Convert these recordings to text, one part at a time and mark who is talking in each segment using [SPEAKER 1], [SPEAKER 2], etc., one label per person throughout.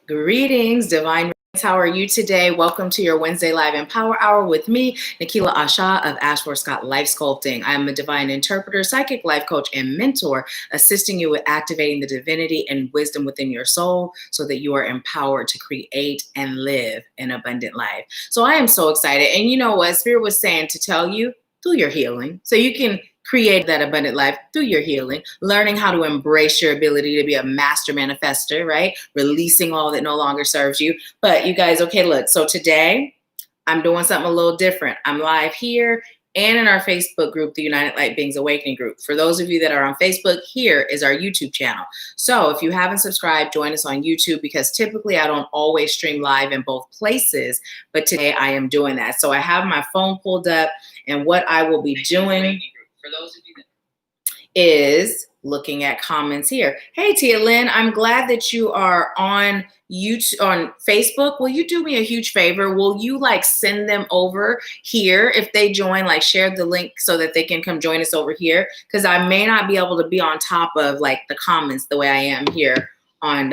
[SPEAKER 1] Greetings, Divine. How are you today? Welcome to your Wednesday Live Empower Hour with me, Nahkila Isha of AshworthScott Life Sculpting. I am a divine interpreter, psychic life coach, and mentor, assisting you with activating the divinity and wisdom within your soul so that you are empowered to create and live an abundant life. So I am so excited. And you know what? Spirit was saying to tell you through your healing, so you can create that abundant life through your healing, learning how to embrace your ability to be a master manifester, right? Releasing all that no longer serves you. But you guys, okay, look, so today I'm doing something a little different. I'm live here and in our Facebook group, the United Light Beings Awakening group. For those of you that are on Facebook, here is our YouTube channel. So if you haven't subscribed, join us on YouTube, because typically I don't always stream live in both places, but today I am doing that. So I have my phone pulled up, and what I will be doing for those of you that is looking at comments here. Hey, Tia Lynn, I'm glad that you are on YouTube, on Facebook. Will you do me a huge favor? Will you send them over here if they join, share the link so that they can come join us over here? Because I may not be able to be on top of the comments the way I am here on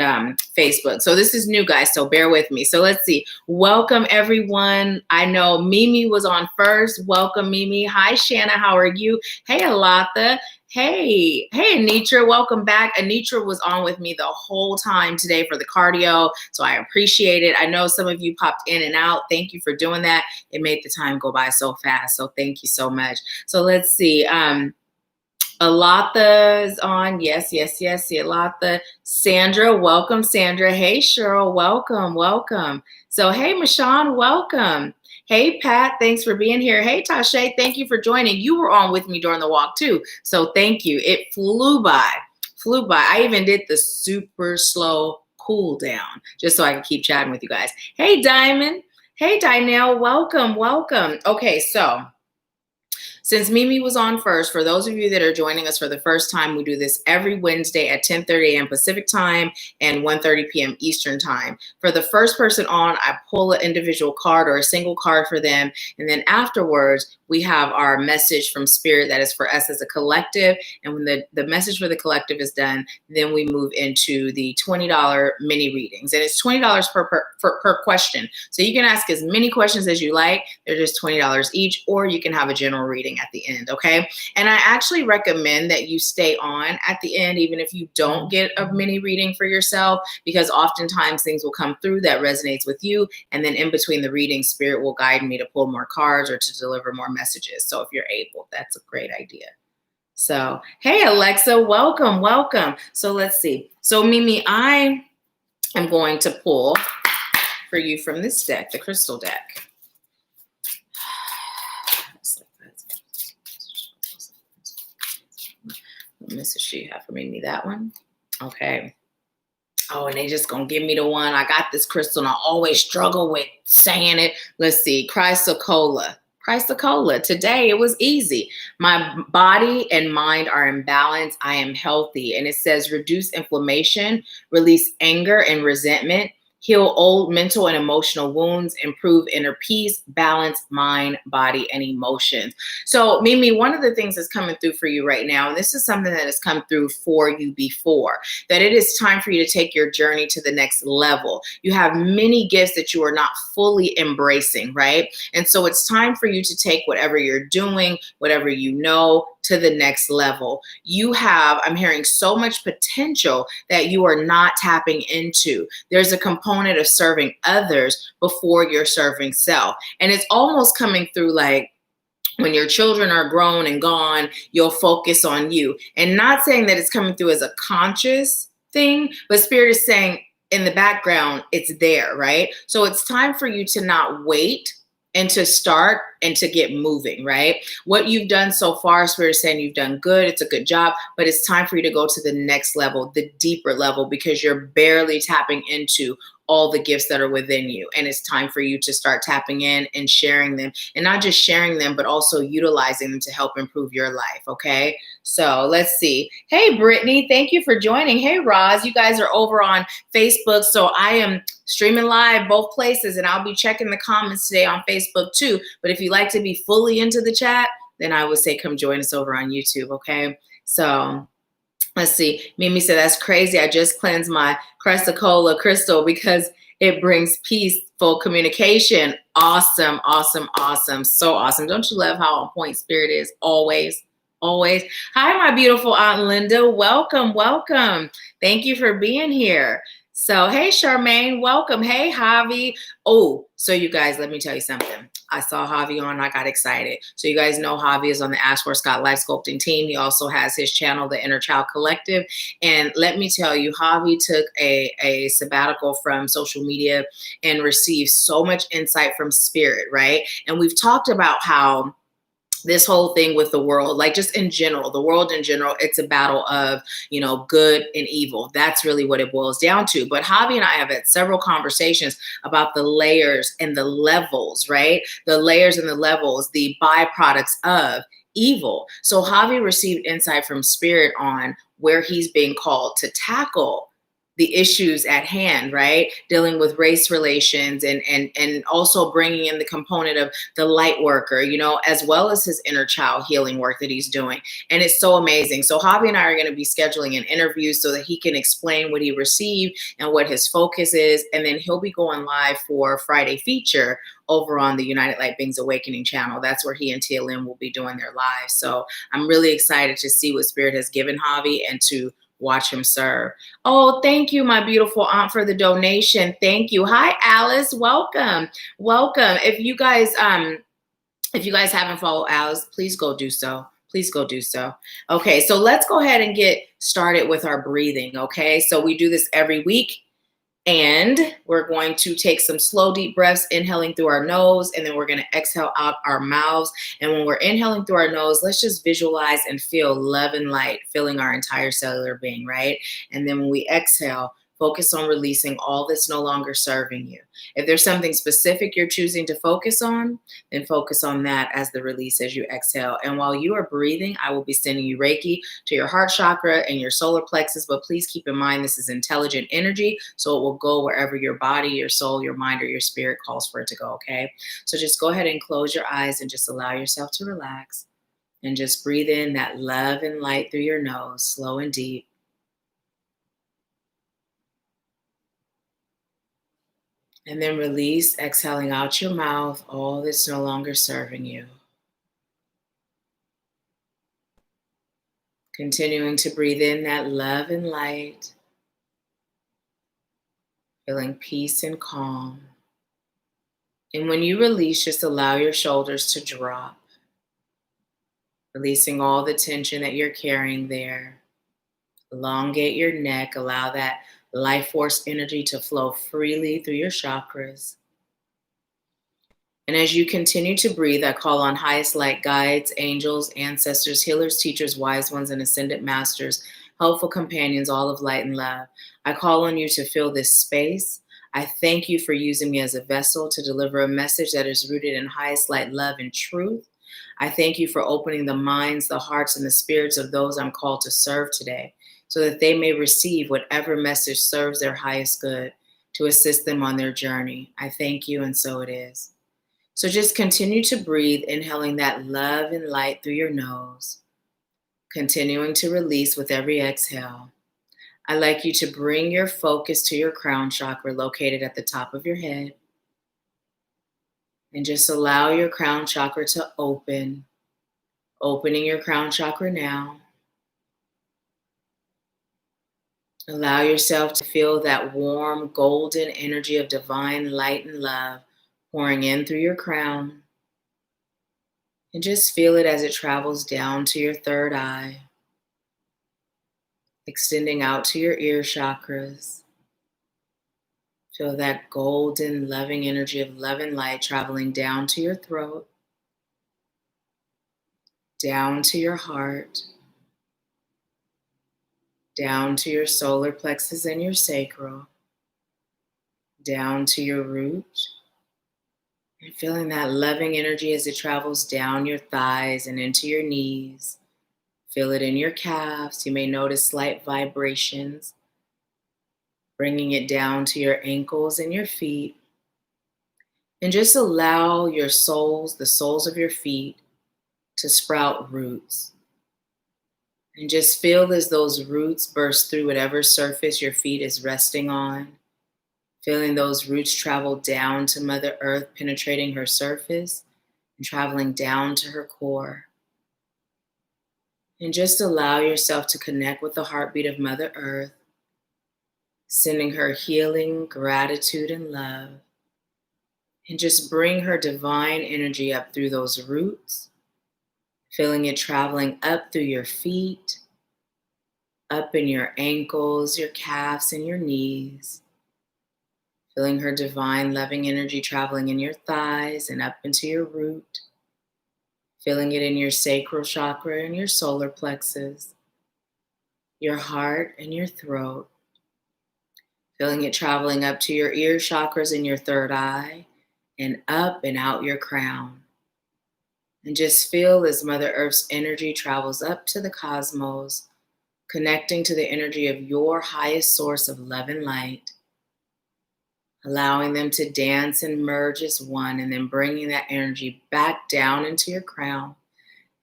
[SPEAKER 1] Facebook. So this is new, guys, so bear with me. So let's see. Welcome, everyone. I know Mimi was on first. Welcome, Mimi. Hi, Shanna. How are you? Hey, Alatha. Hey, Anitra. Welcome back. Anitra was on with me the whole time today for the cardio, so I appreciate it. I know some of you popped in and out. Thank you for doing that. It made the time go by so fast, so thank you so much. So let's see. Alatha is on. Yes. Alatha. Sandra, welcome, Sandra. Hey, Cheryl, welcome. So, hey, Michonne, welcome. Hey, Pat, thanks for being here. Hey, Tashay, thank you for joining. You were on with me during the walk, too. So thank you. It flew by. I even did the super slow cool down just so I can keep chatting with you guys. Hey, Diamond. Hey, Dynell, welcome. Okay, so since Mimi was on first, for those of you that are joining us for the first time, we do this every Wednesday at 10:30 a.m. Pacific time and 1:30 p.m. Eastern time. For the first person on, I pull an individual card or a single card for them. And then afterwards, we have our message from Spirit that is for us as a collective. And when the message for the collective is done, then we move into the $20 mini readings. And it's $20 per question. So you can ask as many questions as you like. They're just $20 each, or you can have a general reading at the end, okay? And I actually recommend that you stay on at the end, even if you don't get a mini reading for yourself, because oftentimes things will come through that resonates with you. And then in between the readings, Spirit will guide me to pull more cards or to deliver more messages. So if you're able, that's a great idea. So, hey, Alexa, welcome. So let's see. So Mimi, I am going to pull for you from this deck, the crystal deck. What message do you have for Mimi? That one? Okay. Oh, and they just gonna give me the one. I got this crystal and I always struggle with saying it. Let's see. Chrysocolla. Today it was easy. My body and mind are in balance. I am healthy. And it says reduce inflammation, release anger and resentment, heal old mental and emotional wounds, improve inner peace, balance mind, body, and emotions. So, Mimi, one of the things that's coming through for you right now, and this is something that has come through for you before, that it is time for you to take your journey to the next level. You have many gifts that you are not fully embracing, right? And so it's time for you to take whatever you're doing, whatever you know, to the next level. You have, I'm hearing, so much potential that you are not tapping into. There's a component of serving others before you're serving self. And it's almost coming through when your children are grown and gone, you'll focus on you. And not saying that it's coming through as a conscious thing, but Spirit is saying in the background, it's there, right? So it's time for you to not wait and to start and to get moving, right? What you've done so far, Spirit is saying you've done good. It's a good job, but it's time for you to go to the next level, the deeper level, because you're barely tapping into all the gifts that are within you. And it's time for you to start tapping in and sharing them, and not just sharing them, but also utilizing them to help improve your life. Okay. So let's see. Hey, Brittany, thank you for joining. Hey, Roz, you guys are over on Facebook. So I am streaming live both places, and I'll be checking the comments today on Facebook too. But if you like to be fully into the chat, then I would say come join us over on YouTube. Okay. So Let's see. Mimi said, that's crazy. I just cleansed my Chrysocolla crystal because it brings peaceful communication. Awesome, awesome, awesome. So awesome. Don't you love how on point spirit is always? Always. Hi, my beautiful Aunt Linda. Welcome, welcome. Thank you for being here. So, hey, Charmaine, welcome. Hey, Javi. Oh, so you guys, let me tell you something. I saw Javi on, I got excited. So you guys know Javi is on the AshworthScott Life Sculpting team. He also has his channel, The Inner Child Collective. And let me tell you, Javi took a sabbatical from social media and received so much insight from spirit, right? And we've talked about how this whole thing with the world, like just in general, the world in general, it's a battle of, good and evil. That's really what it boils down to. But Javi and I have had several conversations about the layers and the levels, right? The layers and the levels, the byproducts of evil. So Javi received insight from spirit on where he's being called to tackle the issues at hand, right? Dealing with race relations and also bringing in the component of the light worker, as well as his inner child healing work that he's doing. And it's so amazing. So Javi and I are going to be scheduling an interview so that he can explain what he received and what his focus is. And then he'll be going live for Friday feature over on the United Light Beings Awakening channel. That's where he and TLM will be doing their live. So I'm really excited to see what Spirit has given Javi and to watch him serve. Oh, thank you, my beautiful aunt, for the donation. Thank you. Hi, Alice. Welcome. Welcome. If you guys haven't followed Alice, please go do so. Please go do so. Okay, so let's go ahead and get started with our breathing. Okay, so we do this every week. And we're going to take some slow, deep breaths, inhaling through our nose, and then we're going to exhale out our mouths. And when we're inhaling through our nose, let's just visualize and feel love and light filling our entire cellular being, right? And then when we exhale, focus on releasing all that's no longer serving you. If there's something specific you're choosing to focus on, then focus on that as the release as you exhale. And while you are breathing, I will be sending you Reiki to your heart chakra and your solar plexus. But please keep in mind, this is intelligent energy, so it will go wherever your body, your soul, your mind, or your spirit calls for it to go, okay? So just go ahead and close your eyes and just allow yourself to relax. And just breathe in that love and light through your nose, slow and deep. And then release, exhaling out your mouth, all that's no longer serving you. Continuing to breathe in that love and light, feeling peace and calm. And when you release, just allow your shoulders to drop, releasing all the tension that you're carrying there. Elongate your neck, allow that life force energy to flow freely through your chakras. And as you continue to breathe, I call on highest light guides, angels, ancestors, healers, teachers, wise ones, and ascended masters, helpful companions, all of light and love. I call on you to fill this space. I thank you for using me as a vessel to deliver a message that is rooted in highest light, love, and truth. I thank you for opening the minds, the hearts, and the spirits of those I'm called to serve today, so that they may receive whatever message serves their highest good to assist them on their journey. I thank you, and so it is. So just continue to breathe, inhaling that love and light through your nose, continuing to release with every exhale. I'd like you to bring your focus to your crown chakra located at the top of your head. And just allow your crown chakra to open, opening your crown chakra now. Allow yourself to feel that warm, golden energy of divine light and love pouring in through your crown. And just feel it as it travels down to your third eye, extending out to your ear chakras. Feel that golden, loving energy of love and light traveling down to your throat, down to your heart, down to your solar plexus and your sacral, down to your root. And feeling that loving energy as it travels down your thighs and into your knees. Feel it in your calves. You may notice slight vibrations, bringing it down to your ankles and your feet. And just allow your soles, the soles of your feet, to sprout roots. And just feel as those roots burst through whatever surface your feet is resting on. Feeling those roots travel down to Mother Earth, penetrating her surface and traveling down to her core. And just allow yourself to connect with the heartbeat of Mother Earth, sending her healing, gratitude, and love. And just bring her divine energy up through those roots, feeling it traveling up through your feet, up in your ankles, your calves, and your knees. Feeling her divine, loving energy traveling in your thighs and up into your root. Feeling it in your sacral chakra and your solar plexus, your heart and your throat. Feeling it traveling up to your ear chakras and your third eye and up and out your crown. And just feel as Mother Earth's energy travels up to the cosmos, connecting to the energy of your highest source of love and light, allowing them to dance and merge as one, and then bringing that energy back down into your crown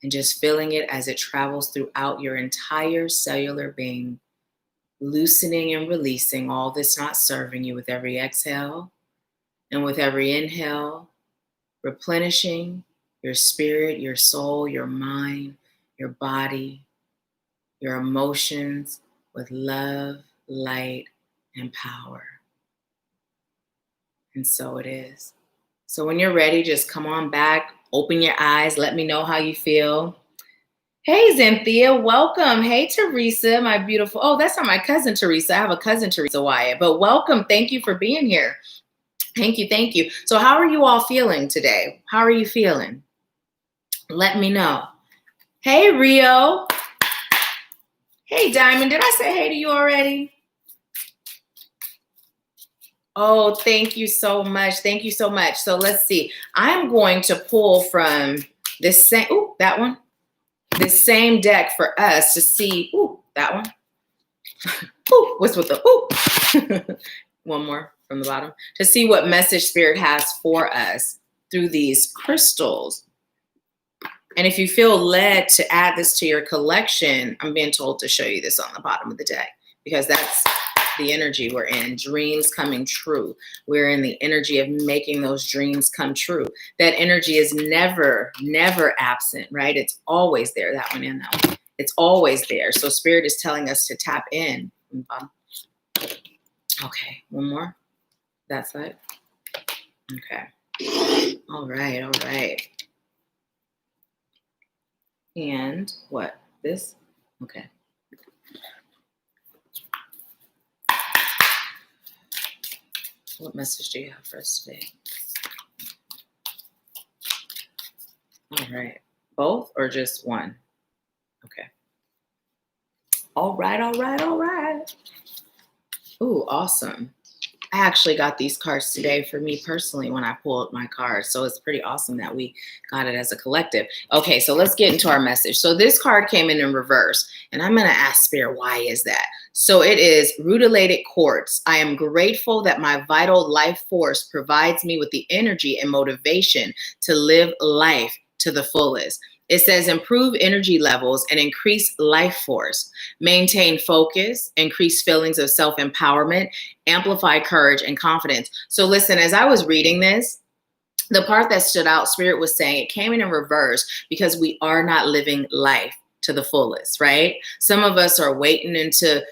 [SPEAKER 1] and just feeling it as it travels throughout your entire cellular being, loosening and releasing all that's not serving you with every exhale, and with every inhale, replenishing your spirit, your soul, your mind, your body, your emotions with love, light, and power. And so it is. So when you're ready, just come on back, open your eyes, let me know how you feel. Hey, Zenthia, welcome. Hey, Teresa, my beautiful, oh, that's not my cousin, Teresa. I have a cousin, Teresa Wyatt, but welcome. Thank you for being here. Thank you, thank you. So how are you all feeling today? How are you feeling? Let me know. Hey, Rio. Hey, Diamond, did I say hey to you already? Oh, thank you so much. Thank you so much. So let's see. I'm going to pull from this same, ooh, that one. This same deck for us to see, ooh, that one. Ooh, what's with the, ooh. One more from the bottom. To see what message Spirit has for us through these crystals. And if you feel led to add this to your collection, I'm being told to show you this on the bottom of the deck, because that's the energy we're in, dreams coming true. We're in the energy of making those dreams come true. That energy is never, never absent, right? It's always there, that one and that one. It's always there. So Spirit is telling us to tap in. Okay, one more. That side. Okay. All right, all right. And what? This? Okay. What message do you have for us today? All right. Both or just one? Okay. All right, all right, all right. Ooh, awesome. I actually got these cards today for me personally when I pulled my cards. So it's pretty awesome that we got it as a collective. Okay, so let's get into our message. So this card came in reverse, and I'm going to ask Spirit, why is that? So it is Rutilated Quartz. I am grateful that my vital life force provides me with the energy and motivation to live life to the fullest. It says improve energy levels and increase life force, maintain focus, increase feelings of self-empowerment, amplify courage and confidence. So listen, as I was reading this, the part that stood out, Spirit was saying it came in reverse because we are not living life to the fullest, right? Some of us are waiting into,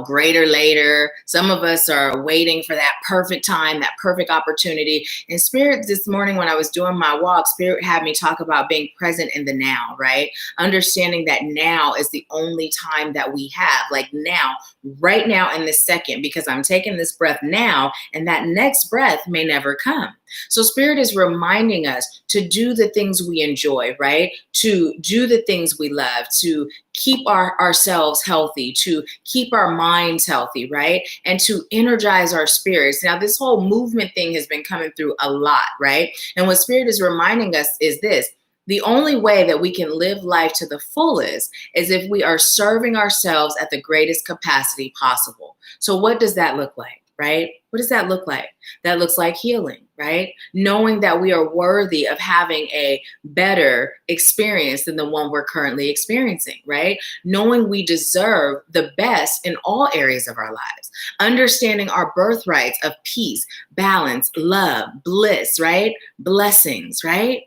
[SPEAKER 1] greater later. Some of us are waiting for that perfect time, that perfect opportunity. And Spirit, this morning when I was doing my walk, Spirit had me talk about being present in the now, right? Understanding that now is the only time that we have, like now, right now in this second, because I'm taking this breath now, and that next breath may never come. So Spirit is reminding us to do the things we enjoy, right? To do the things we love, to keep ourselves healthy, to keep our minds healthy, right? And to energize our spirits. Now, this whole movement thing has been coming through a lot, right? And what Spirit is reminding us is this: the only way that we can live life to the fullest is if we are serving ourselves at the greatest capacity possible. So what does that look like? right? What does that look like? That looks like healing, right? Knowing that we are worthy of having a better experience than the one we're currently experiencing, right? Knowing we deserve the best in all areas of our lives. Understanding our birthrights of peace, balance, love, bliss, right? Blessings, right?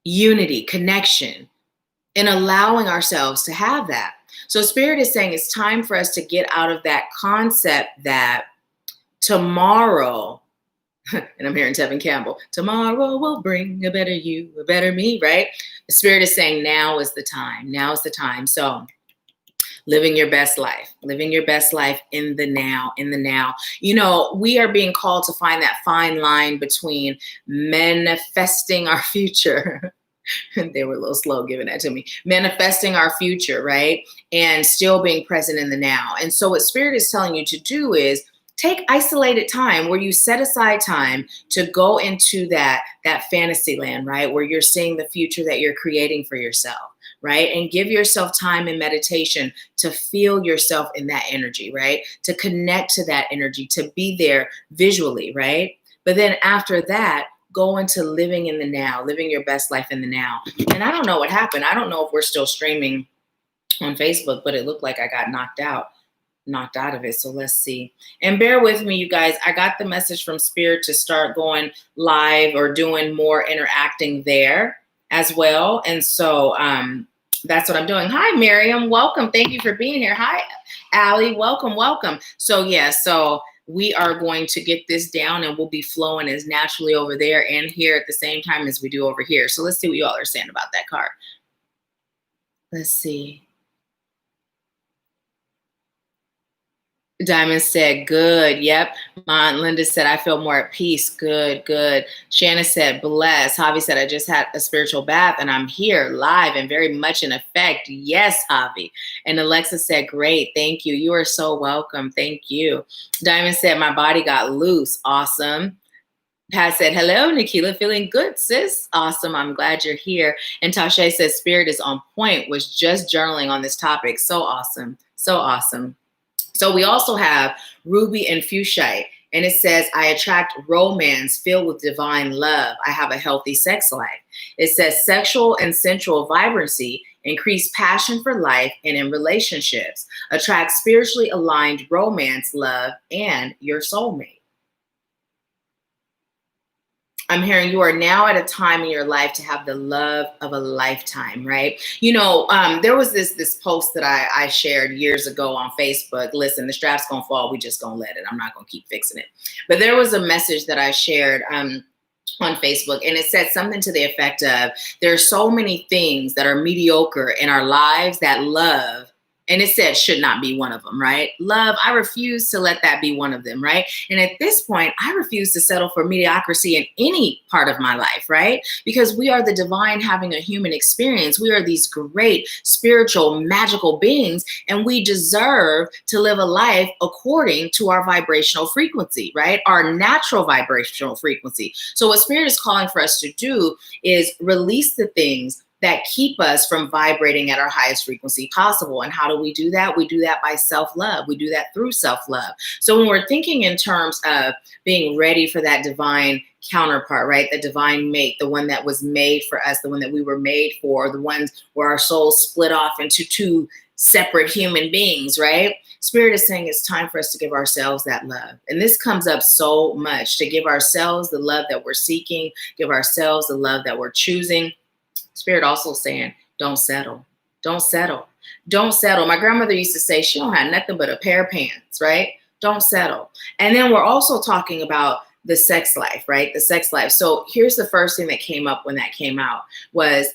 [SPEAKER 1] Unity, connection, and allowing ourselves to have that. So Spirit is saying it's time for us to get out of that concept that tomorrow, and I'm hearing Tevin Campbell, tomorrow will bring a better you, a better me, right? The Spirit is saying now is the time. Now is the time. So living your best life in the now, in the now. You know, we are being called to find that fine line between manifesting our future. They were a little slow giving that to me. Manifesting our future, right? And still being present in the now. And so what Spirit is telling you to do is take isolated time where you set aside time to go into that fantasy land, right? Where you're seeing the future that you're creating for yourself, right? And give yourself time in meditation to feel yourself in that energy, right? To connect to that energy, to be there visually, right? But then after that, go into living in the now, living your best life in the now. And I don't know what happened. I don't know if we're still streaming on Facebook, but it looked like I got knocked out of it. So let's see. And bear with me, you guys. I got the message from Spirit to start going live or doing more interacting there as well. And so that's what I'm doing. Hi, Miriam. Welcome. Thank you for being here. Hi, Allie. Welcome, welcome. So yeah, so we are going to get this down and we'll be flowing as naturally over there and here at the same time as we do over here. So let's see what you all are saying about that card. Let's see. Diamond said, good. Yep. Linda said, I feel more at peace. Good, good. Shanna said, bless. Javi said, I just had a spiritual bath and I'm here live and very much in effect. Yes, Javi. And Alexa said, great. Thank you. You are so welcome. Thank you. Diamond said, my body got loose. Awesome. Pat said, hello, Nahkila. Feeling good, sis. Awesome. I'm glad you're here. And Tasha says, Spirit is on point. Was just journaling on this topic. So awesome. So awesome. So we also have Ruby and Fuchsite, and it says, I attract romance filled with divine love. I have a healthy sex life. It says sexual and sensual vibrancy, increase passion for life and in relationships, attract spiritually aligned romance, love, and your soulmate. I'm hearing you are now at a time in your life to have the love of a lifetime, right? You know, there was this post that I shared years ago on Facebook. Listen, the strap's gonna fall. We just gonna let it. I'm not gonna keep fixing it. But there was a message that I shared on Facebook, and it said something to the effect of, there are so many things that are mediocre in our lives that love, and it said should not be one of them, right? Love, I refuse to let that be one of them, right? And at this point, I refuse to settle for mediocrity in any part of my life, right? Because we are the divine having a human experience. We are these great spiritual, magical beings, and we deserve to live a life according to our vibrational frequency, right? Our natural vibrational frequency. So what Spirit is calling for us to do is release the things that keep us from vibrating at our highest frequency possible. And how do we do that? We do that by self-love. We do that through self-love. So when we're thinking in terms of being ready for that divine counterpart, right? The divine mate, the one that was made for us, the one that we were made for, the ones where our souls split off into two separate human beings, right? Spirit is saying it's time for us to give ourselves that love. And this comes up so much, to give ourselves the love that we're seeking, give ourselves the love that we're choosing. Spirit also saying, don't settle. Don't settle. Don't settle. My grandmother used to say she don't have nothing but a pair of pants, right? Don't settle. And then we're also talking about the sex life, right? The sex life. So here's the first thing that came up when that came out was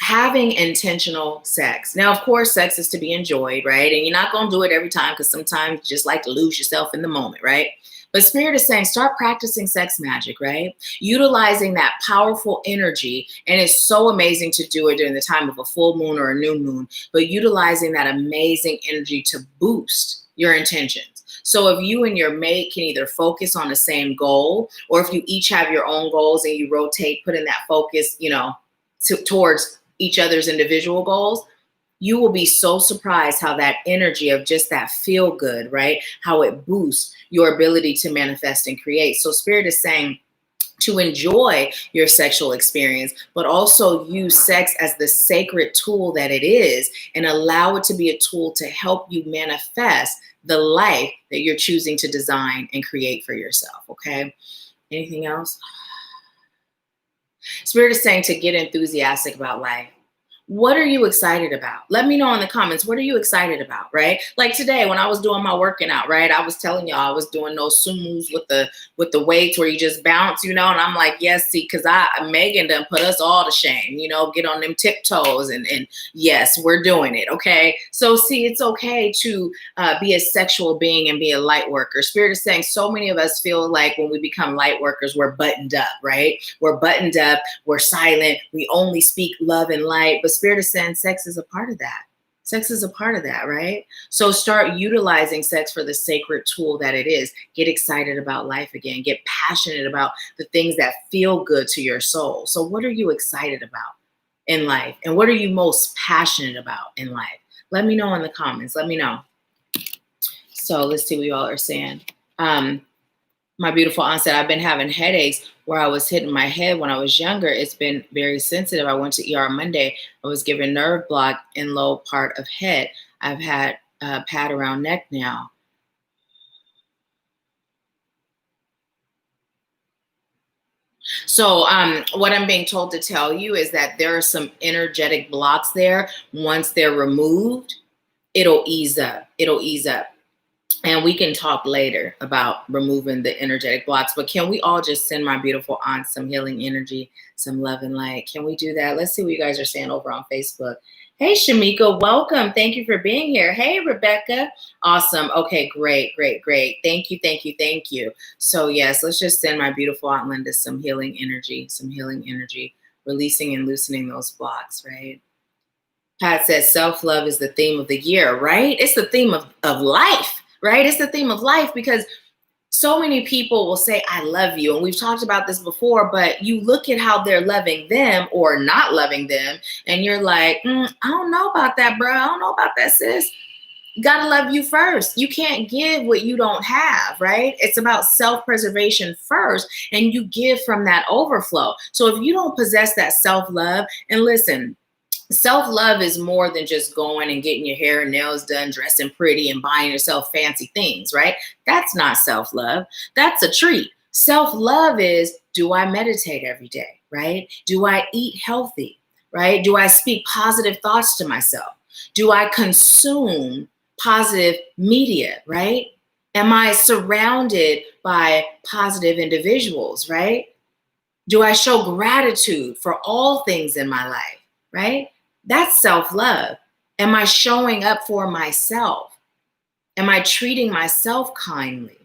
[SPEAKER 1] having intentional sex. Now, of course, sex is to be enjoyed, right? And you're not going to do it every time, because sometimes you just like to lose yourself in the moment, right? But Spirit is saying, start practicing sex magic, right? Utilizing that powerful energy. And it's so amazing to do it during the time of a full moon or a new moon, but utilizing that amazing energy to boost your intentions. So if you and your mate can either focus on the same goal, or if you each have your own goals and you rotate, putting that focus, towards each other's individual goals, you will be so surprised how that energy of just that feel good, right? How it boosts your ability to manifest and create. So Spirit is saying to enjoy your sexual experience, but also use sex as the sacred tool that it is, and allow it to be a tool to help you manifest the life that you're choosing to design and create for yourself. Okay. Anything else? Spirit is saying to get enthusiastic about life. What are you excited about? Let me know in the comments. What are you excited about, right? Like today when I was doing my working out, right? I was telling y'all I was doing those sumos with the weights where you just bounce, you know, and I'm like, yes, see, because Megan done put us all to shame, you know, get on them tiptoes and yes, we're doing it, okay? So see, it's okay to be a sexual being and be a light worker. Spirit is saying so many of us feel like when we become light workers, we're buttoned up, right? We're buttoned up, we're silent, we only speak love and light, but Spirit is saying sex is a part of that. Sex is a part of that, right? So start utilizing sex for the sacred tool that it is. Get excited about life again. Get passionate about the things that feel good to your soul. So what are you excited about in life? And what are you most passionate about in life? Let me know in the comments. Let me know. So let's see what you all are saying. My beautiful aunt said, I've been having headaches where I was hitting my head when I was younger. It's been very sensitive. I went to ER Monday. I was given nerve block in low part of head. I've had pad around neck now. So what I'm being told to tell you is that there are some energetic blocks there. Once they're removed, it'll ease up. It'll ease up. And we can talk later about removing the energetic blocks, but can we all just send my beautiful aunt some healing energy, some love and light? Can we do that? Let's see what you guys are saying over on Facebook. Hey, Shamika, welcome. Thank you for being here. Hey, Rebecca. Awesome. Okay, great, great, great. Thank you, thank you, thank you. So yes, let's just send my beautiful aunt Linda some healing energy, releasing and loosening those blocks, right? Pat says self-love is the theme of the year, right? It's the theme of life. Right? It's the theme of life because so many people will say, I love you. And we've talked about this before, but you look at how they're loving them or not loving them. And you're like, I don't know about that, bro. I don't know about that, sis. You got to love you first. You can't give what you don't have, right? It's about self-preservation first. And you give from that overflow. So if you don't possess that self-love, and listen, self-love is more than just going and getting your hair and nails done, dressing pretty and buying yourself fancy things, right? That's not self-love. That's a treat. Self-love is, do I meditate every day, right? Do I eat healthy, right? Do I speak positive thoughts to myself? Do I consume positive media, right? Am I surrounded by positive individuals, right? Do I show gratitude for all things in my life, right? That's self-love. Am I showing up for myself? Am I treating myself kindly?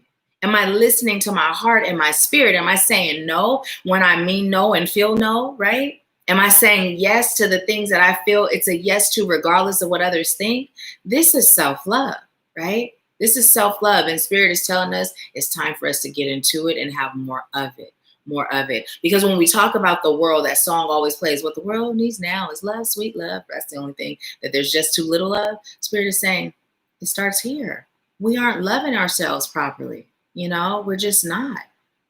[SPEAKER 1] Am I listening to my heart and my spirit? Am I saying no when I mean no and feel no, right? Am I saying yes to the things that I feel it's a yes to regardless of what others think? This is self-love, right? This is self-love, and Spirit is telling us it's time for us to get into it and have more of it. More of it. Because when we talk about the world, that song always plays, what the world needs now is love, sweet love. That's the only thing that there's just too little of. Spirit is saying it starts here. We aren't loving ourselves properly. You know, we're just not.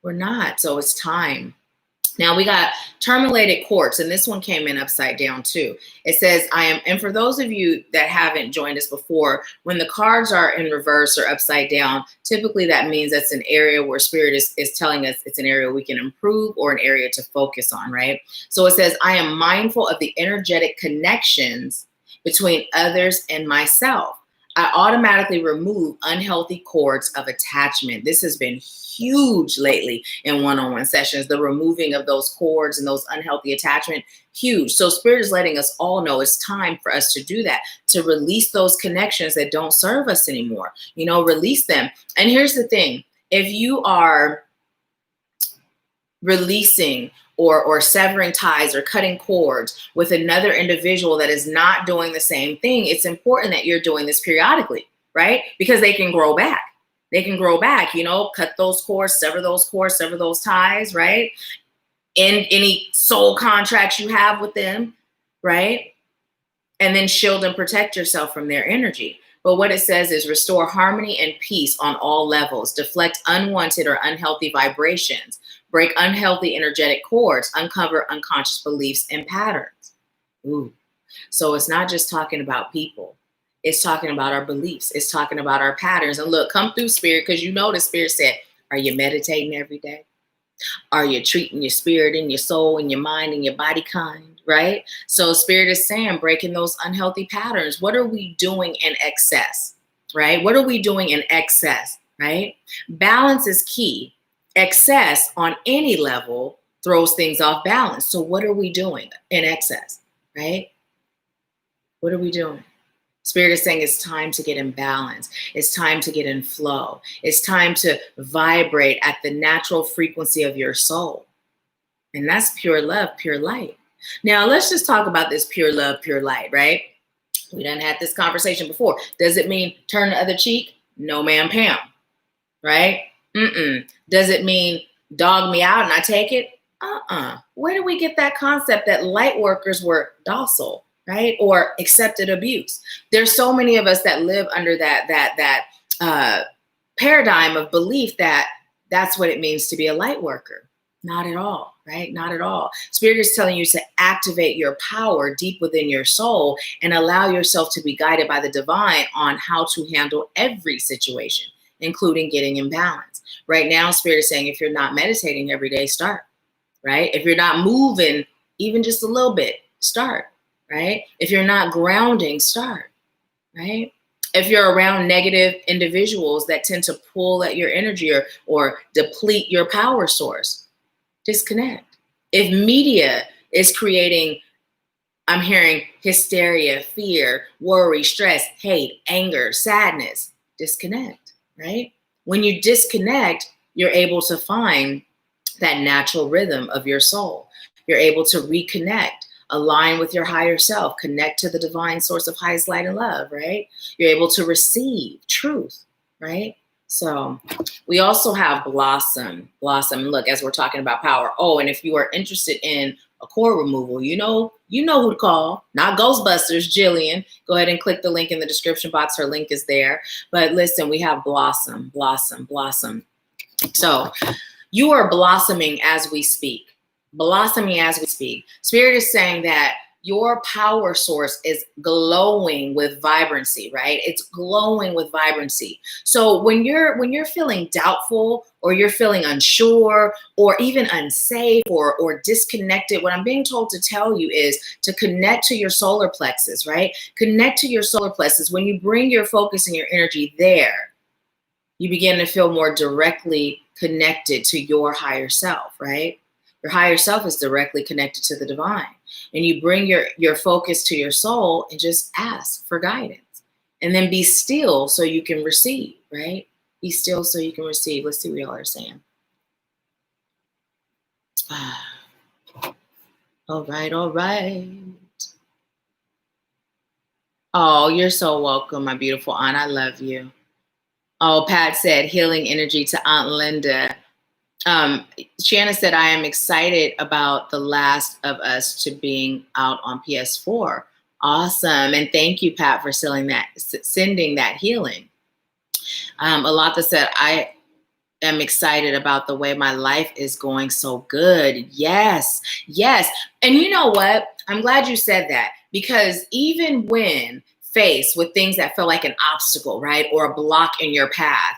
[SPEAKER 1] We're not. So it's time. Now we got Rutilated Quartz, and this one came in upside down too. It says, and for those of you that haven't joined us before, when the cards are in reverse or upside down, typically that means that's an area where Spirit is telling us it's an area we can improve or an area to focus on, right? So it says, I am mindful of the energetic connections between others and myself. I automatically remove unhealthy cords of attachment. This has been huge lately in one-on-one sessions, the removing of those cords and those unhealthy attachment, huge. So Spirit is letting us all know it's time for us to do that, to release those connections that don't serve us anymore, you know, release them. And here's the thing, if you are releasing or severing ties or cutting cords with another individual that is not doing the same thing, it's important that you're doing this periodically, right? Because they can grow back. They can grow back, you know, cut those cords, sever those ties, right? In any soul contracts you have with them, right? and then shield and protect yourself from their energy. But what it says is restore harmony and peace on all levels, deflect unwanted or unhealthy vibrations, break unhealthy energetic cords, uncover unconscious beliefs and patterns. Ooh. So it's not just talking about people. It's talking about our beliefs. It's talking about our patterns. And look, come through, Spirit, because you know the Spirit said, are you meditating every day? Are you treating your spirit and your soul and your mind and your body kind, right? So Spirit is saying, breaking those unhealthy patterns. What are we doing in excess, right? What are we doing in excess, right? Balance is key. Excess on any level throws things off balance. So what are we doing in excess, right? What are we doing? Spirit is saying it's time to get in balance. It's time to get in flow. It's time to vibrate at the natural frequency of your soul. And that's pure love, pure light. Now, let's just talk about this pure love, pure light, right? We done had this conversation before. Does it mean turn the other cheek? No, ma'am, Pam, right? Does it mean dog me out and I take it? Where do we get that concept that light workers were docile? Right? Or accepted abuse. There's so many of us that live under that paradigm of belief that that's what it means to be a light worker. Not at all, right? Not at all. Spirit is telling you to activate your power deep within your soul and allow yourself to be guided by the divine on how to handle every situation, including getting in balance. Right now, Spirit is saying if you're not meditating every day, start, right? If you're not moving even just a little bit, start. Right? If you're not grounding, start, right? If you're around negative individuals that tend to pull at your energy or deplete your power source, disconnect. If media is creating, I'm hearing hysteria, fear, worry, stress, hate, anger, sadness, disconnect, right? When you disconnect, you're able to find that natural rhythm of your soul. You're able to reconnect. Align with your higher self, connect to the divine source of highest light and love, right? You're able to receive truth, right? So we also have blossom. Look, as we're talking about power. Oh, and if you are interested in a cord removal, you know who to call, not Ghostbusters, Jillian. Go ahead and click the link in the description box. Her link is there. But listen, we have blossom. So you are blossoming as we speak. Blossoming as we speak. Spirit is saying that your power source is glowing with vibrancy, right? It's glowing with vibrancy. So when you're feeling doubtful or you're feeling unsure or even unsafe or disconnected, what I'm being told to tell you is to connect to your solar plexus, right? Connect to your solar plexus. When you bring your focus and your energy there, you begin to feel more directly connected to your higher self, right? Your higher self is directly connected to the divine. And you bring your focus to your soul and just ask for guidance. And then be still so you can receive, right? Be still so you can receive. Let's see what y'all are saying. All right. Oh, you're so welcome, my beautiful aunt. I love you. Oh, Pat said healing energy to Aunt Linda. Shanna said, I am excited about The Last of Us to being out on PS4. Awesome. And thank you, Pat, for sending that healing. Alata said, I am excited about the way my life is going so good. Yes. And you know what? I'm glad you said that, because even when faced with things that feel like an obstacle, right, or a block in your path,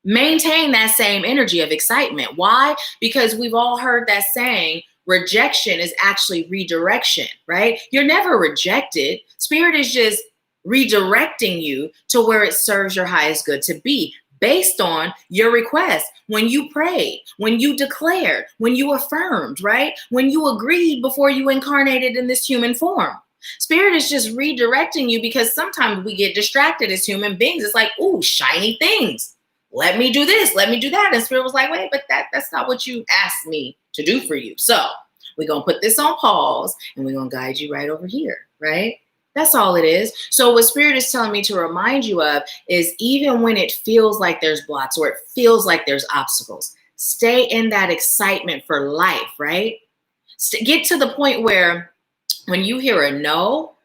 [SPEAKER 1] maintain that same energy of excitement. Why? Because we've all heard that saying, rejection is actually redirection, right? You're never rejected. Spirit is just redirecting you to where it serves your highest good to be, based on your request. When you prayed, when you declared, when you affirmed, right? When you agreed before you incarnated in this human form. Spirit is just redirecting you, because sometimes we get distracted as human beings. It's like, ooh, shiny things. Let me do this, let me do that. And Spirit was like, wait, but that's not what you asked me to do for you. So we're going to put this on pause and we're going to guide you right over here, right? That's all it is. So what Spirit is telling me to remind you of is, even when it feels like there's blocks or it feels like there's obstacles, stay in that excitement for life, right? Get to the point where when you hear a no,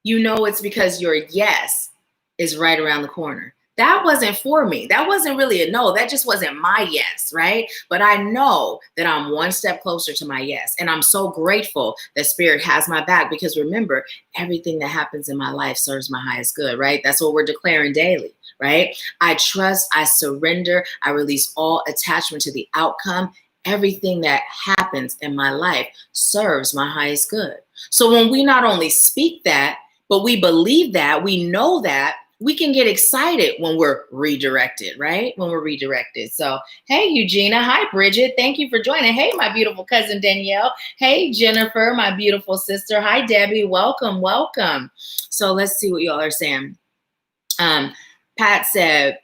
[SPEAKER 1] you know it's because your yes is right around the corner. That wasn't for me. That wasn't really a no. That just wasn't my yes, right? But I know that I'm one step closer to my yes. And I'm so grateful that Spirit has my back, because remember, everything that happens in my life serves my highest good, right? That's what we're declaring daily, right? I trust, I surrender, I release all attachment to the outcome. Everything that happens in my life serves my highest good. So when we not only speak that, but we believe that, we know that, we can get excited when we're redirected, right? When we're redirected. So, hey, Eugenia. Hi, Bridget. Thank you for joining. Hey, my beautiful cousin, Danielle. Hey, Jennifer, my beautiful sister. Hi, Debbie. Welcome, welcome. So let's see what y'all are saying. Pat said,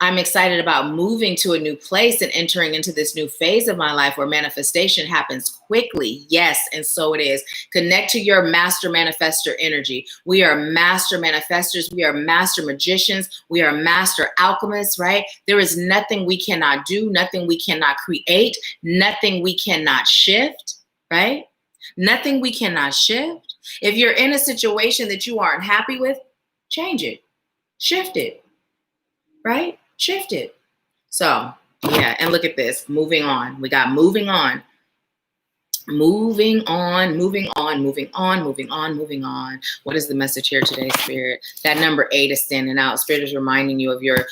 [SPEAKER 1] I'm excited about moving to a new place and entering into this new phase of my life where manifestation happens quickly. Yes, and so it is. Connect to your master manifestor energy. We are master manifestors. We are master magicians. We are master alchemists, right? There is nothing we cannot do, nothing we cannot create, nothing we cannot shift, right? Nothing we cannot shift. If you're in a situation that you aren't happy with, change it, shift it, right? Shift it. So, yeah, and look at this. Moving on. We got moving on. Moving on, moving on, moving on, moving on, moving on. What is the message here today, Spirit? That number 8 is standing out. Spirit is reminding you of your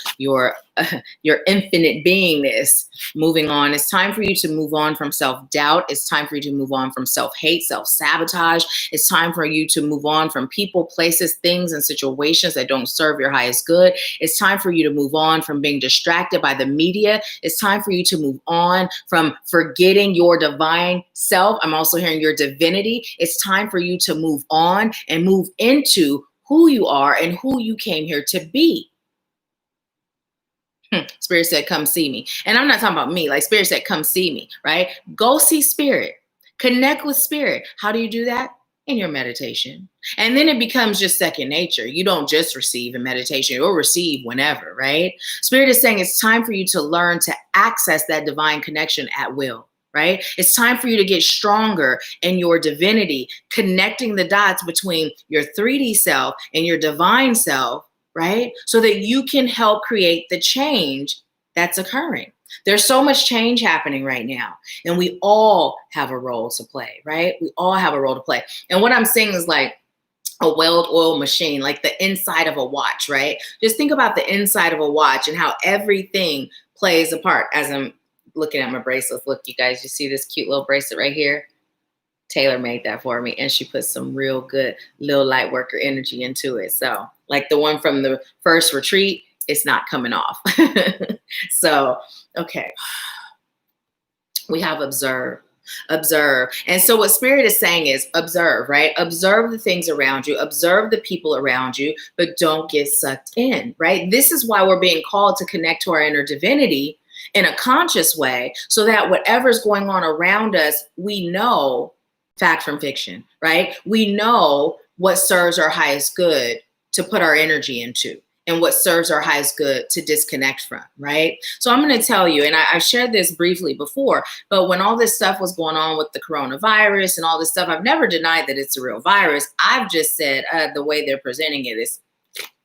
[SPEAKER 1] infinite beingness. Moving on. It's time for you to move on from self-doubt. It's time for you to move on from self-hate, self-sabotage. It's time for you to move on from people, places, things, and situations that don't serve your highest good. It's time for you to move on from being distracted by the media. It's time for you to move on from forgetting your divine self. I'm also hearing your divinity. It's time for you to move on and move into who you are and who you came here to be. Spirit said, come see me. And I'm not talking about me. Like Spirit said, come see me, right? Go see Spirit. Connect with Spirit. How do you do that? In your meditation. And then it becomes just second nature. You don't just receive in meditation. You'll receive whenever, right? Spirit is saying it's time for you to learn to access that divine connection at will. Right? It's time for you to get stronger in your divinity, connecting the dots between your 3D self and your divine self, right? So that you can help create the change that's occurring. There's so much change happening right now, and we all have a role to play, right? We all have a role to play. And what I'm saying is like a well-oiled machine, like the inside of a watch, right? Just think about the inside of a watch and how everything plays a part. As I'm looking at my bracelets. Look, you guys, you see this cute little bracelet right here? Taylor made that for me, and she put some real good little light worker energy into it. So like the one from the first retreat, it's not coming off. So, okay. We have observe. And so what Spirit is saying is observe, right? Observe the things around you, observe the people around you, but don't get sucked in, right? This is why we're being called to connect to our inner divinity in a conscious way, so that whatever's going on around us, we know fact from fiction, right? We know what serves our highest good to put our energy into, and what serves our highest good to disconnect from, right? So I'm going to tell you, and I've shared this briefly before, but when all this stuff was going on with the coronavirus and all this stuff, I've never denied that it's a real virus. I've just said the way they're presenting it is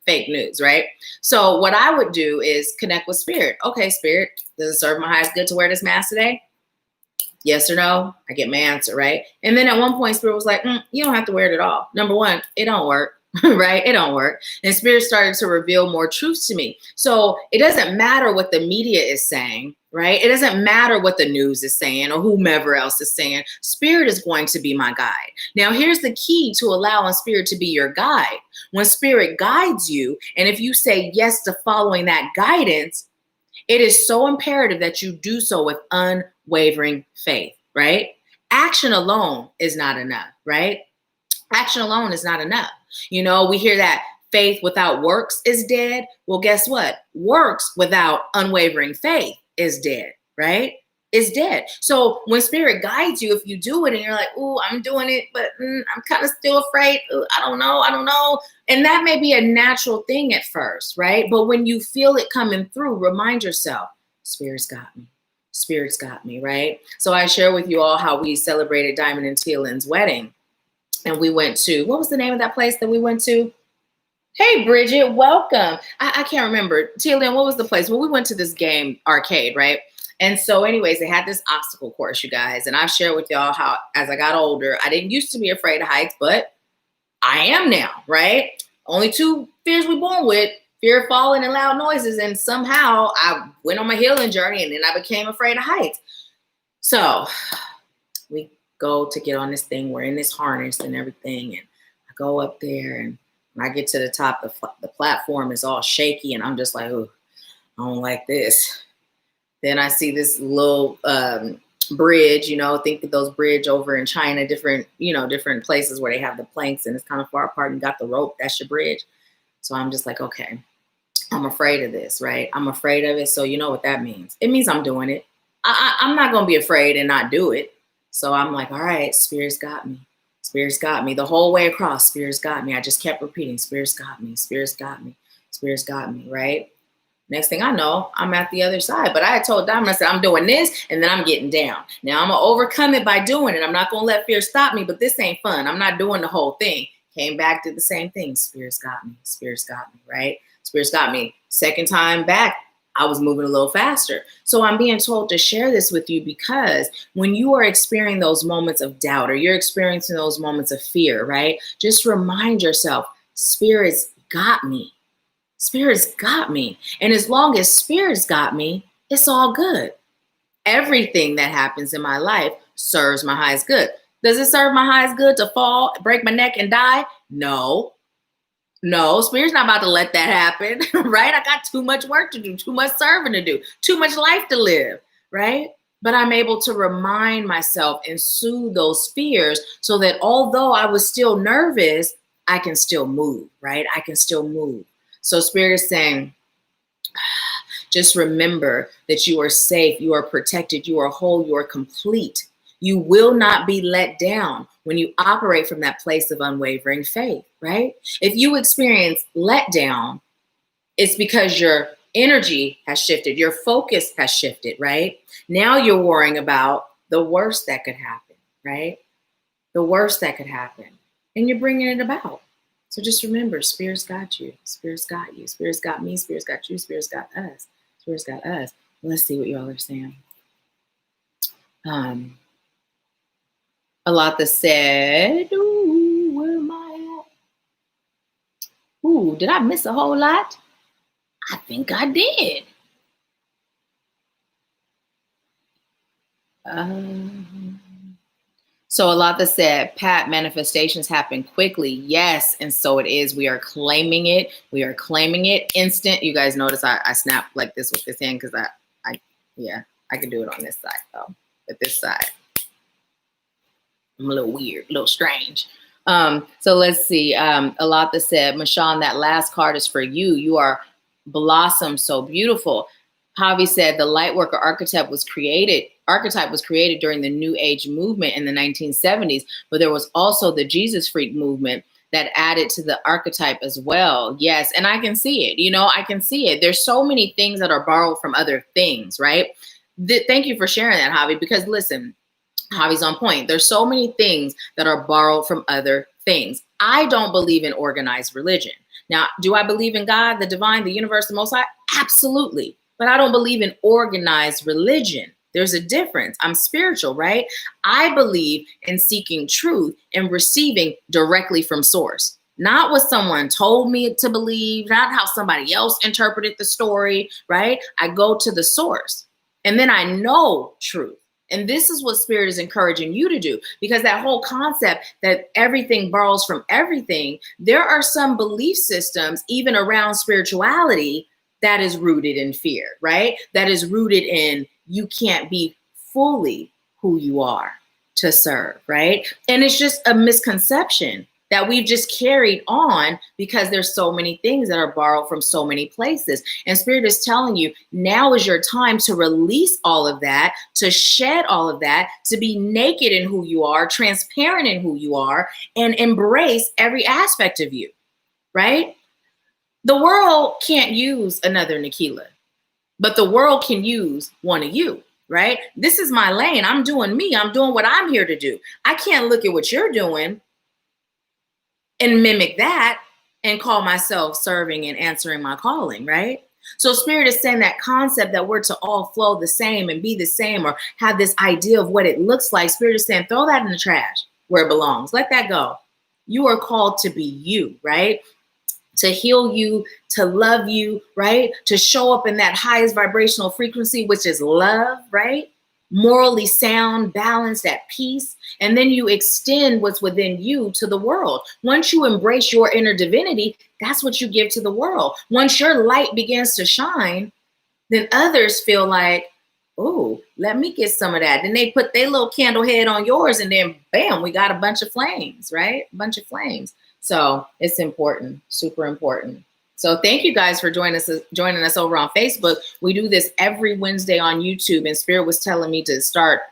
[SPEAKER 1] fake news, right? So what I would do is connect with Spirit. Okay, Spirit, does it serve my highest good to wear this mask today? Yes or no? I get my answer, right? And then at one point, Spirit was like, you don't have to wear it at all. Number one, it don't work. Right? It don't work. And Spirit started to reveal more truths to me. So it doesn't matter what the media is saying, right? It doesn't matter what the news is saying or whomever else is saying. Spirit is going to be my guide. Now, here's the key to allowing Spirit to be your guide. When Spirit guides you, and if you say yes to following that guidance, it is so imperative that you do so with unwavering faith, right? Action alone is not enough, right? Action alone is not enough. You know, we hear that faith without works is dead. Well, guess what? Works without unwavering faith is dead, right? It's dead. So when Spirit guides you, if you do it and you're like, oh, I'm doing it, but I'm kind of still afraid. Ooh, I don't know. And that may be a natural thing at first, right? But when you feel it coming through, remind yourself, Spirit's got me. Spirit's got me, right? So I share with you all how we celebrated Diamond and Tealin's wedding. And we went to, what was the name of that place that we went to? Hey, Bridget, welcome. I can't remember. Lynn, what was the place? Well, we went to this game arcade, right? And so anyways, they had this obstacle course, you guys. And I've shared with y'all how as I got older, I didn't used to be afraid of heights, but I am now, right? Only two fears we're born with, fear of falling and loud noises. And somehow I went on my healing journey and then I became afraid of heights. So we go to get on this thing. We're in this harness and everything. And I go up there, and when I get to the top, the platform is all shaky. And I'm just like, oh, I don't like this. Then I see this little bridge, think of those bridge over in China, different places where they have the planks and it's kind of far apart and got the rope. That's your bridge. So I'm just like, okay, I'm afraid of this, right? I'm afraid of it. So you know what that means? It means I'm doing it. I'm not going to be afraid and not do it. So I'm like, all right, Spirit's got me. Spirit's got me. The whole way across, Spirit's got me. I just kept repeating, Spirit's got me. Spirit's got me. Spirit's got me, right? Next thing I know, I'm at the other side. But I had told Diamond, I said, I'm doing this, and then I'm getting down. Now, I'm going to overcome it by doing it. I'm not going to let fear stop me, but this ain't fun. I'm not doing the whole thing. Came back, did the same thing. Spirit's got me. Spirit's got me, right? Spirit's got me. Second time back, I was moving a little faster. So I'm being told to share this with you because when you are experiencing those moments of doubt or you're experiencing those moments of fear, right? Just remind yourself, Spirit's got me. Spirit's got me. And as long as Spirit's got me, it's all good. Everything that happens in my life serves my highest good. Does it serve my highest good to fall, break my neck and die? No, Spirit's not about to let that happen, right? I got too much work to do, too much serving to do, too much life to live, right? But I'm able to remind myself and soothe those fears so that although I was still nervous, I can still move, right? I can still move. So Spirit is saying, just remember that you are safe, you are protected, you are whole, you are complete. You will not be let down when you operate from that place of unwavering faith, right? If you experience letdown, it's because your energy has shifted, your focus has shifted, right? Now you're worrying about the worst that could happen, right? The worst that could happen, and you're bringing it about. So just remember, Spirit's got you, Spirit's got you, Spirit's got me, Spirit's got you, Spirit's got us, Spirit's got us. Let's see what y'all are saying. A lot that said, ooh, where am I at? Ooh, did I miss a whole lot? I think I did. So a lot that said, Pat, manifestations happen quickly. Yes, and so it is. We are claiming it. We are claiming it instant. You guys notice I snap like this with this hand because I can do it on this side though. But this side, I'm a little weird, a little strange. So let's see. A lot that said, Mashawn, that last card is for you. You are blossom so beautiful. Javi said the lightworker archetype was created during the New Age movement in the 1970s, but there was also the Jesus freak movement that added to the archetype as well. Yes, and I can see it. I can see it. There's so many things that are borrowed from other things, right? Thank you for sharing that, Javi, because listen, Javi's on point. There's so many things that are borrowed from other things. I don't believe in organized religion. Now, do I believe in God, the divine, the universe, the Most High? Absolutely. But I don't believe in organized religion. There's a difference. I'm spiritual, right? I believe in seeking truth and receiving directly from source. Not what someone told me to believe, not how somebody else interpreted the story, right? I go to the source and then I know truth. And this is what Spirit is encouraging you to do, because that whole concept that everything borrows from everything, there are some belief systems, even around spirituality, that is rooted in fear, right? That is rooted in you can't be fully who you are to serve, right? And it's just a misconception that we've just carried on because there's so many things that are borrowed from so many places. And Spirit is telling you, now is your time to release all of that, to shed all of that, to be naked in who you are, transparent in who you are, and embrace every aspect of you, right? The world can't use another Nahkila, but the world can use one of you, right? This is my lane. I'm doing me. I'm doing what I'm here to do. I can't look at what you're doing and mimic that and call myself serving and answering my calling, right? So Spirit is saying that concept that we're to all flow the same and be the same, or have this idea of what it looks like. Spirit is saying, throw that in the trash where it belongs. Let that go. You are called to be you, right? To heal you, to love you, right? To show up in that highest vibrational frequency, which is love, right? Morally sound, balanced, at peace. And then you extend what's within you to the world. Once you embrace your inner divinity, that's what you give to the world. Once your light begins to shine, then others feel like, oh, let me get some of that. Then they put their little candle head on yours, and then bam, we got a bunch of flames, right? A bunch of flames. So it's important, super important. So thank you guys for joining us over on Facebook. We do this every Wednesday on YouTube, and Spirit was telling me to start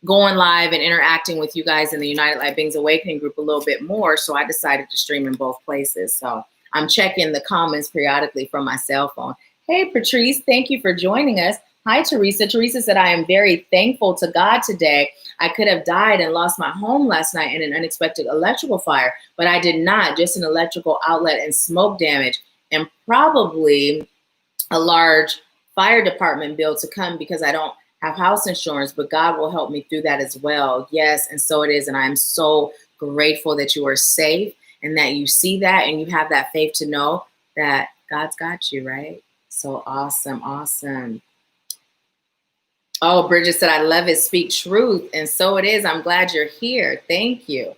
[SPEAKER 1] going live and interacting with you guys in the United Light Beings Awakening group a little bit more. So I decided to stream in both places. So I'm checking the comments periodically from my cell phone. Hey, Patrice, thank you for joining us. Hi, Teresa. Teresa said, I am very thankful to God today. I could have died and lost my home last night in an unexpected electrical fire, but I did not, just an electrical outlet and smoke damage, and probably a large fire department bill to come because I don't have house insurance, but God will help me through that as well. Yes, and so it is. And I'm so grateful that you are safe and that you see that and you have that faith to know that God's got you, right? So awesome, awesome. Oh, Bridget said, I love it. Speak truth. And so it is. I'm glad you're here. Thank you.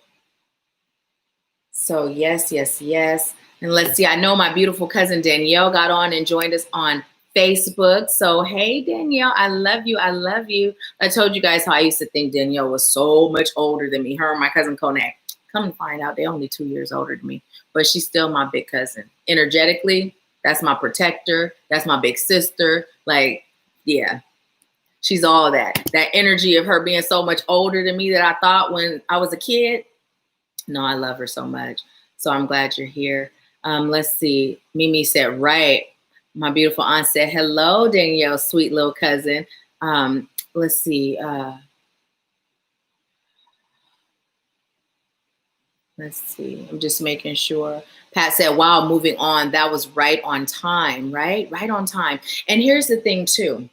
[SPEAKER 1] So yes, yes, yes. And let's see. I know my beautiful cousin Danielle got on and joined us on Facebook. So hey, Danielle, I love you. I love you. I told you guys how I used to think Danielle was so much older than me. Her and my cousin Konak. Come to find out, they're only 2 years older than me. But she's still my big cousin. Energetically, that's my protector. That's my big sister. Like, yeah. She's all that. That energy of her being so much older than me that I thought when I was a kid. No, I love her so much. So I'm glad you're here. Let's see. Mimi said, right. My beautiful aunt said, hello, Danielle, sweet little cousin. Let's see. Let's see. I'm just making sure. Pat said, wow, moving on. That was right on time, right? Right on time. And here's the thing, too.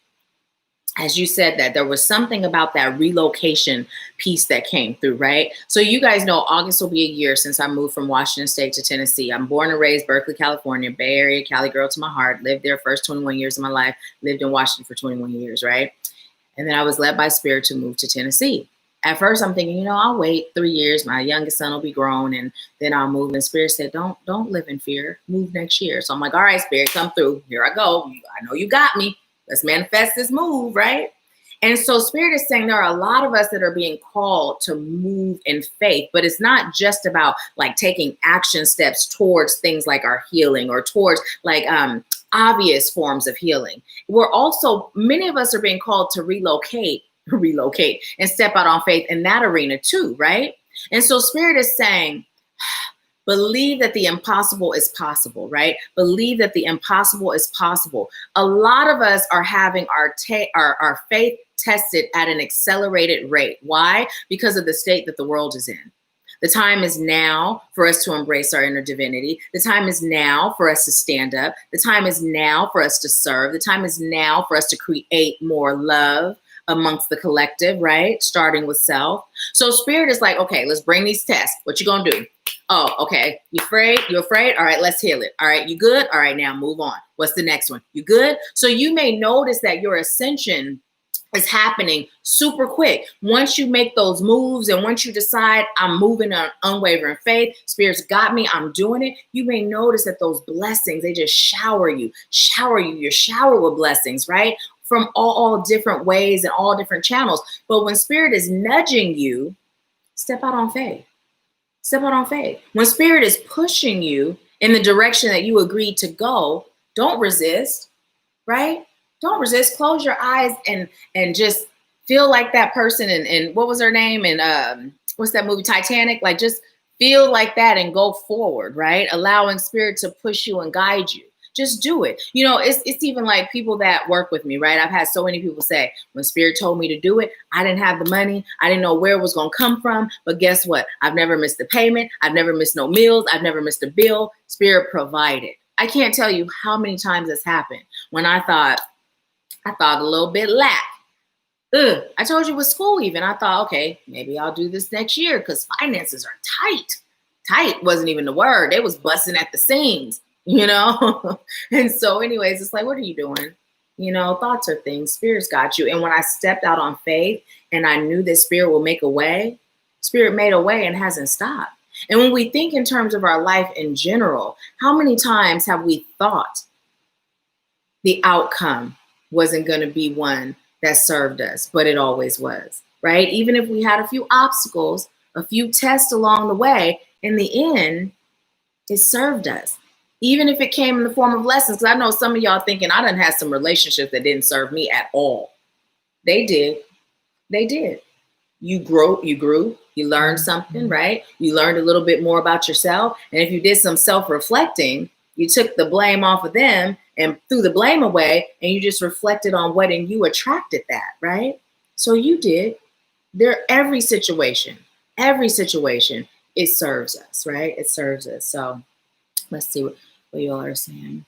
[SPEAKER 1] As you said that, there was something about that relocation piece that came through, right? So you guys know August will be a year since I moved from Washington State to Tennessee. I'm born and raised Berkeley, California, Bay Area, Cali girl to my heart, lived there first 21 years of my life, lived in Washington for 21 years, right? And then I was led by Spirit to move to Tennessee. At first I'm thinking, you know, I'll wait 3 years. My youngest son will be grown and then I'll move. And Spirit said, don't live in fear, move next year. So I'm like, all right, Spirit, come through. Here I go. I know you got me. Let's manifest this move, right? And so Spirit is saying there are a lot of us that are being called to move in faith, but it's not just about like taking action steps towards things like our healing or towards like obvious forms of healing. We're also, many of us are being called to relocate and step out on faith in that arena too, right? And so Spirit is saying, believe that the impossible is possible, right? Believe that the impossible is possible. A lot of us are having our faith tested at an accelerated rate. Why? Because of the state that the world is in. The time is now for us to embrace our inner divinity. The time is now for us to stand up. The time is now for us to serve. The time is now for us to create more love amongst the collective, right? Starting with self. So Spirit is like, okay, let's bring these tests. What you gonna do? Oh, okay. You afraid? You afraid? All right, let's heal it. All right, you good? All right, now move on. What's the next one? You good? So you may notice that your ascension is happening super quick. Once you make those moves and once you decide I'm moving on unwavering faith, Spirit's got me, I'm doing it. You may notice that those blessings, they just shower you. You're showered with blessings, right? From all different ways and all different channels. But when Spirit is nudging you, step out on faith. Step out on faith. When Spirit is pushing you in the direction that you agreed to go, don't resist, right? Don't resist. Close your eyes and just feel like that person. And what was her name? And what's that movie, Titanic? Like just feel like that and go forward, right? Allowing Spirit to push you and guide you. just do it. You know, it's even like people that work with me, right? I've had so many people say, when Spirit told me to do it, I didn't have the money. I didn't know where it was going to come from. But guess what? I've never missed a payment. I've never missed no meals. I've never missed a bill. Spirit provided. I can't tell you how many times this happened when I thought a little bit lack. I told you with school even. I thought, okay, maybe I'll do this next year because finances are tight. Tight wasn't even the word. They was busting at the seams, you know? And so anyways, it's like, what are you doing? You know, thoughts are things. Spirit's got you. And when I stepped out on faith and I knew that Spirit will make a way, Spirit made a way and hasn't stopped. And when we think in terms of our life in general, how many times have we thought the outcome wasn't going to be one that served us, but it always was, right? Even if we had a few obstacles, a few tests along the way, in the end, it served us. Even if it came in the form of lessons, because I know some of y'all thinking I done had some relationships that didn't serve me at all. They did. They did. You grew, you learned something, right? You learned a little bit more about yourself. And if you did some self-reflecting, you took the blame off of them and threw the blame away, and you just reflected on what in you attracted that, right? So you did. Every situation, it serves us, right? It serves us. So let's see what you all are saying.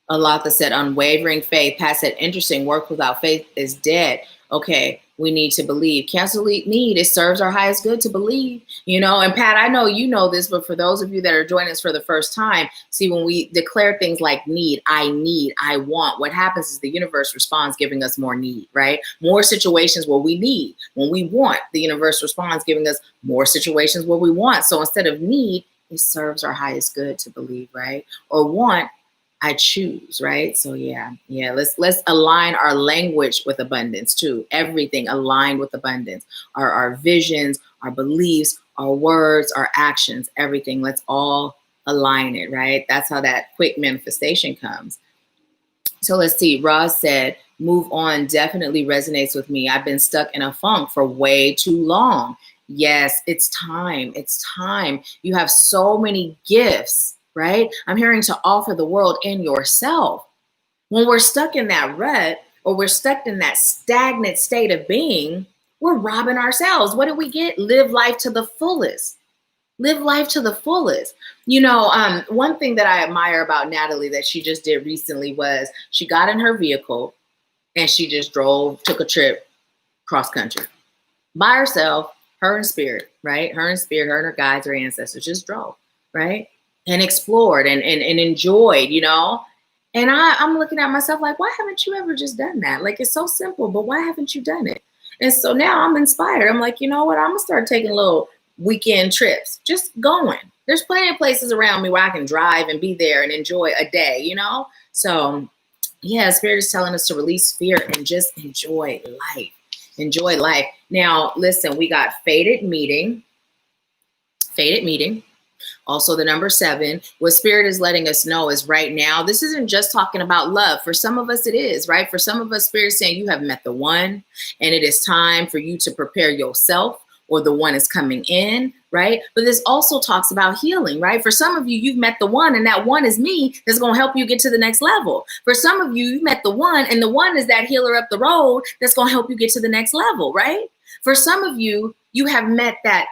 [SPEAKER 1] A lot that said unwavering faith. Pat said, interesting, work without faith is dead. Okay, we need to believe. Cancel need. It serves our highest good to believe, you know. And Pat, I know you know this, but for those of you that are joining us for the first time, see, when we declare things like need, I want, what happens is the universe responds giving us more need, right? More situations where we need. When we want, the universe responds giving us more situations where we want. So instead of need, it serves our highest good to believe, right? Or want, I choose, right? So yeah. Let's align our language with abundance too. Everything aligned with abundance. Our visions, our beliefs, our words, our actions, everything. Let's all align it, right? That's how that quick manifestation comes. So let's see. Roz said, move on definitely resonates with me. I've been stuck in a funk for way too long. Yes, it's time. It's time. You have so many gifts, right? I'm hearing to offer the world and yourself. When we're stuck in that rut or we're stuck in that stagnant state of being, we're robbing ourselves. What do we get? Live life to the fullest. Live life to the fullest. You know, one thing that I admire about Natalie that she just did recently was she got in her vehicle and she just took a trip cross country by herself, her and Spirit, right? Her and Spirit, her and her guides, her ancestors just drove, right? And explored and enjoyed, you know? And I'm looking at myself like, why haven't you ever just done that? Like, it's so simple, but why haven't you done it? And so now I'm inspired. I'm like, you know what? I'm gonna start taking little weekend trips, just going. There's plenty of places around me where I can drive and be there and enjoy a day, you know? So yeah, Spirit is telling us to release fear and just enjoy life. Enjoy life. Now, listen, we got fated meeting. Also, the number 7, what Spirit is letting us know is right now, this isn't just talking about love. For some of us, it is, right? For some of us, Spirit is saying you have met the one, and it is time for you to prepare yourself, or the one is coming in, right? But this also talks about healing, right? For some of you, you've met the one, and that one is me that's going to help you get to the next level. For some of you, you've met the one, and the one is that healer up the road that's going to help you get to the next level, right? For some of you, you have met that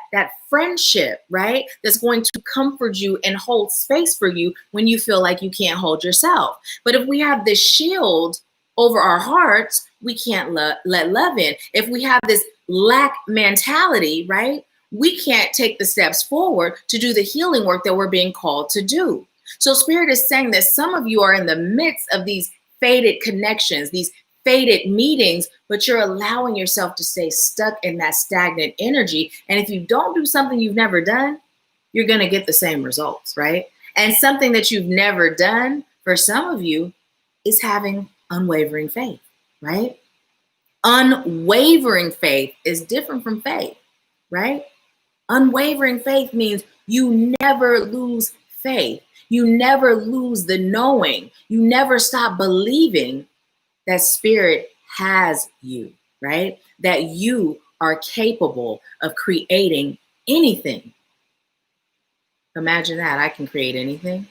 [SPEAKER 1] friendship, right? That's going to comfort you and hold space for you when you feel like you can't hold yourself. But if we have this shield over our hearts, we can't let love in. If we have this lack mentality, right? We can't take the steps forward to do the healing work that we're being called to do. So Spirit is saying that some of you are in the midst of these fated connections, these fated meetings, but you're allowing yourself to stay stuck in that stagnant energy. And if you don't do something you've never done, you're going to get the same results, right? And something that you've never done for some of you is having unwavering faith, right? Unwavering faith is different from faith, right? Unwavering faith means you never lose faith. You never lose the knowing. You never stop believing that Spirit has you, right? That you are capable of creating anything Imagine that. I can create anything.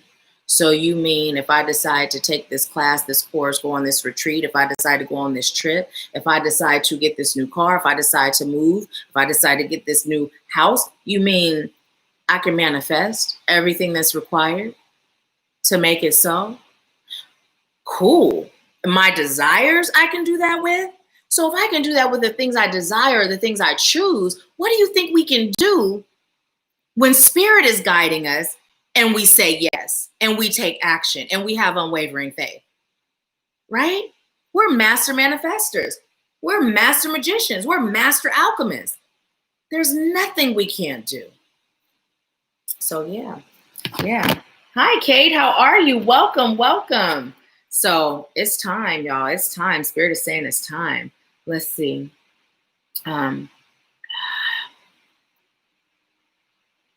[SPEAKER 1] So you mean if I decide to take this class, this course, go on this retreat, if I decide to go on this trip, if I decide to get this new car, if I decide to move, if I decide to get this new house, you mean I can manifest everything that's required to make it so? Cool. My desires, I can do that with. So if I can do that with the things I desire, the things I choose, what do you think we can do when spirit is guiding us and we say yes and we take action and we have unwavering faith, right? We're master manifestors. We're master magicians. We're master alchemists. There's nothing we can't do. So yeah. Hi, Kate. How are you? Welcome. So it's time, y'all. It's time. Spirit is saying it's time. Let's see.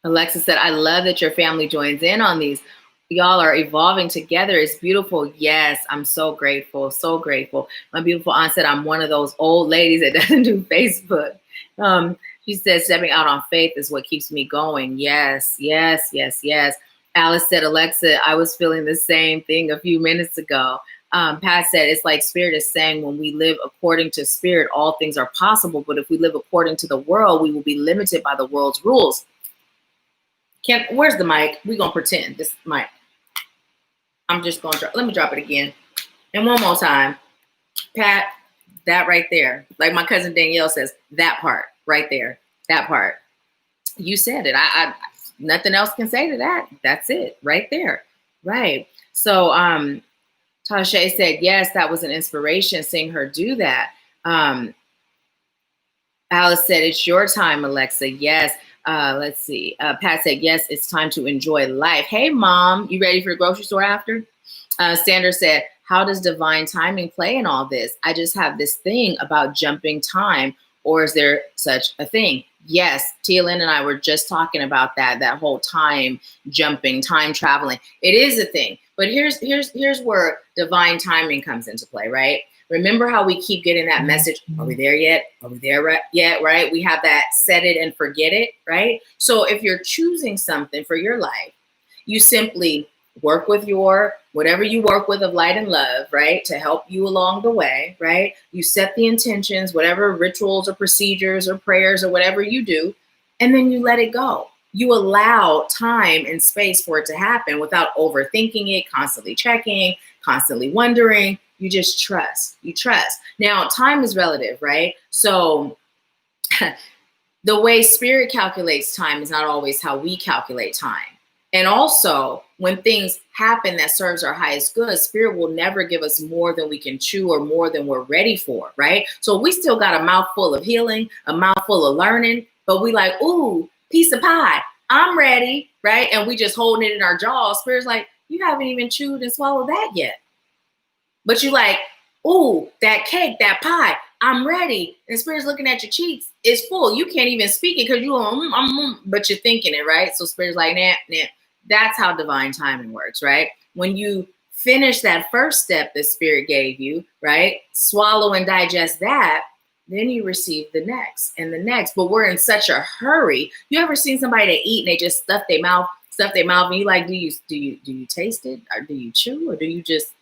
[SPEAKER 1] Alexa said, I love that your family joins in on these. Y'all are evolving together. It's beautiful. Yes, I'm so grateful. So grateful. My beautiful aunt said, I'm one of those old ladies that doesn't do Facebook. She said, stepping out on faith is what keeps me going. Yes. Alice said, Alexa, I was feeling the same thing a few minutes ago. Pat said, it's like spirit is saying when we live according to spirit, all things are possible. But if we live according to the world, we will be limited by the world's rules. Where's the mic? We're going to pretend this mic. I'm just going to let me drop it again. And one more time. Pat, that right there. Like my cousin Danielle says, that part right there. That part. You said it. I nothing else can say to that. That's it right there. Right. So Tasha said, yes, that was an inspiration seeing her do that. Alice said, it's your time, Alexa. Yes. Let's see. Pat said, yes, it's time to enjoy life. Hey, Mom, you ready for the grocery store after? Sandra said, how does divine timing play in all this? I just have this thing about jumping time, or is there such a thing? Yes, Tia Lynn and I were just talking about that whole time jumping, time traveling. It is a thing. But here's where divine timing comes into play, right? Remember how we keep getting that message, are we there yet? Are we there yet, right? We have that set it and forget it, right? So if you're choosing something for your life, you simply work with whatever you work with of light and love, right? To help you along the way, right? You set the intentions, whatever rituals or procedures or prayers or whatever you do, and then you let it go. You allow time and space for it to happen without overthinking it, constantly checking, constantly wondering. You just trust. You trust. Now, time is relative, right? So the way spirit calculates time is not always how we calculate time. And also, when things happen that serves our highest good, spirit will never give us more than we can chew or more than we're ready for, right? So we still got a mouthful of healing, a mouthful of learning, but we like, ooh, piece of pie. I'm ready, right? And we just holding it in our jaws. Spirit's like, you haven't even chewed and swallowed that yet. But you like, ooh, that cake, that pie, I'm ready. And spirit's looking at your cheeks. It's full. You can't even speak it because but you're thinking it, right? So spirit's like, nah. That's how divine timing works, right? When you finish that first step that spirit gave you, right? Swallow and digest that, then you receive the next and the next. But we're in such a hurry. You ever seen somebody that eat and they just stuff their mouth, and you like, do you taste it? Or do you chew? Or do you just,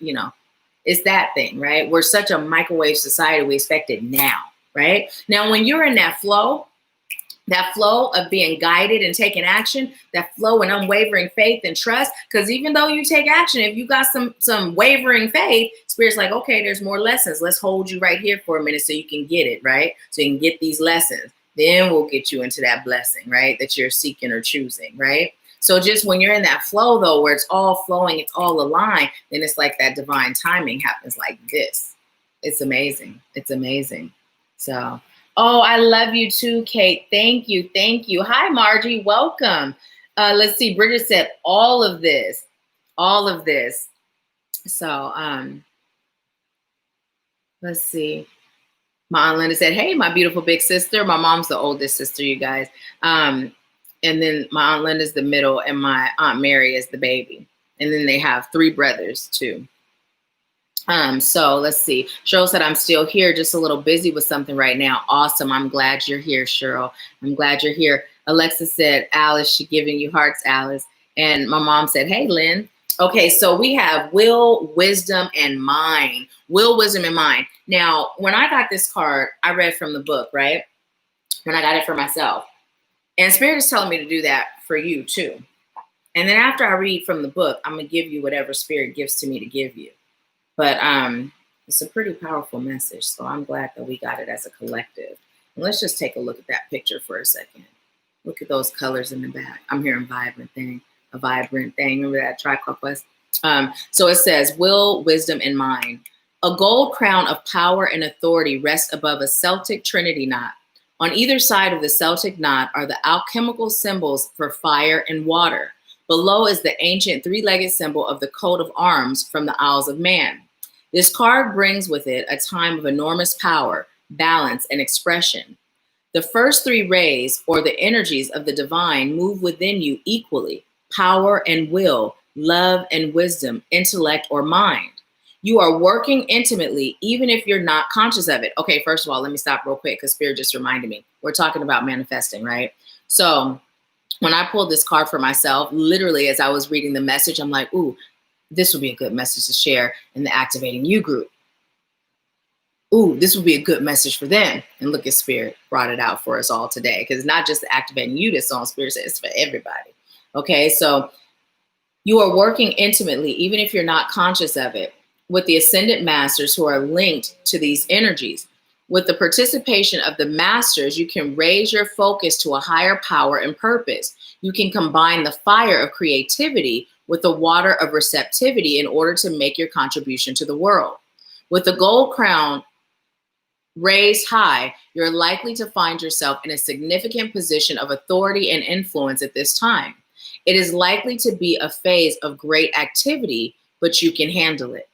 [SPEAKER 1] it's that thing, right? We're such a microwave society. We expect it now, right? Now, when you're in that flow of being guided and taking action, that flow and unwavering faith and trust, because even though you take action, if you got some wavering faith, spirit's like, okay, there's more lessons. Let's hold you right here for a minute so you can get it, right? So you can get these lessons. Then we'll get you into that blessing, right? That you're seeking or choosing, right? So just when you're in that flow, though, where it's all flowing, it's all aligned, then it's like that divine timing happens like this. It's amazing. It's amazing. So, oh, I love you too, Kate. Thank you. Hi, Margie. Welcome. Let's see. Bridget said all of this. So, let's see. My Aunt Linda said, hey, my beautiful big sister. My mom's the oldest sister, you guys. And then my Aunt Linda's the middle, and my Aunt Mary is the baby. And then they have 3 brothers too. So let's see. Cheryl said, I'm still here, just a little busy with something right now. Awesome. I'm glad you're here, Cheryl. I'm glad you're here. Alexa said, Alice, she giving you hearts, Alice. And my mom said, hey, Lynn. Okay, so we have will, wisdom, and mind. Will, wisdom, and mind. Now, when I got this card, I read from the book, right? When I got it for myself. And Spirit is telling me to do that for you too. And then after I read from the book, I'm going to give you whatever Spirit gives to me to give you. But it's a pretty powerful message. So I'm glad that we got it as a collective. And let's just take a look at that picture for a second. Look at those colors in the back. I'm hearing vibrant thing, a vibrant thing. Remember that tricloquest? So it says, will, wisdom, and mind. A gold crown of power and authority rests above a Celtic trinity knot. On either side of the Celtic knot are the alchemical symbols for fire and water. Below is the ancient three-legged symbol of the coat of arms from the Isles of Man. This card brings with it a time of enormous power, balance, and expression. The first three rays, or the energies of the divine, move within you equally: power and will, love and wisdom, intellect or mind. You are working intimately, even if you're not conscious of it. Okay, first of all, let me stop real quick because Spirit just reminded me. We're talking about manifesting, right? So when I pulled this card for myself, literally as I was reading the message, I'm like, ooh, this would be a good message to share in the Activating You group. Ooh, this would be a good message for them. And look at Spirit brought it out for us all today, because it's not just the Activating You that's on Spirit, it's for everybody. Okay, so you are working intimately, even if you're not conscious of it, with the ascended masters who are linked to these energies. With the participation of the masters, you can raise your focus to a higher power and purpose. You can combine the fire of creativity with the water of receptivity in order to make your contribution to the world. With the gold crown raised high, you're likely to find yourself in a significant position of authority and influence at this time. It is likely to be a phase of great activity, but you can handle it.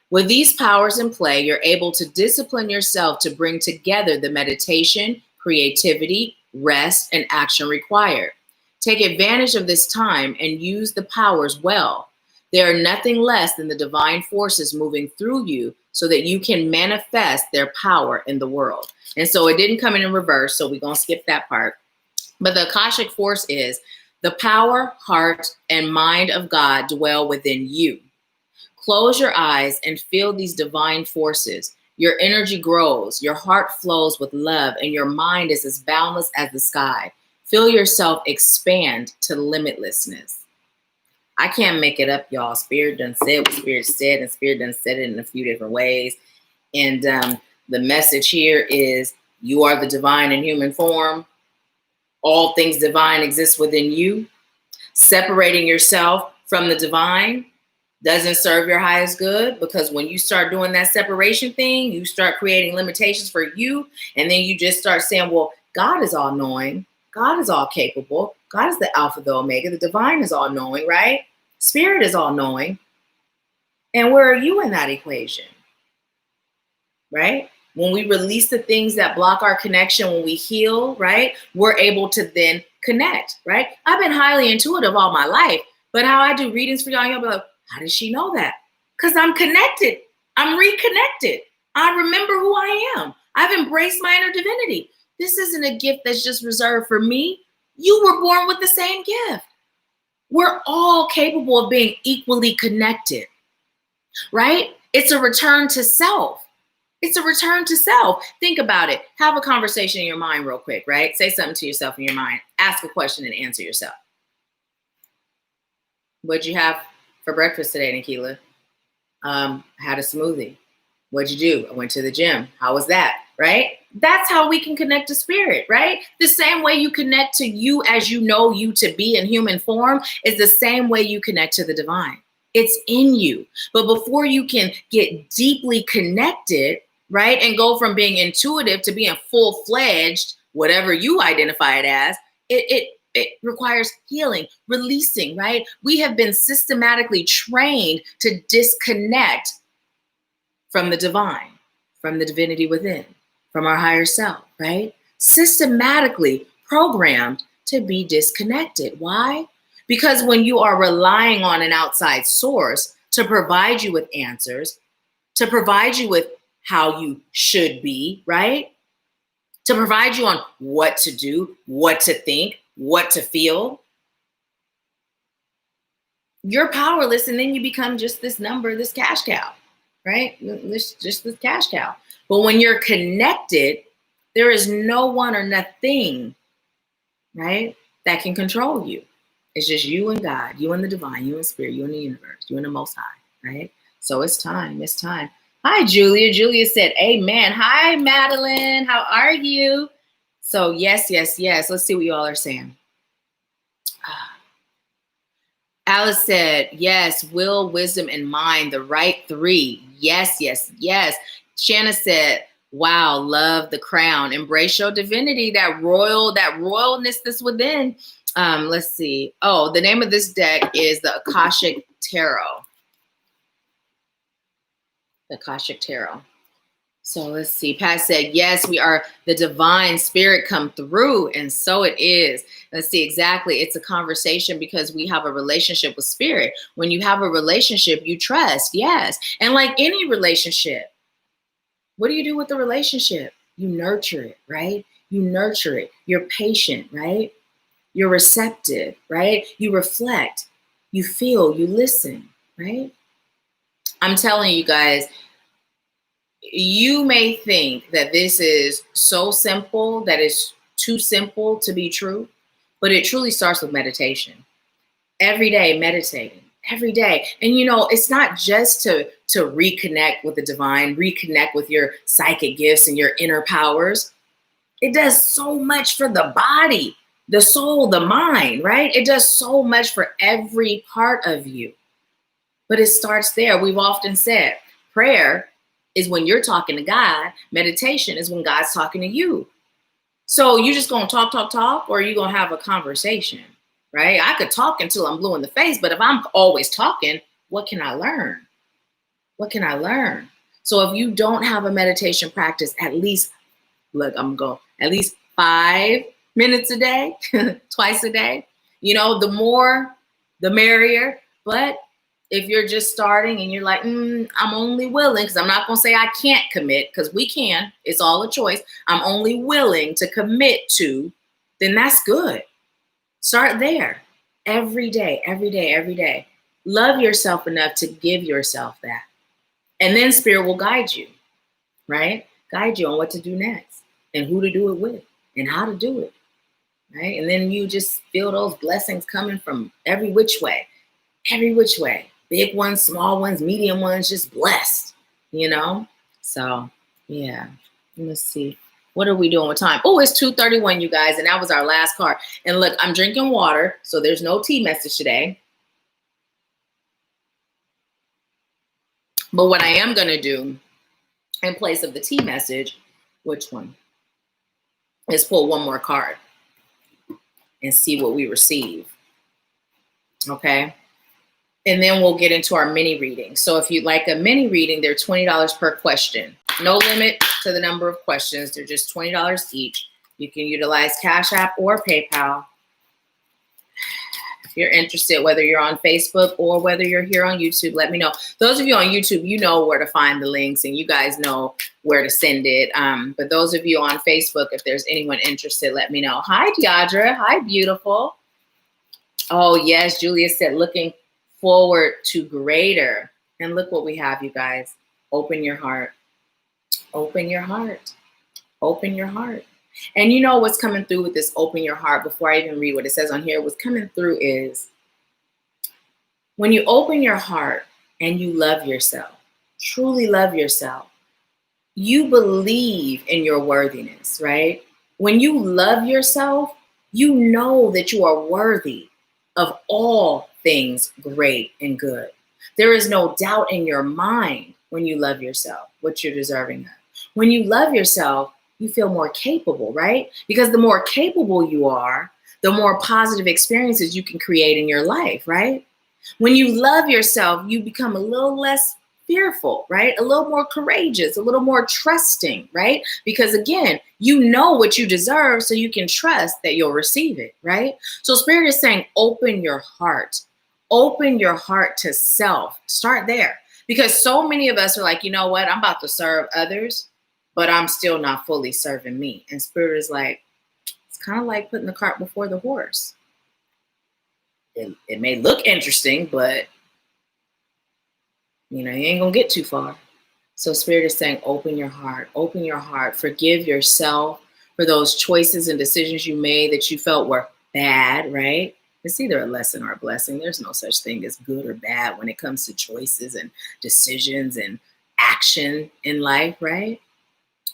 [SPEAKER 1] With these powers in play, you're able to discipline yourself to bring together the meditation, creativity, rest, and action required. Take advantage of this time and use the powers well. They are nothing less than the divine forces moving through you so that you can manifest their power in the world. And so it didn't come in reverse, so we're going to skip that part. But the Akashic force is the power, heart, and mind of God dwell within you. Close your eyes and feel these divine forces. Your energy grows, your heart flows with love, and your mind is as boundless as the sky. Feel yourself expand to limitlessness. I can't make it up, y'all. Spirit done said what Spirit said, and Spirit done said it in a few different ways. And the message here is you are the divine in human form. All things divine exist within you. Separating yourself from the divine doesn't serve your highest good, because when you start doing that separation thing, you start creating limitations for you. And then you just start saying, well, God is all knowing. God is all capable. God is the Alpha, the Omega. The divine is all knowing, right? Spirit is all knowing. And where are you in that equation? Right? When we release the things that block our connection, when we heal, right, we're able to then connect, right? I've been highly intuitive all my life, but how I do readings for y'all, you'll be like, how does she know that? Because I'm connected. I'm reconnected. I remember who I am. I've embraced my inner divinity. This isn't a gift that's just reserved for me. You were born with the same gift. We're all capable of being equally connected, right? It's a return to self. It's a return to self. Think about it. Have a conversation in your mind real quick, right? Say something to yourself in your mind. Ask a question and answer yourself. What'd you have for breakfast today, Nahkila? Had a smoothie. What'd you do? I went to the gym. How was that? Right? That's how we can connect to spirit, right? The same way you connect to you as you know you to be in human form is the same way you connect to the divine. It's in you. But before you can get deeply connected, right, and go from being intuitive to being full-fledged, whatever you identify it as, it requires healing, releasing, right? We have been systematically trained to disconnect from the divine, from the divinity within, from our higher self, right? Systematically programmed to be disconnected. Why? Because when you are relying on an outside source to provide you with answers, to provide you with how you should be, right? To provide you on what to do, what to think, what to feel, you're powerless, and then you become just this number, this cash cow, right? Just this cash cow. But when you're connected, there is no one or nothing, right, that can control you. It's just you and God, you and the divine, you and spirit, you and the universe, you and the Most High, right? So it's time. It's time. Hi, Julia. Julia said, amen. Hi, Madeline. How are you? So yes, yes, yes. Let's see what you all are saying. Alice said, yes, will, wisdom, and mind, the right three. Yes, yes, yes. Shanna said, wow, love the crown. Embrace your divinity, that royalness that's within. Let's see. Oh, the name of this deck is the Akashic Tarot. The Akashic Tarot. So let's see. Pat said, yes, we are the divine spirit come through. And so it is. Let's see. Exactly. It's a conversation because we have a relationship with spirit. When you have a relationship, you trust. Yes. And like any relationship, what do you do with the relationship? You nurture it, right? You nurture it. You're patient, right? You're receptive, right? You reflect, you feel, you listen, right? I'm telling you guys, you may think that this is so simple, that it's too simple to be true, but it truly starts with meditation. Every day meditating, every day. And you know, it's not just to reconnect with the divine, reconnect with your psychic gifts and your inner powers. It does so much for the body, the soul, the mind, right? It does so much for every part of you. But it starts there. We've often said prayer is when you're talking to God. Meditation is when God's talking to you. So you just gonna talk, or you gonna have a conversation, right? I could talk until I'm blue in the face, but if I'm always talking, what can I learn? What can I learn? So if you don't have a meditation practice, at least, look, I'm gonna go at least 5 minutes a day, twice a day. You know, the more, the merrier. But if you're just starting and you're like, I'm only willing, because I'm not going to say I can't commit, because we can. It's all a choice. I'm only willing to commit to, then that's good. Start there. Every day, every day, every day. Love yourself enough to give yourself that. And then spirit will guide you, right? Guide you on what to do next and who to do it with and how to do it, right? And then you just feel those blessings coming from every which way. Big ones, small ones, medium ones, just blessed, you know? So, yeah. Let's see. What are we doing with time? Oh, it's 2:31, you guys, and that was our last card. And look, I'm drinking water, so there's no tea message today. But what I am going to do in place of the tea message, which one? Is pull one more card and see what we receive. Okay? And then we'll get into our mini reading. So if you'd like a mini reading, they're $20 per question. No limit to the number of questions. They're just $20 each. You can utilize Cashapp or PayPal. If you're interested, whether you're on Facebook or whether you're here on YouTube, let me know. Those of you on YouTube, you know where to find the links and you guys know where to send it. But those of you on Facebook, if there's anyone interested, let me know. Hi, Deidre. Hi, beautiful. Oh, yes. Julia said, looking forward to greater. And look what we have, you guys. Open your heart. Open your heart. Open your heart. And you know what's coming through with this open your heart, before I even read what it says on here, what's coming through is when you open your heart and you love yourself, truly love yourself, you believe in your worthiness, right? When you love yourself, you know that you are worthy of all things great and good. There is no doubt in your mind when you love yourself, what you're deserving of. When you love yourself, you feel more capable, right? Because the more capable you are, the more positive experiences you can create in your life, right? When you love yourself, you become a little less fearful, right? A little more courageous, a little more trusting, right? Because again, you know what you deserve, so you can trust that you'll receive it, right? So Spirit is saying, open your heart. Open your heart to self. Start there. Because so many of us are like, you know what? I'm about to serve others, but I'm still not fully serving me. And Spirit is like, it's kind of like putting the cart before the horse. it may look interesting, but you ain't gonna get too far. So Spirit is saying, open your heart, forgive yourself for those choices and decisions you made that you felt were bad, right? It's either a lesson or a blessing. There's no such thing as good or bad when it comes to choices and decisions and action in life, right?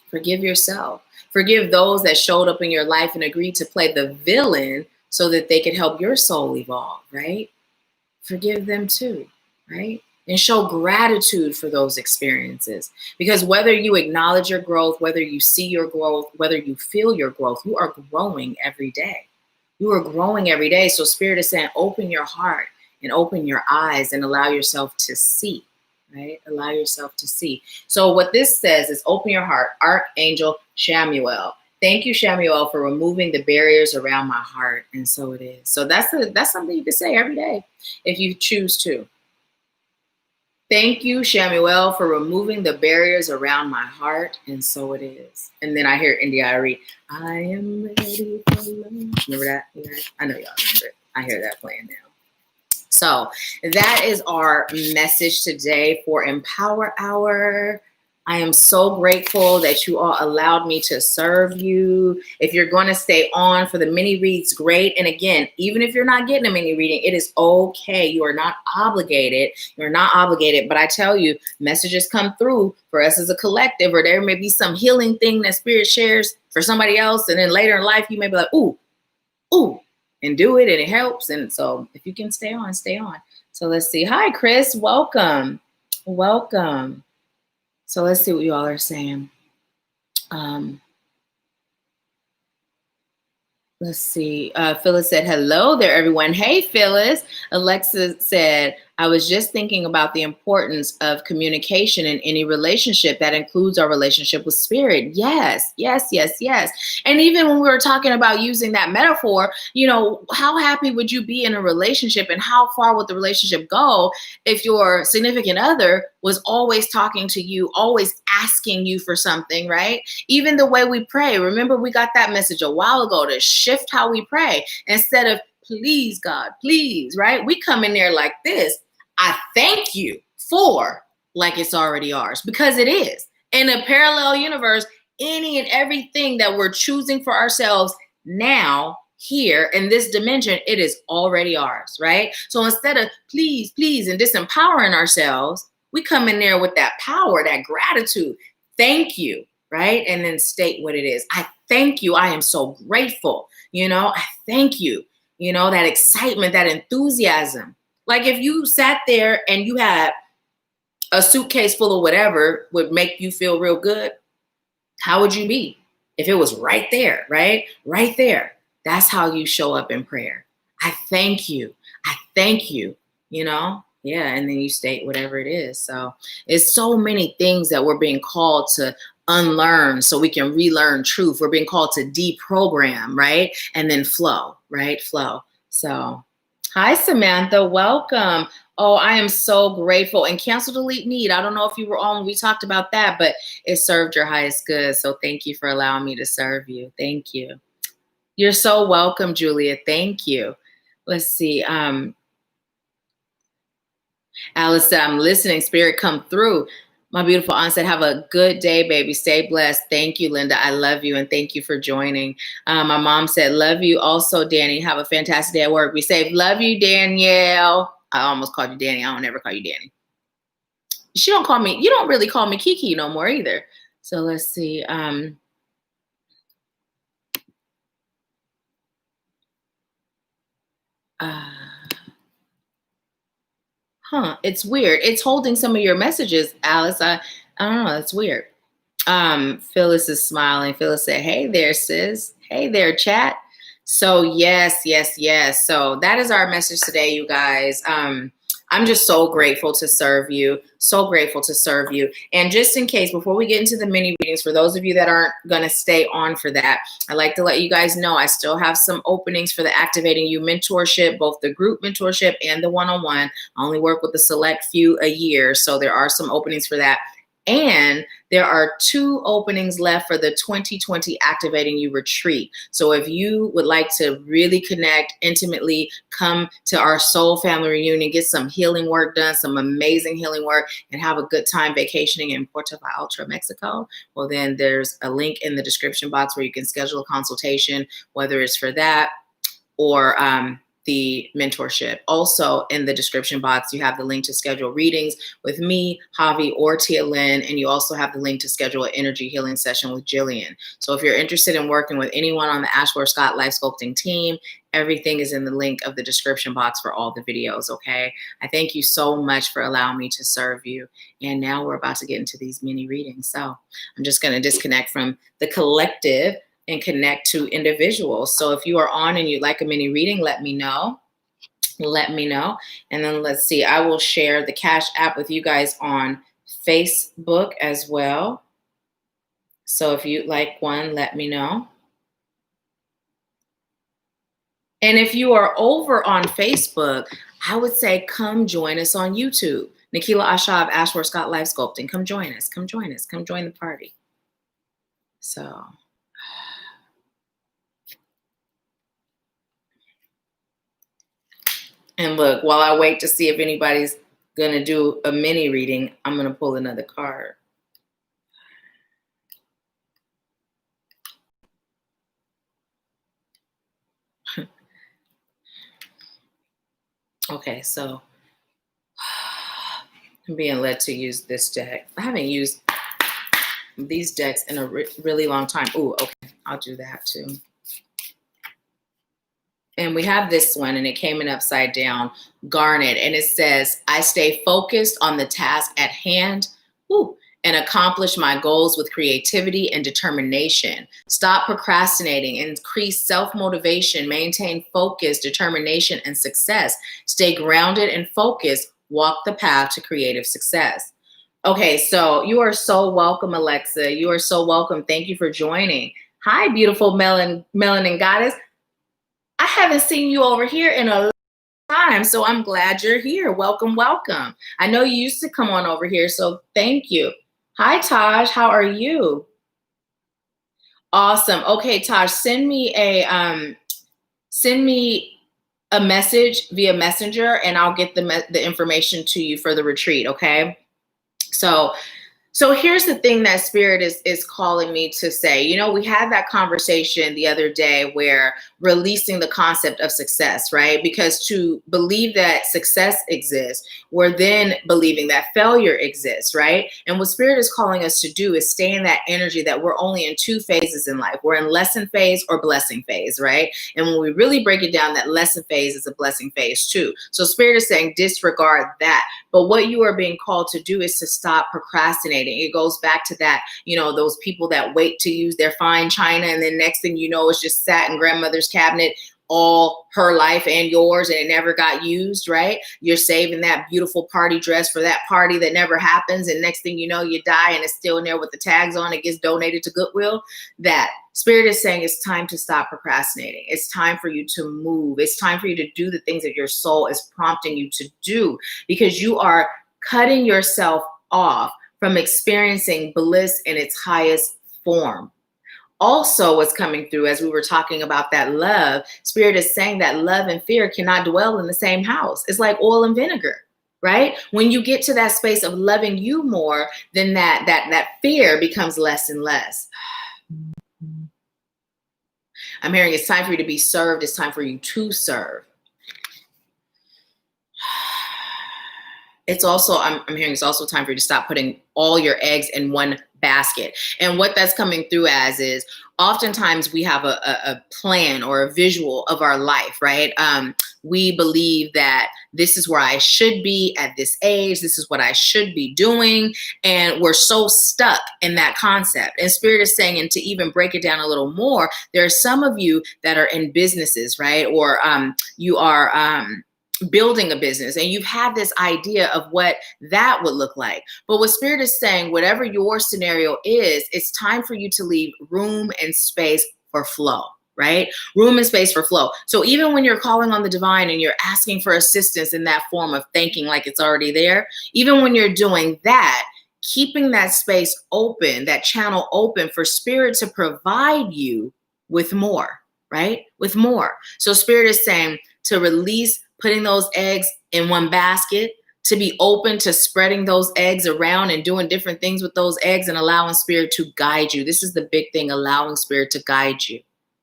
[SPEAKER 1] Forgive yourself. Forgive those that showed up in your life and agreed to play the villain so that they could help your soul evolve, right? Forgive them too, right? And show gratitude for those experiences. Because whether you acknowledge your growth, whether you see your growth, whether you feel your growth, you are growing every day. You are growing every day. So Spirit is saying, open your heart and open your eyes and allow yourself to see, right? Allow yourself to see. So what this says is open your heart. Archangel Shamuel. Thank you, Shamuel, for removing the barriers around my heart. And so it is. So that's something you can say every day if you choose to. Thank you, Shamuel, for removing the barriers around my heart. And so it is. And then I hear India Ari, I am ready for love. Remember that? You guys? I know y'all remember it. I hear that playing now. So that is our message today for Empower Hour. I am so grateful that you all allowed me to serve you. If you're going to stay on for the mini reads, great. And again, even if you're not getting a mini reading, it is okay. You are not obligated. You're not obligated. But I tell you, messages come through for us as a collective, or there may be some healing thing that Spirit shares for somebody else. And then later in life, you may be like, ooh, and do it. And it helps. And so if you can stay on, stay on. So let's see. Hi, Chris. Welcome. Welcome. So let's see what you all are saying. Let's see. Phyllis said, hello there, everyone. Hey, Phyllis. Alexa said, I was just thinking about the importance of communication in any relationship. That includes our relationship with Spirit. Yes, yes, yes, yes. And even when we were talking about using that metaphor, how happy would you be in a relationship and how far would the relationship go if your significant other was always talking to you, always asking you for something, right? Even the way we pray. Remember, we got that message a while ago to shift how we pray. Instead of, please, God, please, right? We come in there like this. I thank you for, like it's already ours, because it is. In a parallel universe, any and everything that we're choosing for ourselves now, here in this dimension, it is already ours, right? So instead of please, please, and disempowering ourselves, we come in there with that power, that gratitude. Thank you, right? And then state what it is. I thank you. I am so grateful. I thank you. That excitement, that enthusiasm. Like if you sat there and you had a suitcase full of whatever would make you feel real good, how would you be? If it was right there, right? Right there. That's how you show up in prayer. I thank you. I thank you, Yeah. And then you state whatever it is. So it's so many things that we're being called to unlearn so we can relearn truth. We're being called to deprogram, right? And then flow, right? Flow. So hi, Samantha. Welcome. Oh, I am so grateful. And cancel, delete, need. I don't know if you were on. We talked about that, but it served your highest good. So thank you for allowing me to serve you. Thank you. You're so welcome, Julia. Thank you. Let's see. Alice said, I'm listening. Spirit, come through. My beautiful aunt said, have a good day, baby. Stay blessed. Thank you, Linda. I love you. And thank you for joining. My mom said, love you also, Danny. Have a fantastic day at work. Be safe. Love you, Danielle. I almost called you Danny. I don't ever call you Danny. She don't call me. You don't really call me Kiki no more either. So let's see. It's weird. It's holding some of your messages, Alice. I don't know. It's weird. Phyllis is smiling. Phyllis said, hey there, sis. Hey there, chat. So yes. So that is our message today, you guys. I'm just so grateful to serve you. So grateful to serve you. And just in case, before we get into the mini readings, for those of you that aren't going to stay on for that, I'd like to let you guys know I still have some openings for the Activating You mentorship, both the group mentorship and the one-on-one. I only work with a select few a year. So there are some openings for that. And there are 2 openings left for the 2020 Activating You retreat. So if you would like to really connect intimately, come to our soul family reunion, get some healing work done, some amazing healing work, and have a good time vacationing in Puerto Vallarta, Mexico, well, then there's a link in the description box where you can schedule a consultation, whether it's for that or the mentorship. Also in the description box, you have the link to schedule readings with me, Javi, or Tia Lynn, and you also have the link to schedule an energy healing session with Jillian. So if you're interested in working with anyone on the AshworthScott Life Sculpting team, everything is in the link of the description box for all the videos, okay? I thank you so much for allowing me to serve you. And now we're about to get into these mini readings. So I'm just gonna disconnect from the collective and connect to individuals. So if you are on and you'd like a mini reading, let me know. Let me know. And then let's see, I will share the Cashapp with you guys on Facebook as well. So if you'd like one, let me know. And if you are over on Facebook, I would say come join us on YouTube. Nahkila Isha of AshworthScott Life Sculpting. Come join us. Come join us. Come join the party. So... And look, while I wait to see if anybody's going to do a mini reading, I'm going to pull another card. Okay, so I'm being led to use this deck. I haven't used these decks in a really long time. Ooh, okay, I'll do that too. And we have this one, and it came in upside down, garnet. And it says, I stay focused on the task at hand and accomplish my goals with creativity and determination. Stop procrastinating, increase self-motivation, maintain focus, determination, and success. Stay grounded and focused. Walk the path to creative success. Okay, so you are so welcome, Alexa. You are so welcome. Thank you for joining. Hi, beautiful melanin goddess. I haven't seen you over here in a long time, so I'm glad you're here. Welcome, welcome. I know you used to come on over here, so thank you. Hi, Taj. How are you? Awesome. Okay, Taj, send me a message via Messenger, and I'll get the information to you for the retreat. Okay. So here's the thing that Spirit is calling me to say. You know, we had that conversation the other day where releasing the concept of success, right? Because to believe that success exists, we're then believing that failure exists, right? And what Spirit is calling us to do is stay in that energy that we're only in 2 phases in life. We're in lesson phase or blessing phase, right? And when we really break it down, that lesson phase is a blessing phase too. So Spirit is saying disregard that. But what you are being called to do is to stop procrastinating. It goes back to that, you know, those people that wait to use their fine china, and then next thing you know, it's just sat in grandmother's cabinet all her life and yours, and it never got used, right? You're saving that beautiful party dress for that party that never happens, and next thing you know, you die and it's still in there with the tags on. It gets donated to Goodwill. That Spirit is saying it's time to stop procrastinating. It's time for you to move. It's time for you to do the things that your soul is prompting you to do, because you are cutting yourself off from experiencing bliss in its highest form. Also, what's coming through as we were talking about that love, Spirit is saying that love and fear cannot dwell in the same house. It's like oil and vinegar, right? When you get to that space of loving you more, then that fear becomes less and less. I'm hearing it's time for you to be served. It's time for you to serve. It's also, I'm hearing it's also time for you to stop putting all your eggs in one basket. And what that's coming through as is oftentimes we have a plan or a visual of our life, right? We believe that this is where I should be at this age. This is what I should be doing. And we're so stuck in that concept. And Spirit is saying, and to even break it down a little more, there are some of you that are in businesses, right? Or you are building a business, and you've had this idea of what that would look like. But what Spirit is saying, whatever your scenario is, it's time for you to leave room and space for flow, right? Room and space for flow. So even when you're calling on the divine and you're asking for assistance in that form of thinking like it's already there, even when you're doing that, keeping that space open, that channel open for spirit to provide you with more, right? With more. So spirit is saying to release putting those eggs in one basket, to be open to spreading those eggs around and doing different things with those eggs and allowing spirit to guide you. This is the big thing, allowing spirit to guide you,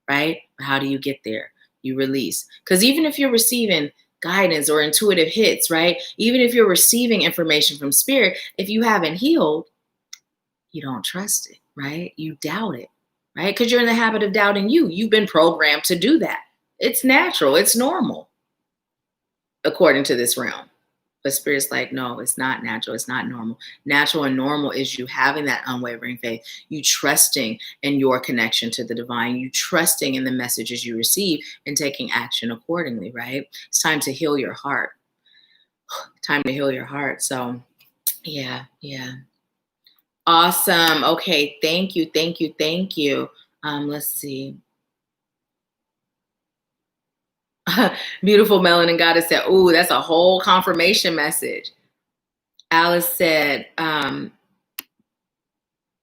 [SPEAKER 1] right? How do you get there? You release. Because even if you're receiving guidance or intuitive hits, right? Even if you're receiving information from spirit, if you haven't healed, you don't trust it, right? You doubt it, right? Because you're in the habit of doubting you. You've been programmed to do that. It's natural. It's normal, according to this realm. But spirit's like, no, it's not natural. It's not normal. Natural and normal is you having that unwavering faith, you trusting in your connection to the divine, you trusting in the messages you receive and taking action accordingly, right? It's time to heal your heart. Time to heal your heart. So yeah. Awesome. Okay. Thank you. Let's see. Beautiful Melanin Goddess said, "Ooh, that's a whole confirmation message." Alice said,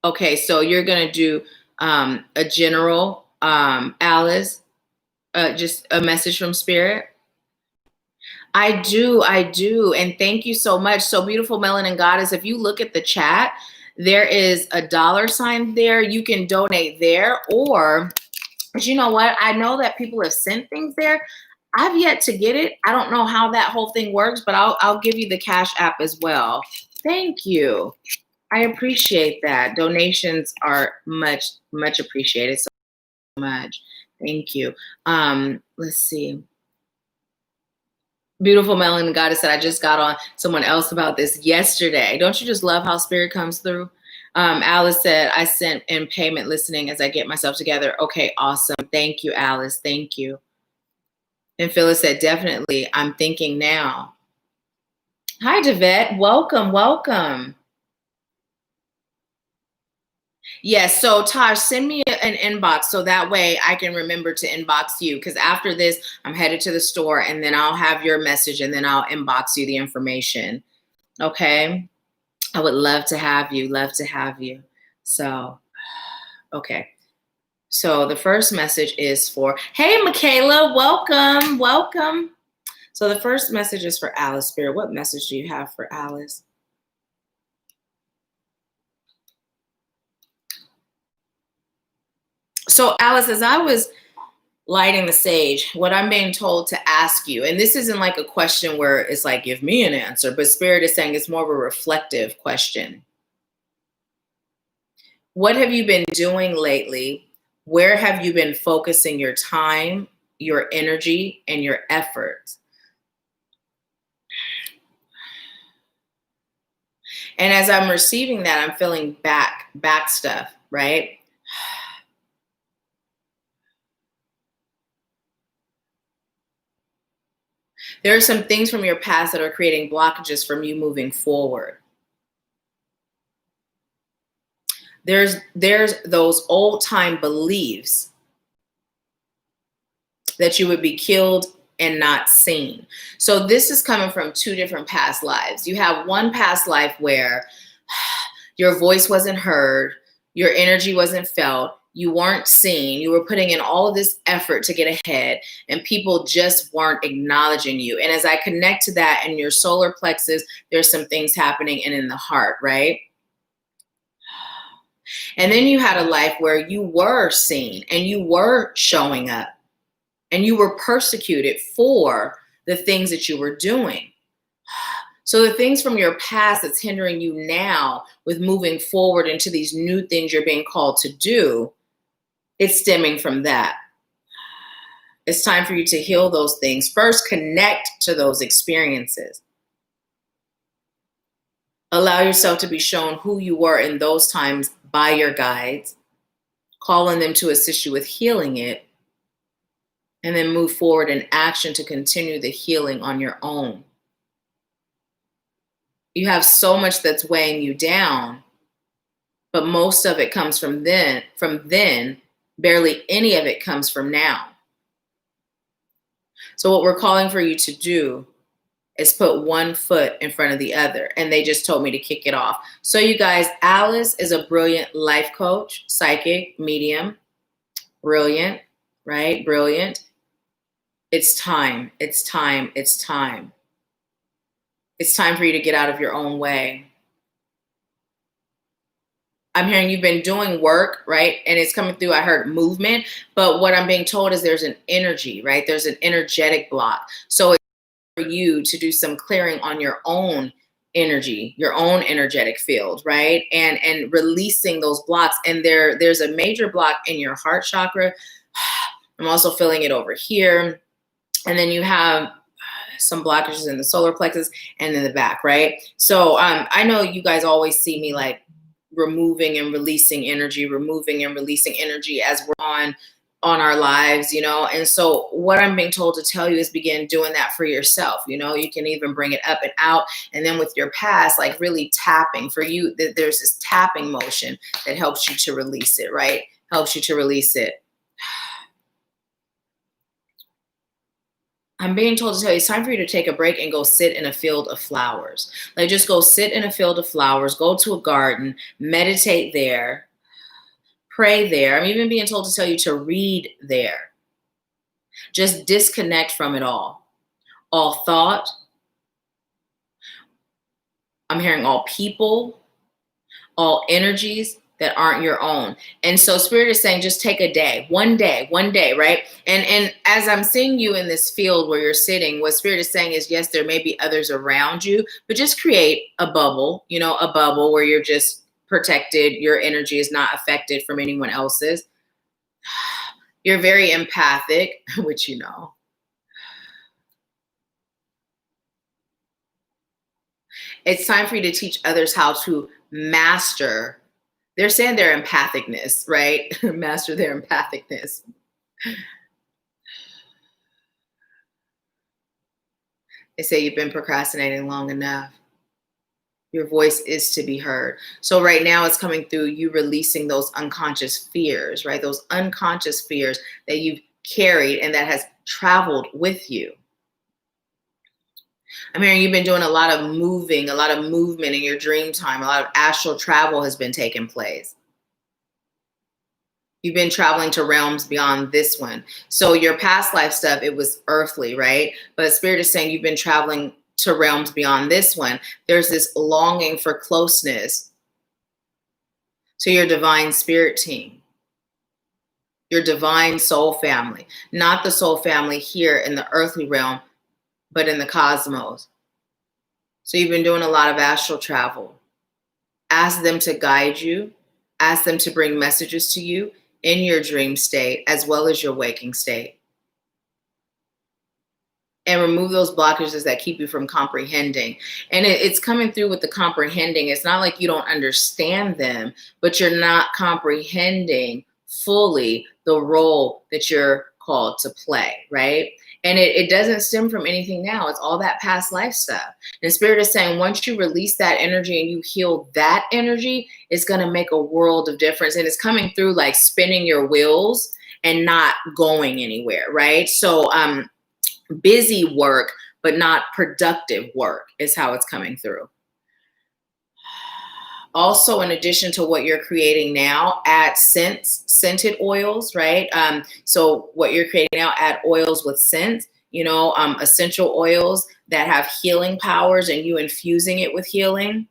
[SPEAKER 1] okay, so you're going to do a general, Alice, just a message from spirit. I do. And thank you so much. So Beautiful Melanin Goddess, if you look at the chat, there is a $sign there. You can donate there, or, but you know what? I know that people have sent things there. I've yet to get it. I don't know how that whole thing works, but I'll give you the Cashapp as well. Thank you. I appreciate that. Donations are much appreciated. So much. Thank you. Let's see. Beautiful Melanin Goddess said, I just got on someone else about this yesterday. Don't you just love how spirit comes through? Alice said, I sent in payment listening as I get myself together. Okay, awesome. Thank you, Alice. Thank you. And Phyllis said, definitely, I'm thinking now. Hi, Devette. Welcome. Yes, so Taj, send me an inbox so that way I can remember to inbox you, because after this, I'm headed to the store and then I'll have your message and then I'll inbox you the information. Okay? I would love to have you. So, okay. So the first message is for, hey, Michaela, welcome. So the first message is for Alice, Spirit. What message do you have for Alice? So Alice, as I was lighting the sage, what I'm being told to ask you, and this isn't like a question where it's like, give me an answer, but Spirit is saying it's more of a reflective question. What have you been doing lately? Where have you been focusing your time, your energy, and your efforts? And as I'm receiving that, I'm feeling back stuff, right? There are some things from your past that are creating blockages from you moving forward. There's those old time beliefs that you would be killed and not seen. So this is coming from two different past lives. You have one past life where your voice wasn't heard, your energy wasn't felt, you weren't seen, you were putting in all of this effort to get ahead, and people just weren't acknowledging you. And as I connect to that in your solar plexus, there's some things happening and in the heart, right? And then you had a life where you were seen and you were showing up and you were persecuted for the things that you were doing. So the things from your past that's hindering you now with moving forward into these new things you're being called to do, it's stemming from that. It's time for you to heal those things. First, connect to those experiences. Allow yourself to be shown who you were in those times by your guides, call on them to assist you with healing it, and then move forward in action to continue the healing on your own. You have so much that's weighing you down, but most of it comes from then. Barely any of it comes from now. So what we're calling for you to do It's put one foot in front of the other, and they just told me to kick it off. So you guys, Alice is a brilliant life coach, psychic, medium, brilliant, right? Brilliant. It's time. It's time. It's time. It's time for you to get out of your own way. I'm hearing you've been doing work, right? And it's coming through. I heard movement, but what I'm being told is there's an energy, right? There's an energetic block. So it's for you to do some clearing on your own energy, your own energetic field, right? And releasing those blocks. And there's a major block in your heart chakra. I'm also feeling it over here. And then you have some blockages in the solar plexus and in the back, right? So I know you guys always see me like removing and releasing energy, as we're on our lives, you know? And so what I'm being told to tell you is begin doing that for yourself. You know, you can even bring it up and out. And then with your past, like really tapping for you, there's this tapping motion that helps you to release it, right? Helps you to release it. I'm being told to tell you it's time for you to take a break and go sit in a field of flowers. Like just go sit in a field of flowers, go to a garden, meditate there, pray there. I'm even being told to tell you to read there. Just disconnect from it all thought. I'm hearing all people, all energies that aren't your own. And so Spirit is saying, just take a day, one day, right? And as I'm seeing you in this field where you're sitting, what Spirit is saying is, yes, there may be others around you, but just create a bubble, you know, a bubble where you're just protected. Your energy is not affected from anyone else's. You're very empathic, which you know. It's time for you to teach others how to master. They're saying their empathicness, right? Master their empathicness. They say you've been procrastinating long enough. Your voice is to be heard. So right now it's coming through you releasing those unconscious fears, right? Those unconscious fears that you've carried and that has traveled with you. I'm hearing you've been doing a lot of movement in your dream time. A lot of astral travel has been taking place. You've been traveling to realms beyond this one. So your past life stuff, it was earthly, right? But Spirit is saying you've been traveling to realms beyond this one. There's this longing for closeness to your divine spirit team, your divine soul family, not the soul family here in the earthly realm, but in the cosmos. So you've been doing a lot of astral travel. Ask them to guide you. Ask them to bring messages to you in your dream state as well as your waking state. And remove those blockages that keep you from comprehending. And it's coming through with the comprehending. It's not like you don't understand them, but you're not comprehending fully the role that you're called to play, right? And it doesn't stem from anything now. It's all that past life stuff. And Spirit is saying, once you release that energy and you heal that energy, it's going to make a world of difference. And it's coming through like spinning your wheels and not going anywhere, right? So busy work, but not productive work is how it's coming through. Also, in addition to what you're creating now, add scented oils, right? So what you're creating now, add oils with scent, you know, essential oils that have healing powers and you infusing it with healing.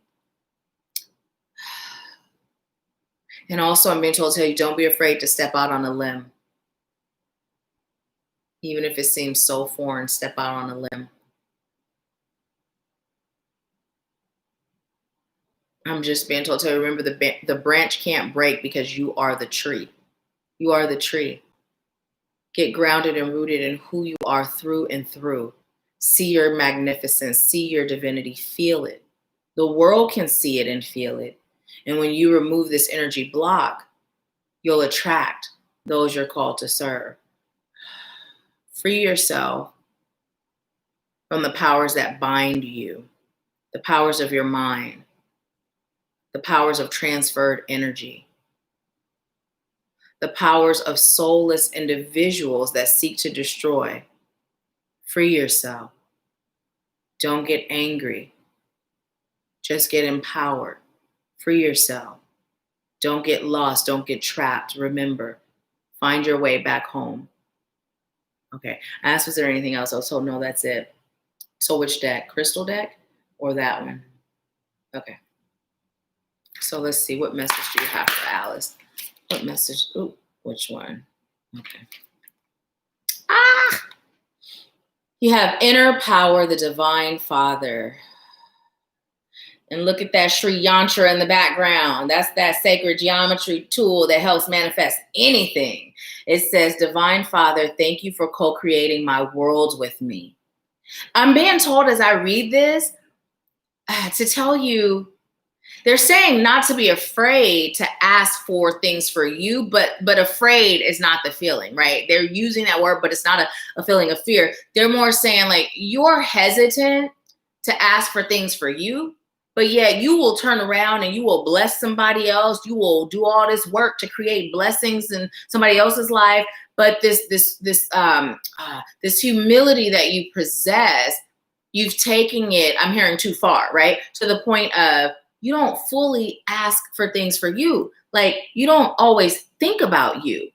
[SPEAKER 1] And also I'm being told to tell you, don't be afraid to step out on a limb. Even if it seems so foreign, step out on a limb. I'm just being told to remember the branch can't break because you are the tree. You are the tree. Get grounded and rooted in who you are through and through. See your magnificence, see your divinity, feel it. The world can see it and feel it. And when you remove this energy block, you'll attract those you're called to serve. Free yourself from the powers that bind you, the powers of your mind, the powers of transferred energy, the powers of soulless individuals that seek to destroy. Free yourself. Don't get angry. Just get empowered. Free yourself. Don't get lost. Don't get trapped. Remember, find your way back home. Okay. I asked, was there anything else? I was told, no, that's it. So which deck? Crystal deck or that one? Okay. So let's see. What message do you have for Alice? What message? Ooh, which one? Okay. You have inner power, the divine father. And look at that Sri Yantra in the background. That's that sacred geometry tool that helps manifest anything. It says, Divine Father, thank you for co-creating my world with me. I'm being told as I read this to tell you, they're saying not to be afraid to ask for things for you, but afraid is not the feeling, right? They're using that word, but it's not a feeling of fear. They're more saying like you're hesitant to ask for things for you, but yet you will turn around and you will bless somebody else. You will do all this work to create blessings in somebody else's life. But this humility that you possess, you've taken it, I'm hearing too far, right? To the point of you don't fully ask for things for you. Like you don't always think about you.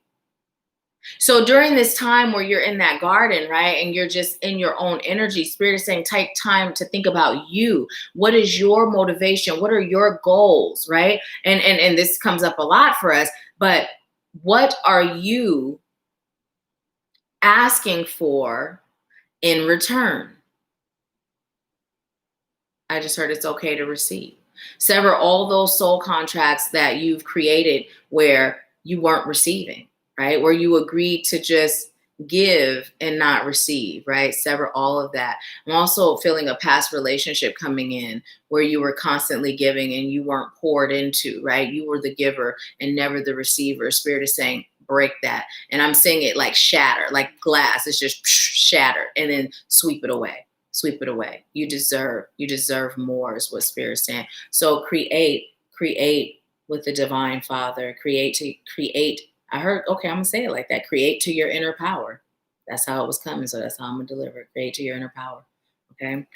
[SPEAKER 1] So during this time where you're in that garden, right, and you're just in your own energy, Spirit is saying, take time to think about you. What is your motivation? What are your goals, right? And this comes up a lot for us, but what are you asking for in return? I just heard it's okay to receive. Sever all those soul contracts that you've created where you weren't receiving. Right? Where you agreed to just give and not receive, right? Sever all of that. I'm also feeling a past relationship coming in where you were constantly giving and you weren't poured into, right? You were the giver and never the receiver. Spirit is saying, break that. And I'm seeing it like shatter, like glass. It's just shattered and then sweep it away. Sweep it away. You deserve more is what Spirit is saying. So create with the Divine Father, create. I heard, okay, I'm going to say it like that. Create to your inner power. That's how it was coming. So that's how I'm going to deliver it. Create to your inner power. Okay.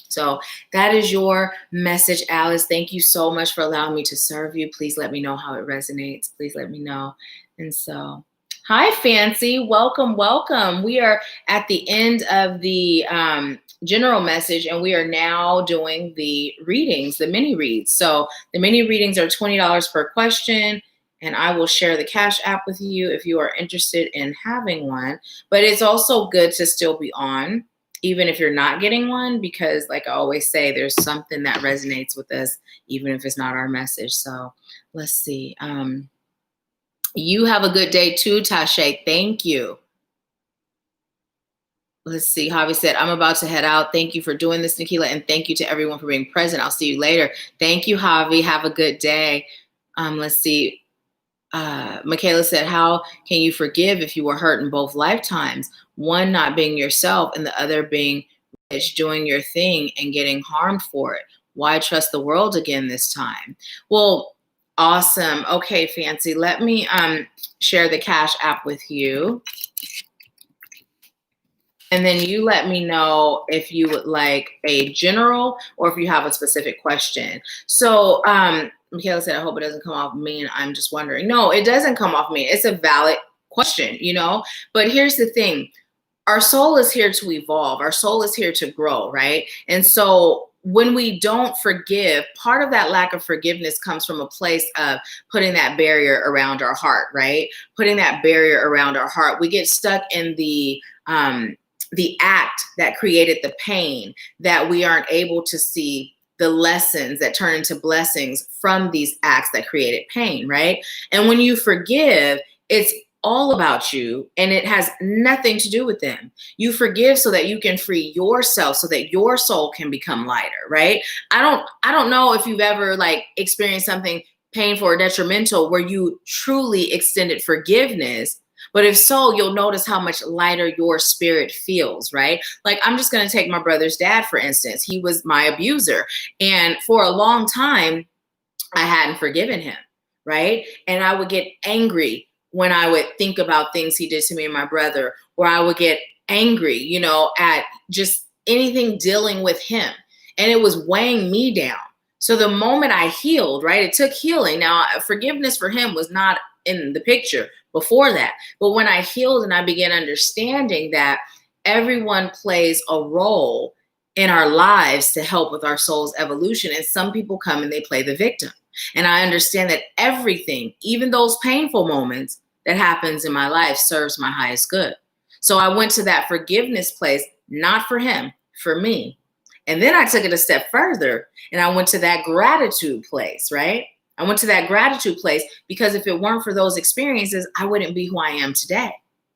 [SPEAKER 1] So that is your message, Alice. Thank you so much for allowing me to serve you. Please let me know how it resonates. Please let me know. And so, hi, Fancy. Welcome, welcome. We are at the end of the general message, and we are now doing the readings, the mini reads. So the mini readings are $20 per question. And I will share the Cashapp with you if you are interested in having one. But it's also good to still be on, even if you're not getting one, because like I always say, there's something that resonates with us, even if it's not our message. So let's see. You have a good day too, Tashay. Thank you. Let's see. Javi said, I'm about to head out. Thank you for doing this, Nahkila. And thank you to everyone for being present. I'll see you later. Thank you, Javi. Have a good day. Let's see. Michaela said, how can you forgive if you were hurt in both lifetimes? One not being yourself and the other being rich, doing your thing and getting harmed for it. Why trust the world again this time? Well, awesome. Okay, Fancy. Let me share the Cashapp with you. And then you let me know if you would like a general or if you have a specific question. So, Michaela said, I hope it doesn't come off me and I'm just wondering. No, it doesn't come off me. It's a valid question, you know? But here's the thing. Our soul is here to evolve. Our soul is here to grow, right? And so when we don't forgive, part of that lack of forgiveness comes from a place of putting that barrier around our heart, right? Putting that barrier around our heart. We get stuck in the act that created the pain, that we aren't able to see the lessons that turn into blessings from these acts that created pain, right? And when you forgive, it's all about you and it has nothing to do with them. You forgive so that you can free yourself, so that your soul can become lighter, right? I don't know if you've ever like experienced something painful or detrimental where you truly extended forgiveness. But if so, you'll notice how much lighter your spirit feels, right? Like I'm just going to take my brother's dad, for instance. He was my abuser. And for a long time, I hadn't forgiven him, right? And I would get angry when I would think about things he did to me and my brother, or I would get angry, you know, at just anything dealing with him. And it was weighing me down. So the moment I healed, right, it took healing. Now, forgiveness for him was not in the picture before that. But when I healed and I began understanding that everyone plays a role in our lives to help with our soul's evolution. And some people come and they play the victim. And I understand that everything, even those painful moments that happens in my life, serves my highest good. So I went to that forgiveness place, not for him, for me. And then I took it a step further and I went to that gratitude place, right? I went to that gratitude place because if it weren't for those experiences, I wouldn't be who I am today,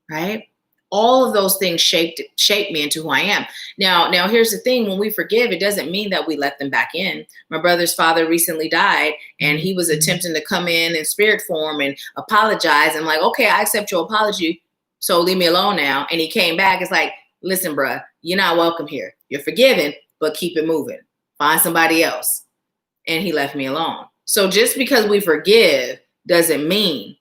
[SPEAKER 1] right? All of those things shaped me into who I am. Now, here's the thing. When we forgive, it doesn't mean that we let them back in. My brother's father recently died, and he was attempting to come in spirit form and apologize. I'm like, okay, I accept your apology, so leave me alone now. And he came back. It's like, listen, bruh, you're not welcome here. You're forgiven, but keep it moving. Find somebody else. And he left me alone. So just because we forgive doesn't mean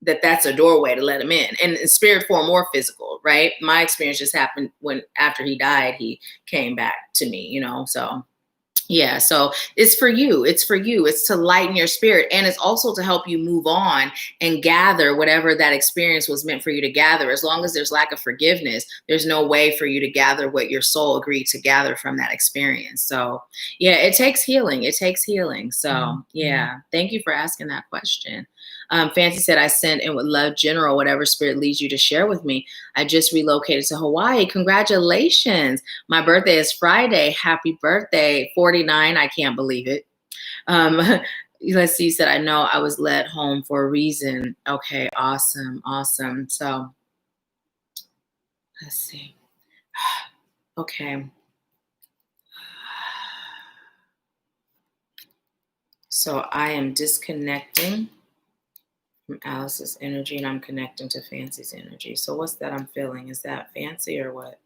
[SPEAKER 1] that that's a doorway to let him in spirit form or physical, right? My experience just happened after he died, he came back to me, so yeah. So it's for you. It's for you. It's to lighten your spirit. And it's also to help you move on and gather whatever that experience was meant for you to gather. As long as there's lack of forgiveness, there's no way for you to gather what your soul agreed to gather from that experience. So yeah, it takes healing. It takes healing. So yeah, thank you for asking that question. Fancy said, I sent and would love general, whatever spirit leads you to share with me. I just relocated to Hawaii. Congratulations. My birthday is Friday. Happy birthday. 49. I can't believe it. Let's see. Said, I know I was led home for a reason. Okay. Awesome. Awesome. So let's see. Okay. So I am disconnecting from Alice's energy and I'm connecting to Fancy's energy. So what's that I'm feeling? Is that Fancy or what?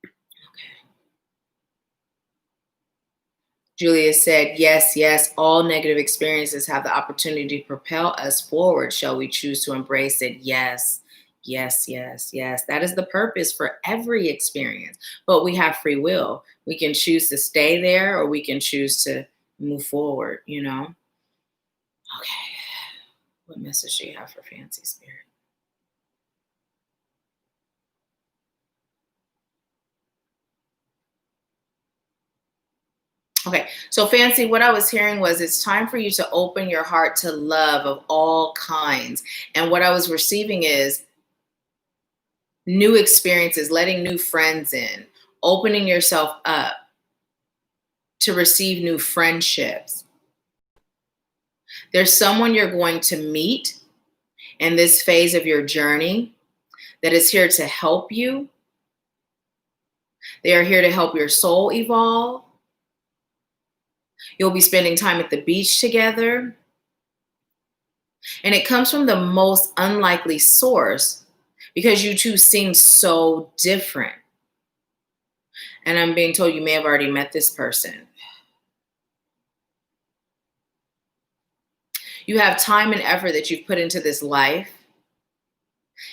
[SPEAKER 1] Okay. Julia said, yes, all negative experiences have the opportunity to propel us forward. Shall we choose to embrace it? Yes. That is the purpose for every experience. But we have free will. We can choose to stay there or we can choose to move forward, Okay. What message do you have for Fancy Spirit? Okay, so Fancy, what I was hearing was it's time for you to open your heart to love of all kinds. And what I was receiving is new experiences, letting new friends in, opening yourself up to receive new friendships. There's someone you're going to meet in this phase of your journey that is here to help you. They are here to help your soul evolve. You'll be spending time at the beach together. And it comes from the most unlikely source because you two seem so different. And I'm being told you may have already met this person. You have time and effort that you've put into this life.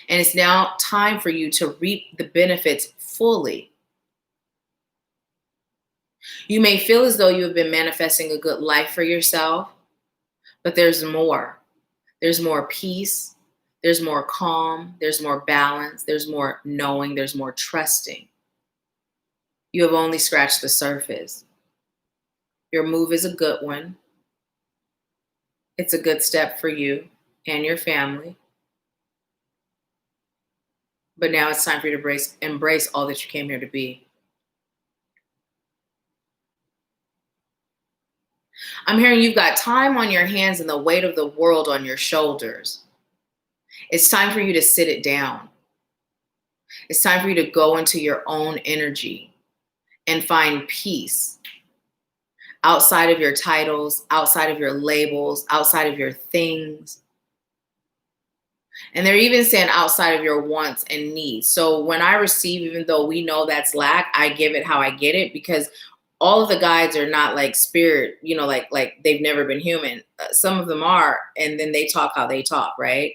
[SPEAKER 1] And it's now time for you to reap the benefits fully. You may feel as though you have been manifesting a good life for yourself, but there's more. There's more peace. There's more calm. There's more balance. There's more knowing. There's more trusting. You have only scratched the surface. Your move is a good one. It's a good step for you and your family. But now it's time for you to embrace all that you came here to be. I'm hearing you've got time on your hands and the weight of the world on your shoulders. It's time for you to sit it down. It's time for you to go into your own energy and find peace outside of your titles, outside of your labels, outside of your things. And they're even saying outside of your wants and needs. So when I receive, even though we know that's lack, I give it how I get it because all of the guides are not like spirit, like they've never been human. Some of them are, and then they talk how they talk, right?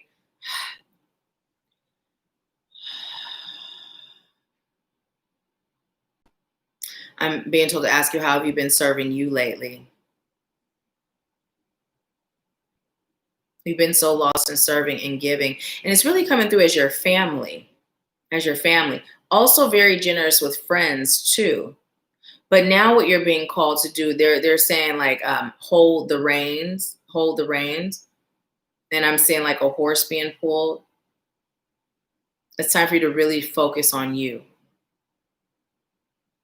[SPEAKER 1] I'm being told to ask you, how have you been serving you lately? You've been so lost in serving and giving. And it's really coming through as your family, Also very generous with friends too. But now what you're being called to do, they're saying like, hold the reins. And I'm seeing like a horse being pulled. It's time for you to really focus on you.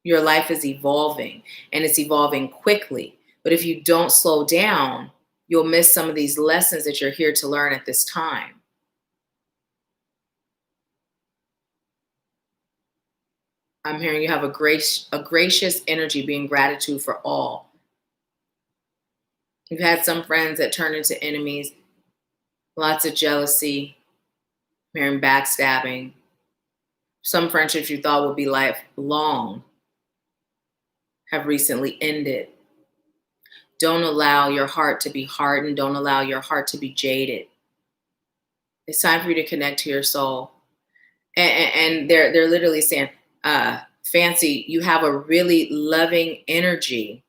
[SPEAKER 1] Your life is evolving, and it's evolving quickly. But if you don't slow down, you'll miss some of these lessons that you're here to learn at this time. I'm hearing you have a gracious energy, being gratitude for all. You've had some friends that turn into enemies, lots of jealousy, I'm hearing backstabbing. Some friendships you thought would be lifelong have recently ended. Don't allow your heart to be hardened. Don't allow your heart to be jaded. It's time for you to connect to your soul. And they're literally saying, Fancy, you have a really loving energy.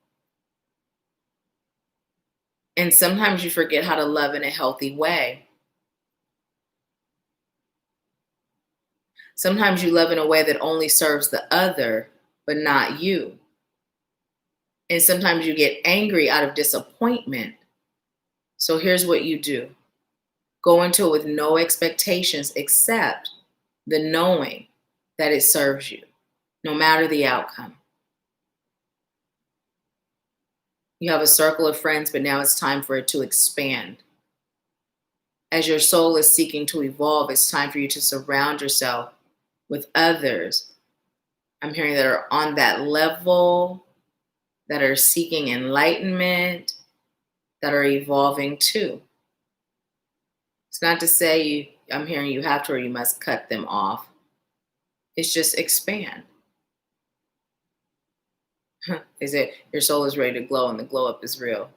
[SPEAKER 1] And sometimes you forget how to love in a healthy way. Sometimes you love in a way that only serves the other, but not you. And sometimes you get angry out of disappointment. So here's what you do. Go into it with no expectations except the knowing that it serves you, no matter the outcome. You have a circle of friends, but now it's time for it to expand. As your soul is seeking to evolve, it's time for you to surround yourself with others, I'm hearing, that are on that level, that are seeking enlightenment, that are evolving too. It's not to say I'm hearing you have to or you must cut them off. It's just expand. Is it your soul is ready to glow and the glow up is real?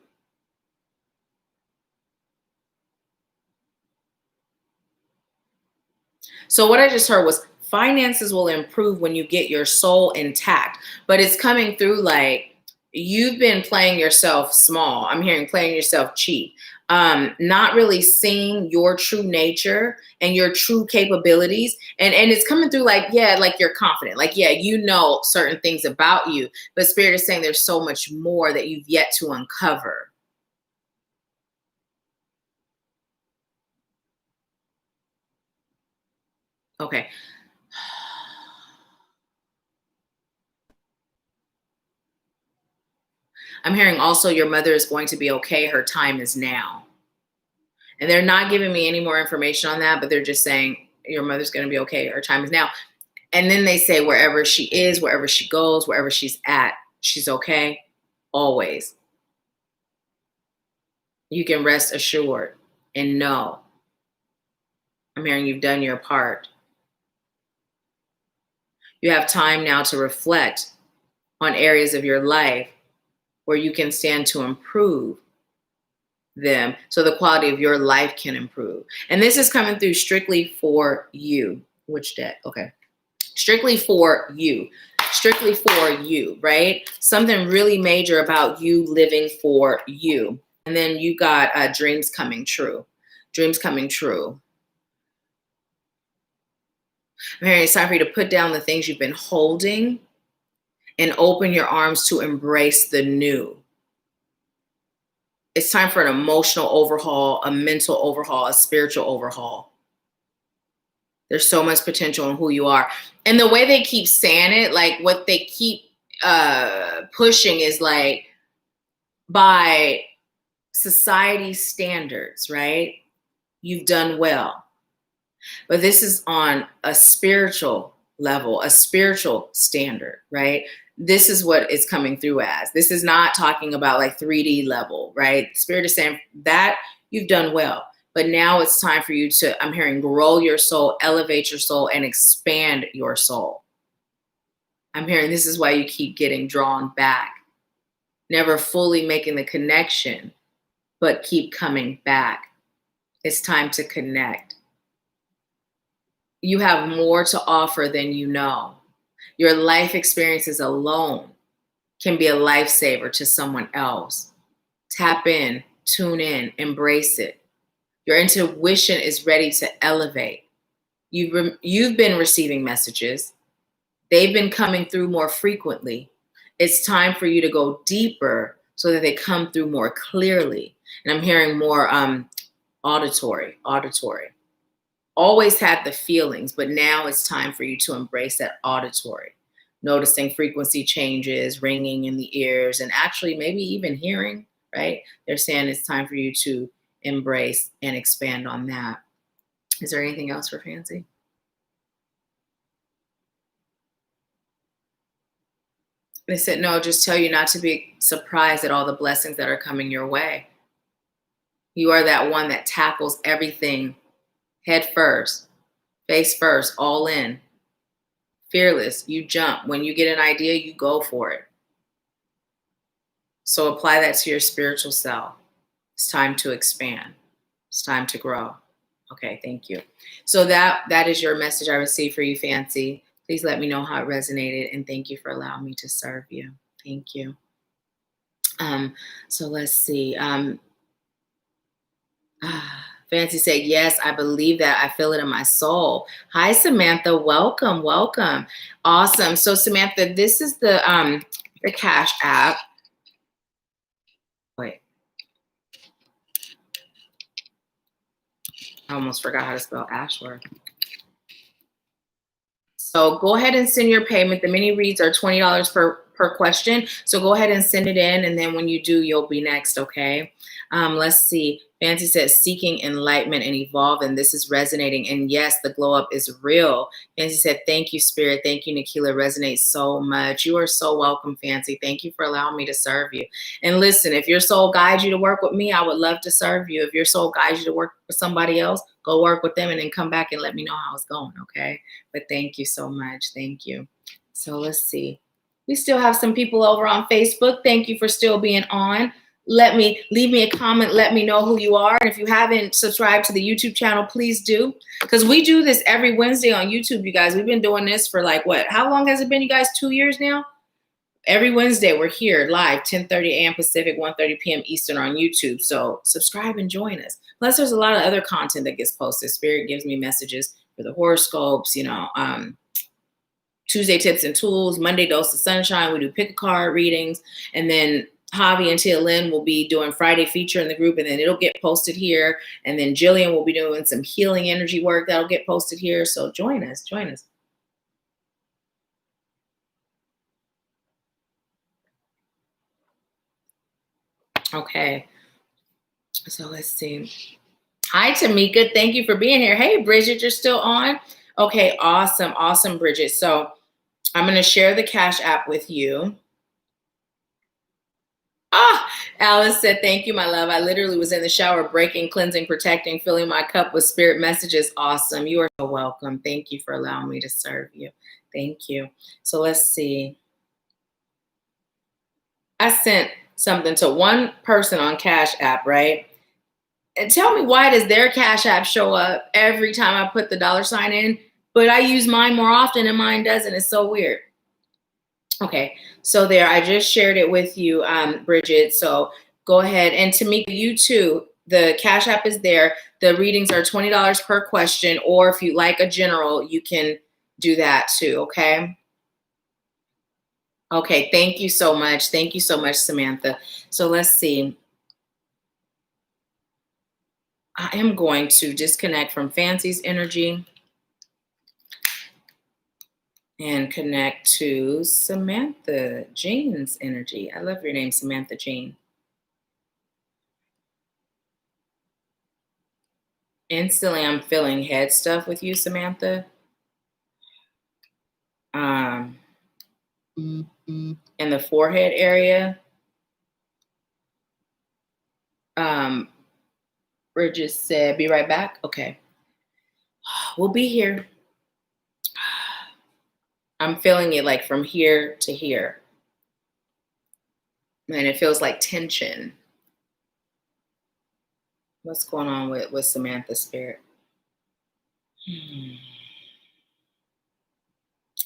[SPEAKER 1] So what I just heard was finances will improve when you get your soul intact, but it's coming through like you've been playing yourself small. I'm hearing playing yourself cheap, not really seeing your true nature and your true capabilities. And it's coming through like, yeah, like you're confident, like, yeah, you know certain things about you, but Spirit is saying there's so much more that you've yet to uncover. Okay. I'm hearing also your mother is going to be okay. Her time is now. And they're not giving me any more information on that, but they're just saying your mother's going to be okay. Her time is now. And then they say wherever she is, wherever she goes, wherever she's at, she's okay always. You can rest assured and know. I'm hearing you've done your part. You have time now to reflect on areas of your life where you can stand to improve them so the quality of your life can improve. And this is coming through strictly for you. Which deck? Okay. Strictly for you, right? Something really major about you living for you. And then you got dreams coming true. Mary, it's time for you to put down the things you've been holding and open your arms to embrace the new. It's time for an emotional overhaul, a mental overhaul, a spiritual overhaul. There's so much potential in who you are. And the way they keep saying it, like what they keep pushing is like, by society standards, right? You've done well. But this is on a spiritual level, a spiritual standard, right? This is what it's coming through as. This is not talking about like 3D level, right? Spirit is saying that you've done well. But now it's time for you to, I'm hearing, grow your soul, elevate your soul, and expand your soul. I'm hearing this is why you keep getting drawn back, never fully making the connection, but keep coming back. It's time to connect. You have more to offer than you know. Your life experiences alone can be a lifesaver to someone else. Tap in, tune in, embrace it. Your intuition is ready to elevate. You've been receiving messages. They've been coming through more frequently. It's time for you to go deeper so that they come through more clearly. And I'm hearing more auditory. Always had the feelings, but now it's time for you to embrace that auditory. Noticing frequency changes, ringing in the ears, and actually maybe even hearing, right? They're saying it's time for you to embrace and expand on that. Is there anything else for Fancy? They said, no, just tell you not to be surprised at all the blessings that are coming your way. You are that one that tackles everything head first, face first, all in. Fearless, you jump. When you get an idea, you go for it. So apply that to your spiritual self. It's time to expand. It's time to grow. Okay, thank you. So that is your message I received for you, Fancy. Please let me know how it resonated, and thank you for allowing me to serve you. Thank you. So let's see. Fancy said, yes, I believe that. I feel it in my soul. Hi, Samantha. Welcome. Awesome. So Samantha, this is the Cashapp. Wait. I almost forgot how to spell Ashworth. So go ahead and send your payment. The mini reads are $20 per question. So go ahead and send it in. And then when you do, you'll be next. Okay. Let's see. Fancy says seeking enlightenment and evolve. And this is resonating. And yes, the glow up is real. Fancy said, thank you, Spirit. Thank you, Nahkila. Resonates so much. You are so welcome, Fancy. Thank you for allowing me to serve you. And listen, if your soul guides you to work with me, I would love to serve you. If your soul guides you to work with somebody else, go work with them and then come back and let me know how it's going. Okay. But thank you so much. Thank you. So let's see. We still have some people over on Facebook. Thank you for still being on. Leave me a comment. Let me know who you are. And if you haven't subscribed to the YouTube channel, please do. Because we do this every Wednesday on YouTube, you guys. We've been doing this for like what? How long has it been, you guys? 2 years now? Every Wednesday, we're here live, 10:30 a.m. Pacific, 1:30 p.m. Eastern on YouTube. So subscribe and join us. Plus, there's a lot of other content that gets posted. Spirit gives me messages for the horoscopes, Tuesday tips and tools, Monday dose of sunshine. We do pick a card readings. And then Javi and Tia Lynn will be doing Friday feature in the group, and then it'll get posted here. And then Jillian will be doing some healing energy work that'll get posted here. So join us. Okay. So let's see. Hi, Tamika. Thank you for being here. Hey, Bridget, you're still on? Okay, awesome, Bridget. So I'm going to share the Cashapp with you. Alice said, thank you, my love. I literally was in the shower, breaking, cleansing, protecting, filling my cup with spirit messages. Awesome. You are so welcome. Thank you for allowing me to serve you. Thank you. So let's see. I sent something to one person on Cashapp, right? And tell me, why does their Cashapp show up every time I put the $sign in, but I use mine more often and mine doesn't? It's so weird. Okay, so there, I just shared it with you, Bridget. So go ahead, and Tamika, you too. The Cashapp is there. The readings are $20 per question, or if you like a general, you can do that too. Okay. Okay. Thank you so much. Thank you so much, Samantha. So let's see. I am going to disconnect from Fancy's energy and connect to Samantha Jean's energy. I love your name, Samantha Jean. Instantly, I'm feeling head stuff with you, Samantha. In the forehead area. Bridget said, be right back. Okay. We'll be here. I'm feeling it like from here to here. And it feels like tension. What's going on with Samantha's spirit?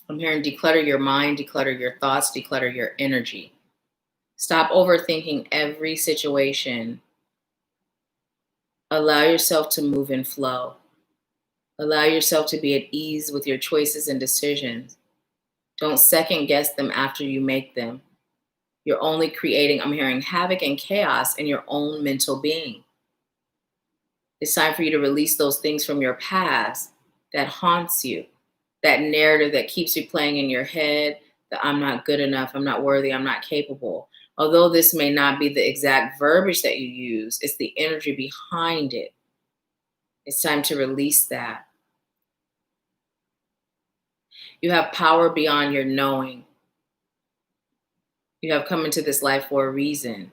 [SPEAKER 1] I'm hearing declutter your mind, declutter your thoughts, declutter your energy. Stop overthinking every situation. Allow yourself to move and flow. Allow yourself to be at ease with your choices and decisions. Don't second guess them after you make them. You're only creating, I'm hearing, havoc and chaos in your own mental being. It's time for you to release those things from your past that haunts you, that narrative that keeps you playing in your head, that I'm not good enough, I'm not worthy, I'm not capable. Although this may not be the exact verbiage that you use, it's the energy behind it. It's time to release that. You have power beyond your knowing. You have come into this life for a reason.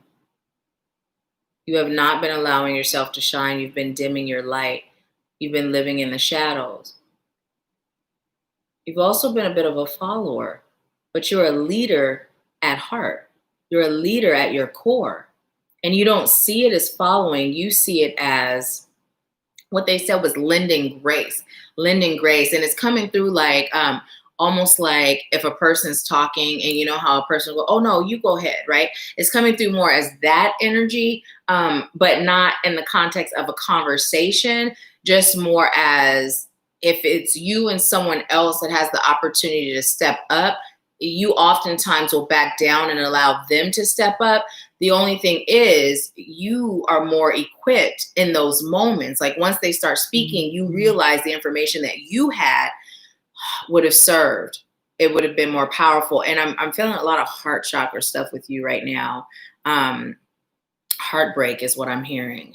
[SPEAKER 1] You have not been allowing yourself to shine. You've been dimming your light. You've been living in the shadows. You've also been a bit of a follower, but you're a leader at heart. You're a leader at your core. And you don't see it as following. You see it as what they said was lending grace. Lending grace. And it's coming through like almost like if a person's talking and you know how a person will go, oh no, you go ahead, right? It's coming through more as that energy, but not in the context of a conversation, just more as if it's you and someone else that has the opportunity to step up, you oftentimes will back down and allow them to step up. The only thing is you are more equipped in those moments. Like once they start speaking, you realize the information that you had would have served. It would have been more powerful. And I'm feeling a lot of heart chakra stuff with you right now. Heartbreak is what I'm hearing.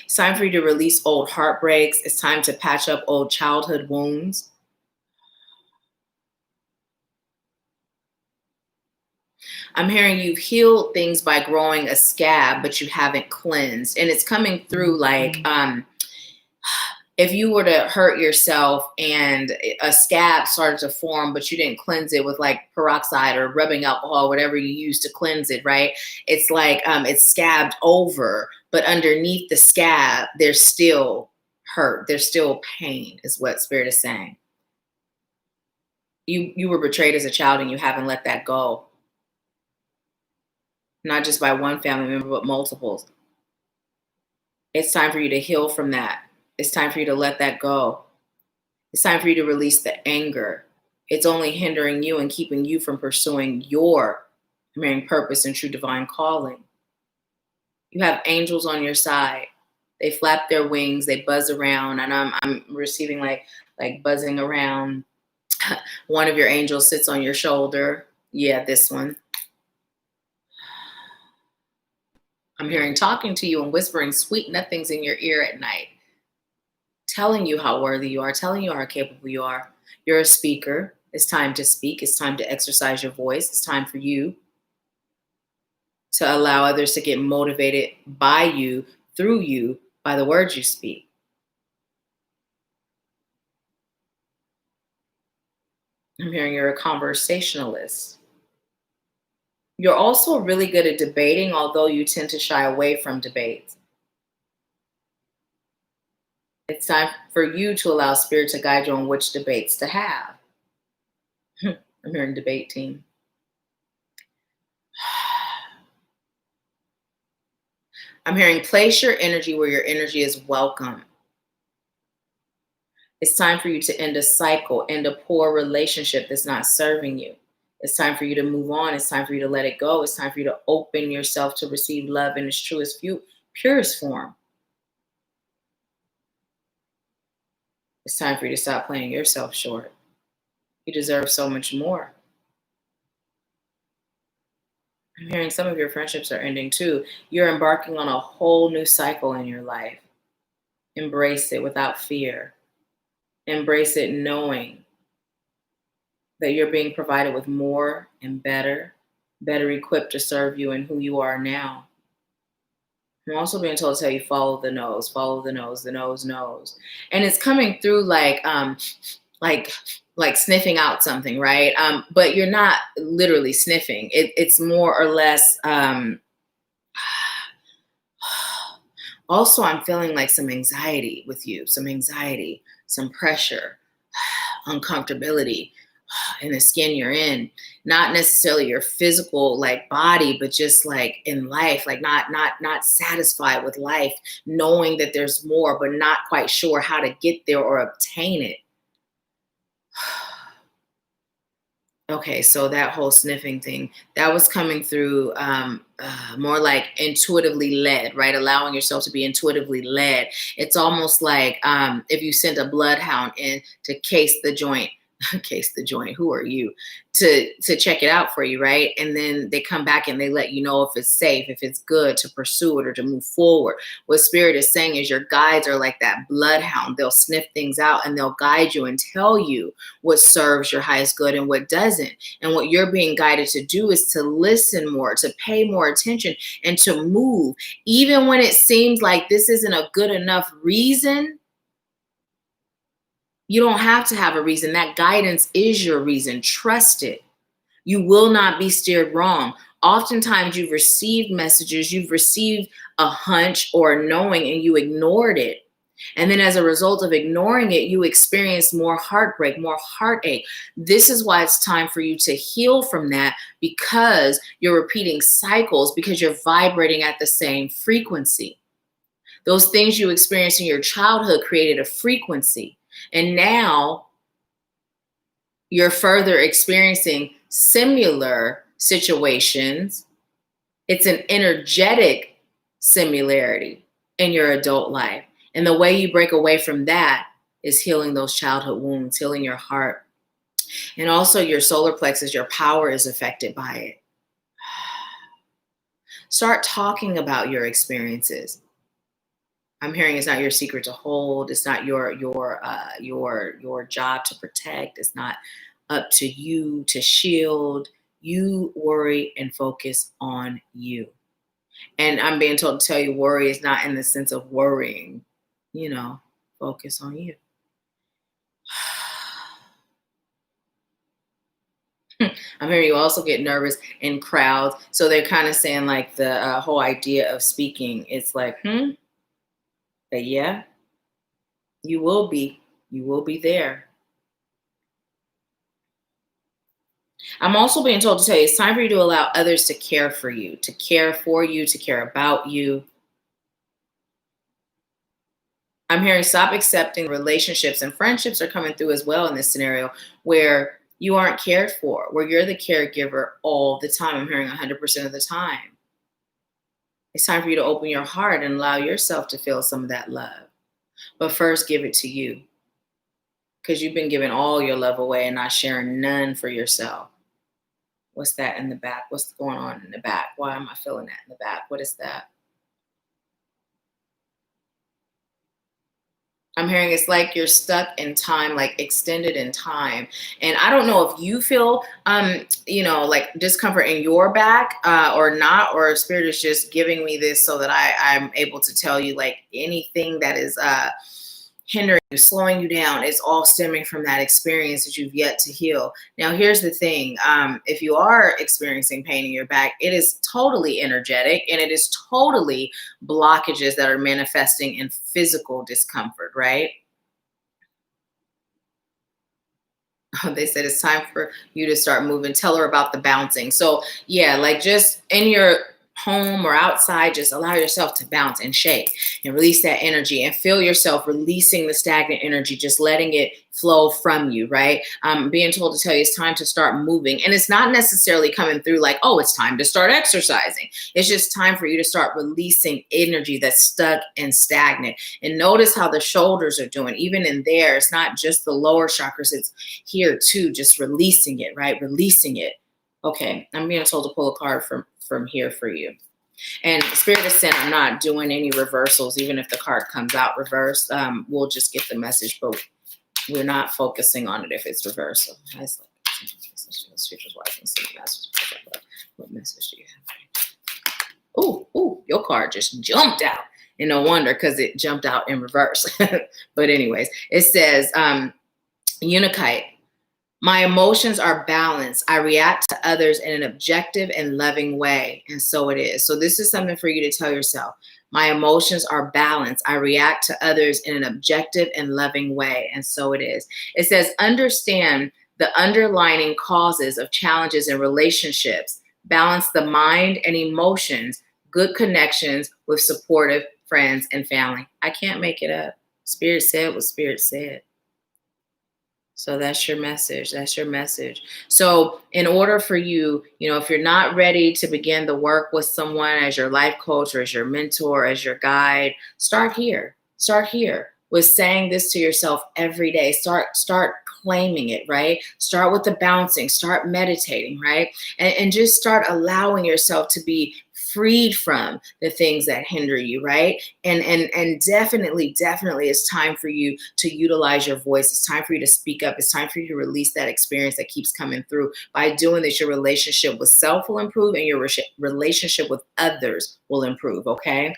[SPEAKER 1] It's time for you to release old heartbreaks. It's time to patch up old childhood wounds. I'm hearing you've healed things by growing a scab, but you haven't cleansed. And it's coming through like, if you were to hurt yourself and a scab started to form, but you didn't cleanse it with like peroxide or rubbing alcohol, whatever you use to cleanse it, right? It's like it's scabbed over, but underneath the scab, there's still hurt. There's still pain, is what Spirit is saying. You were betrayed as a child and you haven't let that go. Not just by one family member, but multiples. It's time for you to heal from that. It's time for you to let that go. It's time for you to release the anger. It's only hindering you and keeping you from pursuing your marrying purpose and true divine calling. You have angels on your side. They flap their wings, they buzz around, and I'm receiving like buzzing around. One of your angels sits on your shoulder. Yeah, this one. I'm hearing talking to you and whispering sweet nothings in your ear at night, telling you how worthy you are, telling you how capable you are. You're a speaker. It's time to speak. It's time to exercise your voice. It's time for you to allow others to get motivated by you, through you, by the words you speak. I'm hearing you're a conversationalist. You're also really good at debating, although you tend to shy away from debates. It's time for you to allow Spirit to guide you on which debates to have. I'm hearing debate team. I'm hearing place your energy where your energy is welcome. It's time for you to end a cycle, end a poor relationship that's not serving you. It's time for you to move on. It's time for you to let it go. It's time for you to open yourself to receive love in its truest, purest form. It's time for you to stop playing yourself short. You deserve so much more. I'm hearing some of your friendships are ending too. You're embarking on a whole new cycle in your life. Embrace it without fear. Embrace it knowing that you're being provided with more and better equipped to serve you and who you are now. I'm also being told to tell you, follow the nose, the nose. And it's coming through like sniffing out something, right? But you're not literally sniffing. It's more or less, also I'm feeling like some anxiety with you, some pressure, uncomfortability. in the skin you're in, not necessarily your physical like body, but just like in life, like not satisfied with life, knowing that there's more, but not quite sure how to get there or obtain it. Okay, so that whole sniffing thing, that was coming through more like intuitively led, right? Allowing yourself to be intuitively led. It's almost like if you sent a bloodhound in to case the joint, who are you? To check it out for you, right? And then they come back and they let you know if it's safe, if it's good to pursue it or to move forward. What Spirit is saying is your guides are like that bloodhound. They'll sniff things out and they'll guide you and tell you what serves your highest good and what doesn't. And what you're being guided to do is to listen more, to pay more attention, and to move. Even when it seems like this isn't a good enough reason, you don't have to have a reason. That guidance is your reason. Trust it. You will not be steered wrong. Oftentimes you've received messages, you've received a hunch or a knowing, and you ignored it. And then as a result of ignoring it, you experience more heartbreak, more heartache. This is why it's time for you to heal from that, because you're repeating cycles, because you're vibrating at the same frequency. Those things you experienced in your childhood created a frequency. And now you're further experiencing similar situations. It's an energetic similarity in your adult life. And the way you break away from that is healing those childhood wounds, healing your heart. And also your solar plexus, your power is affected by it. Start talking about your experiences. I'm hearing it's not your secret to hold. It's not your job to protect. It's not up to you to shield. You worry and focus on you. And I'm being told to tell you, worry is not in the sense of worrying. Focus on you. I'm hearing you also get nervous in crowds. So they're kind of saying like the whole idea of speaking. It's like, but yeah, you will be there. I'm also being told to tell you it's time for you to allow others to care for you, to care about you. I'm hearing stop accepting relationships, and friendships are coming through as well in this scenario where you aren't cared for, where you're the caregiver all the time. I'm hearing 100% of the time. It's time for you to open your heart and allow yourself to feel some of that love. But first, give it to you, because you've been giving all your love away and not sharing none for yourself. What's that in the back? What's going on in the back? Why am I feeling that in the back? What is that? I'm hearing it's like you're stuck in time, like extended in time. And I don't know if you feel, like discomfort in your back or not, or Spirit is just giving me this so that I'm able to tell you like anything that is hindering you, slowing you down, it's all stemming from that experience that you've yet to heal. Now, here's the thing. If you are experiencing pain in your back, it is totally energetic, and it is totally blockages that are manifesting in physical discomfort, right? They said it's time for you to start moving. Tell her about the bouncing. So yeah, like just in your home or outside, just allow yourself to bounce and shake and release that energy and feel yourself releasing the stagnant energy, just letting it flow from you, right? I'm being told to tell you it's time to start moving. And it's not necessarily coming through like, oh, it's time to start exercising. It's just time for you to start releasing energy that's stuck and stagnant. And notice how the shoulders are doing. Even in there, it's not just the lower chakras, it's here too, just releasing it, right? Releasing it. Okay, I'm being told to pull a card from here for you. And Spirit is saying I'm not doing any reversals, even if the card comes out reversed. We'll just get the message, but we're not focusing on it if it's reversal. What message do you have? Oh, your card just jumped out. And no wonder, because it jumped out in reverse. But anyways, it says, Unikite. My emotions are balanced. I react to others in an objective and loving way. And so it is. So this is something for you to tell yourself. My emotions are balanced. I react to others in an objective and loving way. And so it is. It says, understand the underlying causes of challenges in relationships, balance the mind and emotions, good connections with supportive friends and family. I can't make it up. Spirit said what Spirit said. So that's your message. That's your message. So in order for you, if you're not ready to begin the work with someone as your life coach or as your mentor, as your guide, start here. Start here with saying this to yourself every day. Start claiming it, right? Start with the bouncing, start meditating, right? And just start allowing yourself to be freed from the things that hinder you, right? And definitely it's time for you to utilize your voice. It's time for you to speak up. It's time for you to release that experience that keeps coming through. By doing this, your relationship with self will improve and your relationship with others will improve, okay?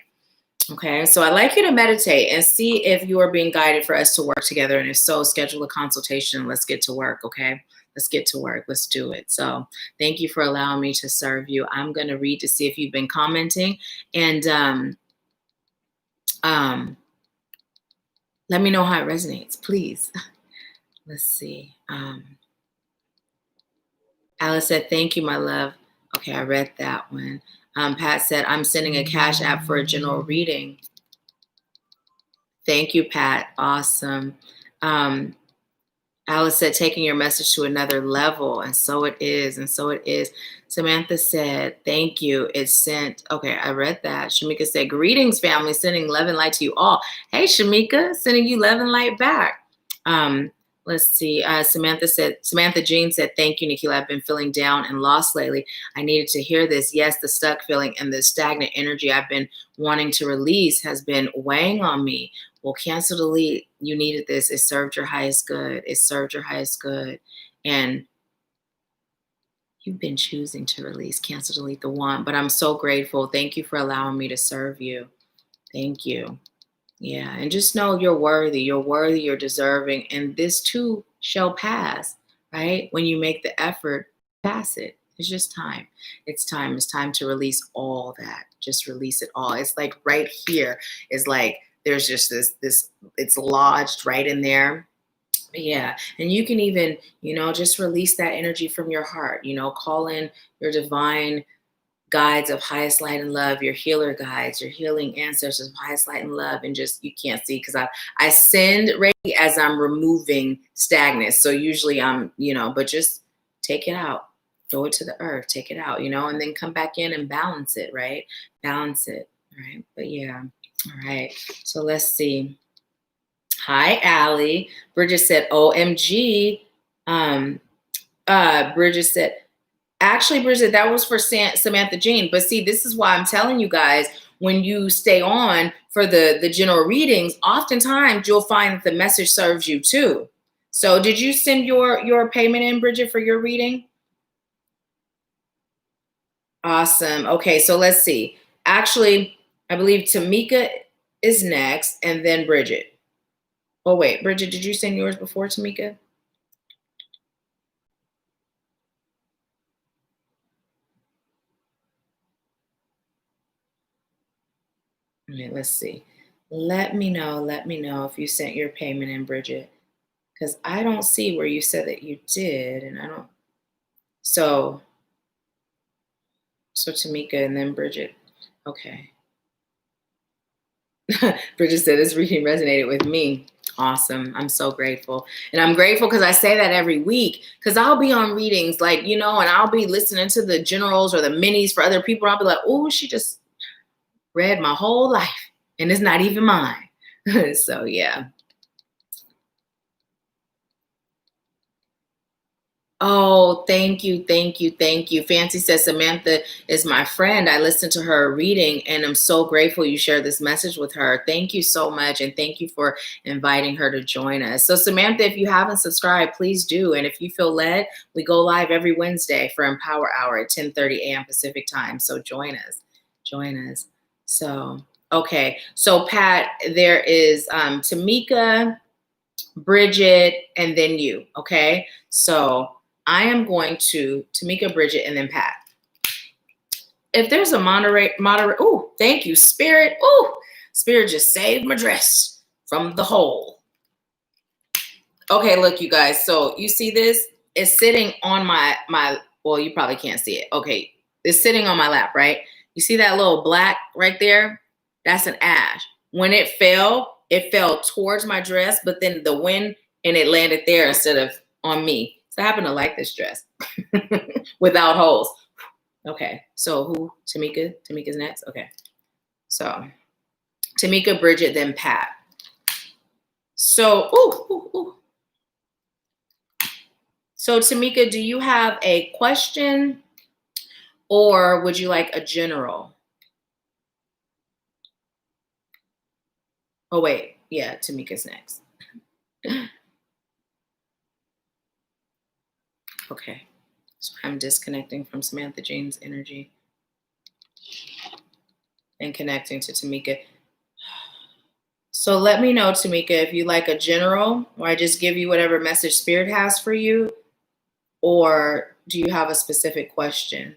[SPEAKER 1] Okay, so I'd like you to meditate and see if you are being guided for us to work together. And if so, schedule a consultation. Let's get to work, okay? Let's get to work. Let's do it. So thank you for allowing me to serve you. I'm going to read to see if you've been commenting. And let me know how it resonates, please. Let's see. Alice said, thank you, my love. Okay, I read that one. Pat said, I'm sending a Cashapp for a general reading. Thank you, Pat. Awesome. Alice said, taking your message to another level. And so it is. And so it is. Samantha said, thank you. It's sent. Okay, I read that. Shamika said, greetings, family. Sending love and light to you all. Hey, Shamika, sending you love and light back. Let's see. Samantha Jean said, thank you, Nahkila. I've been feeling down and lost lately. I needed to hear this. Yes, the stuck feeling and the stagnant energy I've been wanting to release has been weighing on me. Well, cancel, delete. You needed this. It served your highest good. It served your highest good. And you've been choosing to release, cancel, delete the one. But I'm so grateful. Thank you for allowing me to serve you. Thank you. Yeah, and just know you're worthy, you're deserving, and this too shall pass, right? When you make the effort, pass it. It's just time. It's time to release all that. Just release it all. It's like right here is like, there's just this, it's lodged right in there. Yeah, and you can even, just release that energy from your heart, call in your divine guides of highest light and love, your healer guides, your healing ancestors of highest light and love, and just, you can't see because I send Reiki as I'm removing stagnant. So usually I'm, but just take it out, throw it to the earth, take it out, and then come back in and balance it, right? Balance it, right? But yeah, all right. So let's see. Hi, Allie. Bridget said, OMG. Bridget said, actually, Bridget, that was for Samantha Jean. But see, this is why I'm telling you guys, when you stay on for the general readings, oftentimes you'll find that the message serves you too. So did you send your payment in, Bridget, for your reading? Awesome. Okay, so let's see. Actually, I believe Tamika is next and then Bridget. Oh, wait, Bridget, did you send yours before Tamika? Okay, let's see. Let me know if you sent your payment in, Bridget, because I don't see where you said that you did, and I don't. So Tamika and then Bridget. Okay. Bridget said this reading resonated with me. Awesome. I'm so grateful. And I'm grateful because I say that every week because I'll be on readings like, and I'll be listening to the generals or the minis for other people. And I'll be like, oh, she just read my whole life and it's not even mine. So yeah. Oh, thank you. Fancy says, Samantha is my friend. I listened to her reading and I'm so grateful you shared this message with her. Thank you so much. And thank you for inviting her to join us. So Samantha, if you haven't subscribed, please do. And if you feel led, we go live every Wednesday for Empower Hour at 10:30 a.m. Pacific time. So join us. So, okay. So Pat, there is Tamika, Bridget, and then you. Okay. So I am going to Tamika, Bridget, and then Pat. If there's a moderate, oh, thank you, Spirit. Oh, Spirit just saved my dress from the hole. Okay, look, you guys. So you see this? is sitting on my, well, you probably can't see it. Okay. It's sitting on my lap, right? You see that little black right there? That's an ash. When it fell towards my dress, but then the wind and it landed there instead of on me. So I happen to like this dress without holes. Okay. So who? Tamika? Tamika's next? Okay. So Tamika, Bridget, then Pat. So, So Tamika, do you have a question or would you like a general? Oh, wait. Yeah, Tamika's next. Okay. So I'm disconnecting from Samantha Jane's energy and connecting to Tamika. So let me know, Tamika, if you like a general, or I just give you whatever message Spirit has for you, or do you have a specific question?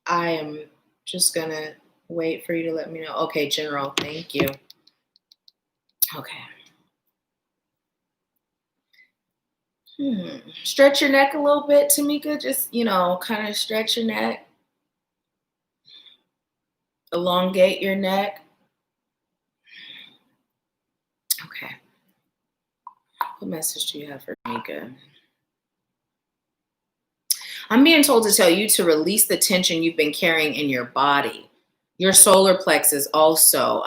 [SPEAKER 1] I am just gonna wait for you to let me know. Okay, general, thank you. Okay. Stretch your neck a little bit, Tamika. Just, kind of stretch your neck. Elongate your neck. Okay. What message do you have for Tamika? I'm being told to tell you to release the tension you've been carrying in your body. Your solar plexus also.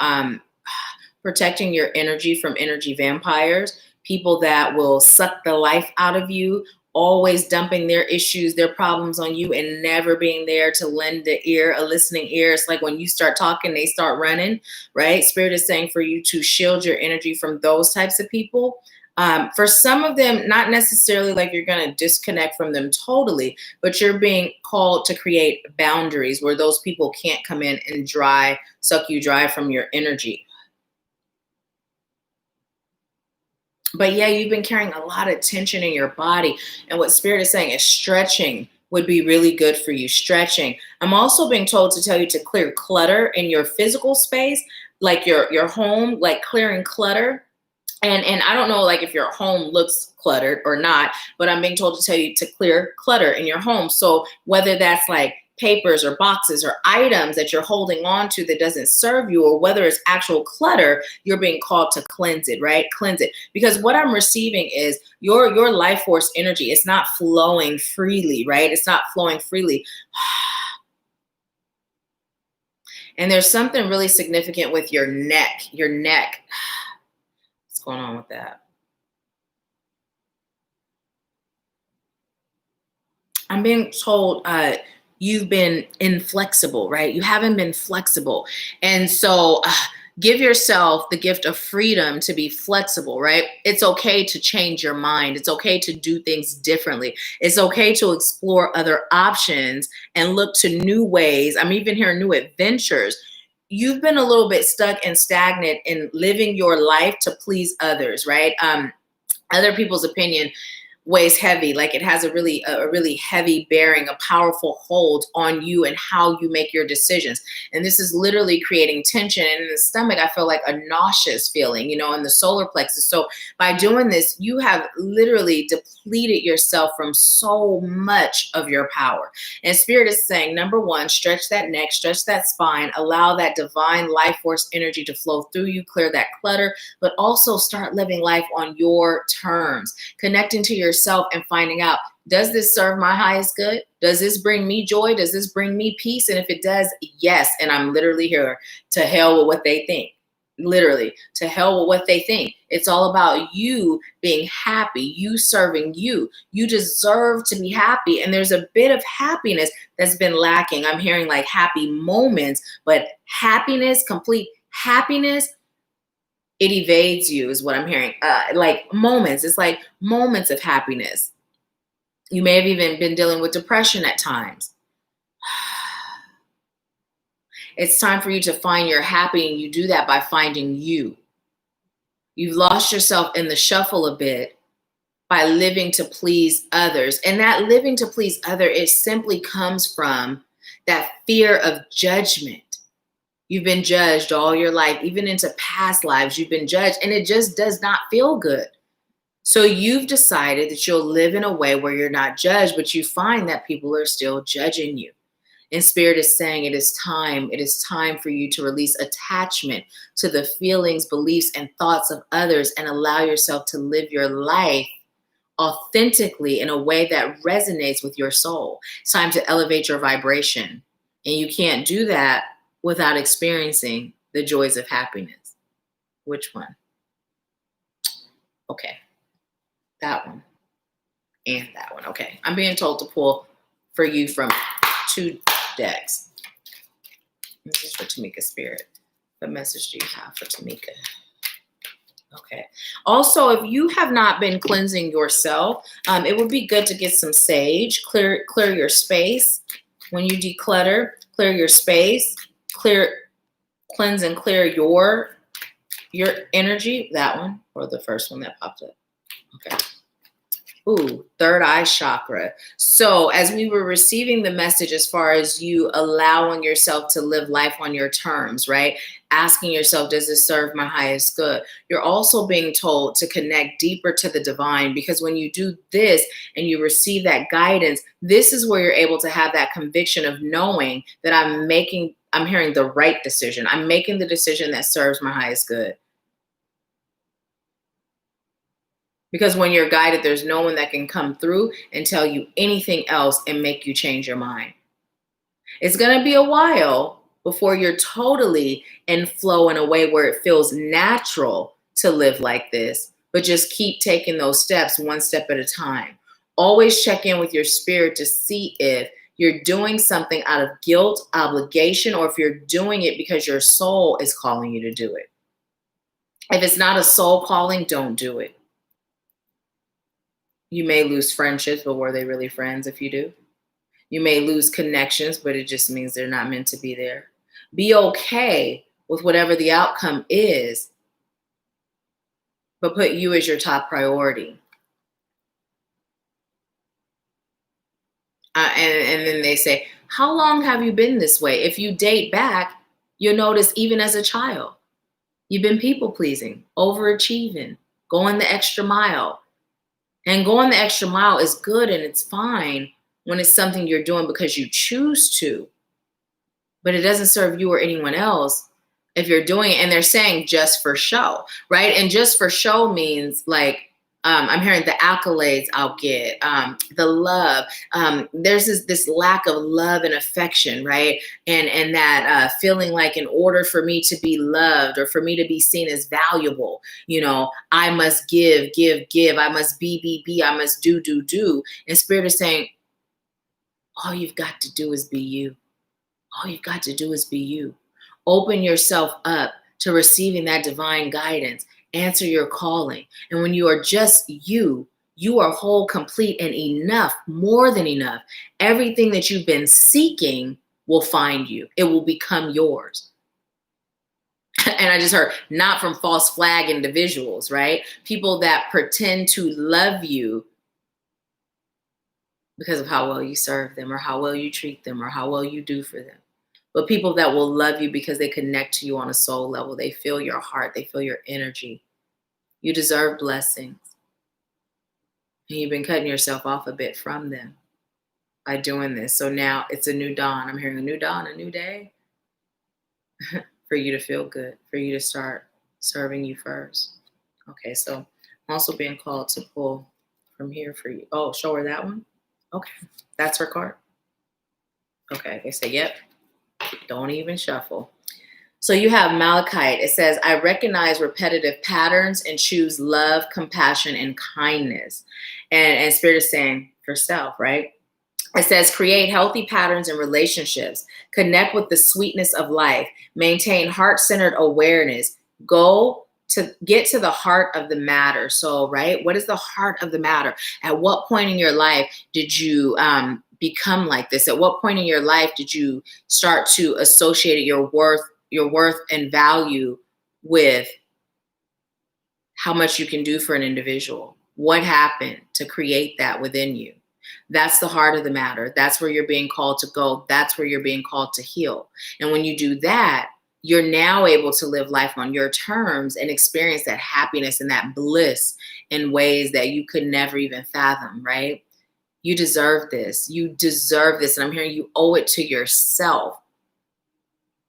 [SPEAKER 1] Protecting your energy from energy vampires, people that will suck the life out of you, always dumping their issues, their problems on you and never being there to lend a listening ear. It's like when you start talking, they start running, right? Spirit is saying for you to shield your energy from those types of people. For some of them, not necessarily like you're going to disconnect from them totally, but you're being called to create boundaries where those people can't come in and suck you dry from your energy. But yeah, you've been carrying a lot of tension in your body. And what Spirit is saying is stretching would be really good for you. Stretching. I'm also being told to tell you to clear clutter in your physical space, like your home, like clearing clutter. And I don't know, like if your home looks cluttered or not, but I'm being told to tell you to clear clutter in your home. So whether that's like papers or boxes or items that you're holding on to that doesn't serve you, or whether it's actual clutter, you're being called to cleanse it, right? Cleanse it. Because what I'm receiving is your life force energy. It's not flowing freely, right? It's not flowing freely. And there's something really significant with your neck. Your neck. What's going on with that? I'm being told you've been inflexible, right? You haven't been flexible. And so give yourself the gift of freedom to be flexible, right? It's okay to change your mind. It's okay to do things differently. It's okay to explore other options and look to new ways. I'm even hearing new adventures. You've been a little bit stuck and stagnant in living your life to please others, right? Other people's opinion weighs heavy, like it has a really heavy bearing, a powerful hold on you and how you make your decisions. And this is literally creating tension. And in the stomach, I feel like a nauseous feeling, in the solar plexus. So by doing this, you have literally depleted yourself from so much of your power. And Spirit is saying, number one, stretch that neck, stretch that spine, allow that divine life force energy to flow through you, clear that clutter, but also start living life on your terms, connecting to yourself and finding out, does this serve my highest good? Does this bring me joy? Does this bring me peace? And if it does, yes. And I'm literally here to hell with what they think. Literally to hell with what they think. It's all about you being happy, you serving you. You deserve to be happy. And there's a bit of happiness that's been lacking. I'm hearing like happy moments, but happiness, complete happiness, it evades you is what I'm hearing. Like moments. It's like moments of happiness. You may have even been dealing with depression at times. It's time for you to find your happy, and you do that by finding you. You've lost yourself in the shuffle a bit by living to please others. And that living to please others, it simply comes from that fear of judgment. You've been judged all your life, even into past lives, you've been judged, and it just does not feel good. So you've decided that you'll live in a way where you're not judged, but you find that people are still judging you. And Spirit is saying it is time for you to release attachment to the feelings, beliefs, and thoughts of others and allow yourself to live your life authentically in a way that resonates with your soul. It's time to elevate your vibration. And you can't do that without experiencing the joys of happiness. Which one? Okay. That one. And that one. Okay. I'm being told to pull for you from 2 decks. This is for Tamika Spirit. What message do you have for Tamika? Okay. Also, if you have not been cleansing yourself, it would be good to get some sage. Clear your space. When you declutter, clear your space. Cleanse and clear your energy. That one, or the first one that popped up. Okay. Ooh, third eye chakra. So as we were receiving the message as far as you allowing yourself to live life on your terms, right? Asking yourself, does this serve my highest good? You're also being told to connect deeper to the divine, because when you do this and you receive that guidance, this is where you're able to have that conviction of knowing that I'm hearing the right decision. I'm making the decision that serves my highest good. Because when you're guided, there's no one that can come through and tell you anything else and make you change your mind. It's going to be a while before you're totally in flow in a way where it feels natural to live like this, but just keep taking those steps one step at a time. Always check in with your spirit to see if you're doing something out of guilt, obligation, or if you're doing it because your soul is calling you to do it. If it's not a soul calling, don't do it. You may lose friendships, but were they really friends if you do? You may lose connections, but it just means they're not meant to be there. Be okay with whatever the outcome is, but put you as your top priority. And then they say, how long have you been this way? If you date back, you'll notice even as a child, you've been people pleasing, overachieving, going the extra mile. And going the extra mile is good and it's fine when it's something you're doing because you choose to, but it doesn't serve you or anyone else if you're doing it. And they're saying just for show, right? And just for show means like, I'm hearing the accolades I'll get, the love. There's this lack of love and affection, right? And that feeling like in order for me to be loved or for me to be seen as valuable, I must give. I must be. I must do. And Spirit is saying, all you've got to do is be you. All you've got to do is be you. Open yourself up to receiving that divine guidance. Answer your calling. And when you are just you are whole, complete, and enough, more than enough. Everything that you've been seeking will find you. It will become yours. And I just heard, not from false flag individuals, right? People that pretend to love you because of how well you serve them or how well you treat them or how well you do for them. But people that will love you because they connect to you on a soul level. They feel your heart. They feel your energy. You deserve blessings. And you've been cutting yourself off a bit from them by doing this. So now it's a new dawn. I'm hearing a new dawn, a new day for you to feel good, for you to start serving you first. Okay, so I'm also being called to pull from here for you. Oh, show her that one? Okay, that's her card. Okay, they say, yep. Don't even shuffle. So you have Malachite. It says, I recognize repetitive patterns and choose love, compassion, and kindness. And Spirit is saying for self, right? It says, create healthy patterns in relationships, connect with the sweetness of life, maintain heart-centered awareness, get to the heart of the matter. So, right, what is the heart of the matter? At what point in your life did you become like this? At what point in your life did you start to associate your worth and value with how much you can do for an individual. What happened to create that within you? That's the heart of the matter. That's where you're being called to go. That's where you're being called to heal. And when you do that, you're now able to live life on your terms and experience that happiness and that bliss in ways that you could never even fathom, right? You deserve this. You deserve this. And I'm hearing you owe it to yourself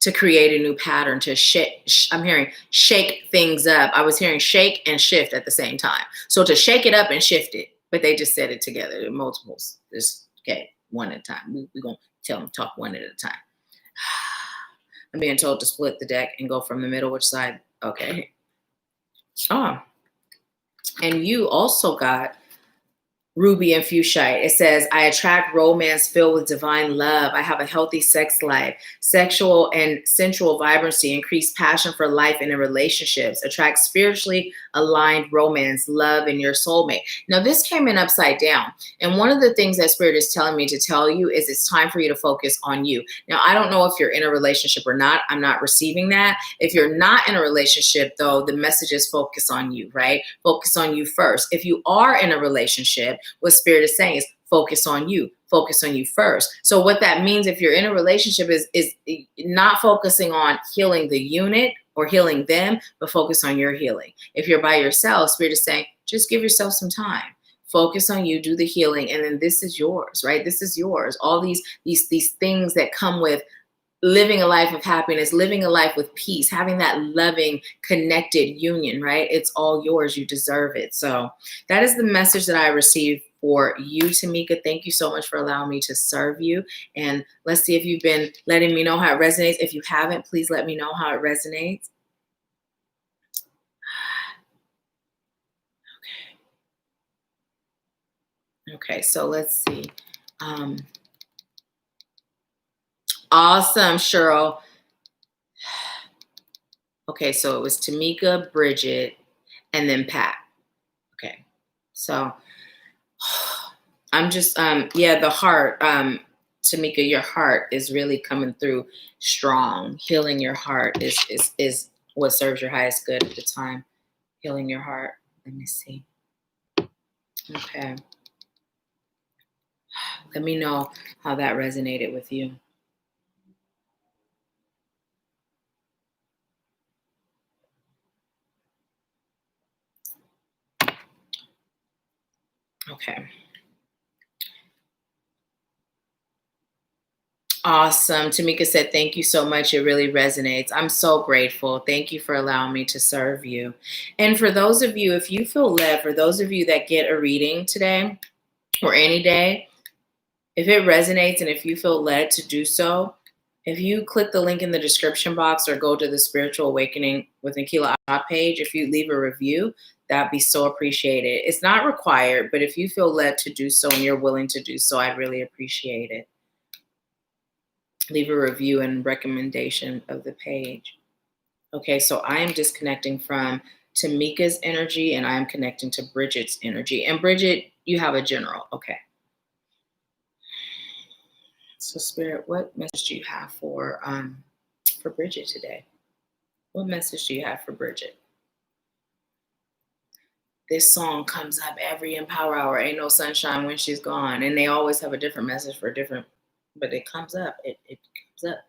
[SPEAKER 1] to create a new pattern, to I'm hearing shake things up. I was hearing shake and shift at the same time. So to shake it up and shift it, but they just said it together in multiples. Just, okay, one at a time. We're going to tell them talk one at a time. I'm being told to split the deck and go from the middle, which side? Okay. Oh, and you also got ruby and fuchsite. It says, I attract romance filled with divine love. I have a healthy sex life, sexual and sensual vibrancy, increased passion for life and in relationships, attract spiritually aligned romance, love, and your soulmate. Now, this came in upside down. And one of the things that Spirit is telling me to tell you is it's time for you to focus on you. Now, I don't know if you're in a relationship or not. I'm not receiving that. If you're not in a relationship, though, the message is focus on you, right? Focus on you first. If you are in a relationship, what Spirit is saying is focus on you first. So what that means if you're in a relationship is not focusing on healing the unit or healing them, but focus on your healing. If you're by yourself, Spirit is saying, just give yourself some time. Focus on you, do the healing, and then this is yours, right? This is yours. All these things that come with living a life of happiness, living a life with peace, having that loving, connected union, right? It's all yours. You deserve it. So that is the message that I received for you, Tamika. Thank you so much for allowing me to serve you. And let's see if you've been letting me know how it resonates. If you haven't, please let me know how it resonates. Okay, so let's see. Awesome, Cheryl. Okay, so it was Tamika, Bridget, and then Pat. Okay, so I'm just, the heart, Tamika, your heart is really coming through strong. Healing your heart is what serves your highest good at the time. Healing your heart. Let me see. Okay. Let me know how that resonated with you. Okay. Awesome. Tamika said, thank you so much. It really resonates. I'm so grateful. Thank you for allowing me to serve you. And for those of you, if you feel led, for those of you that get a reading today or any day, if it resonates and if you feel led to do so, if you click the link in the description box or go to the Spiritual Awakening with Nahkila Isha page, if you leave a review, that'd be so appreciated. It's not required, but if you feel led to do so and you're willing to do so, I'd really appreciate it. Leave a review and recommendation of the page. Okay, so I am disconnecting from Tamika's energy and I am connecting to Bridget's energy. And Bridget, you have a general. Okay. So Spirit, what message do you have for Bridget today? What message do you have for Bridget? This song comes up every Empower Hour. Ain't no sunshine when she's gone. And they always have a different message for different, but it comes up. It comes up.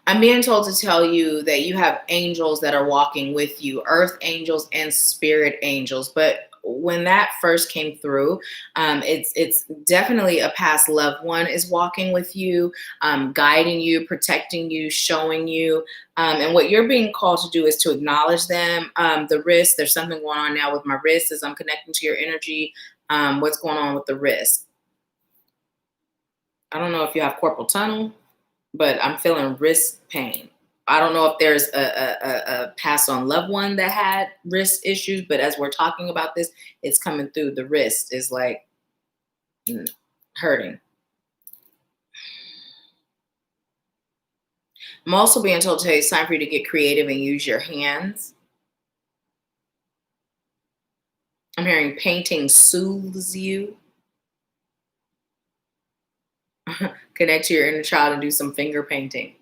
[SPEAKER 1] I'm being told to tell you that you have angels that are walking with you, earth angels and spirit angels. But when that first came through, it's definitely a past loved one is walking with you, guiding you, protecting you, showing you. And what you're being called to do is to acknowledge them. The wrist, there's something going on now with my wrist as I'm connecting to your energy. What's going on with the wrist? I don't know if you have carpal tunnel, but I'm feeling wrist pain. I don't know if there's a pass on loved one that had wrist issues, but as we're talking about this, it's coming through. The wrist is like hurting. I'm also being told to tell you it's time for you to get creative and use your hands. I'm hearing painting soothes you. Connect to your inner child and do some finger painting.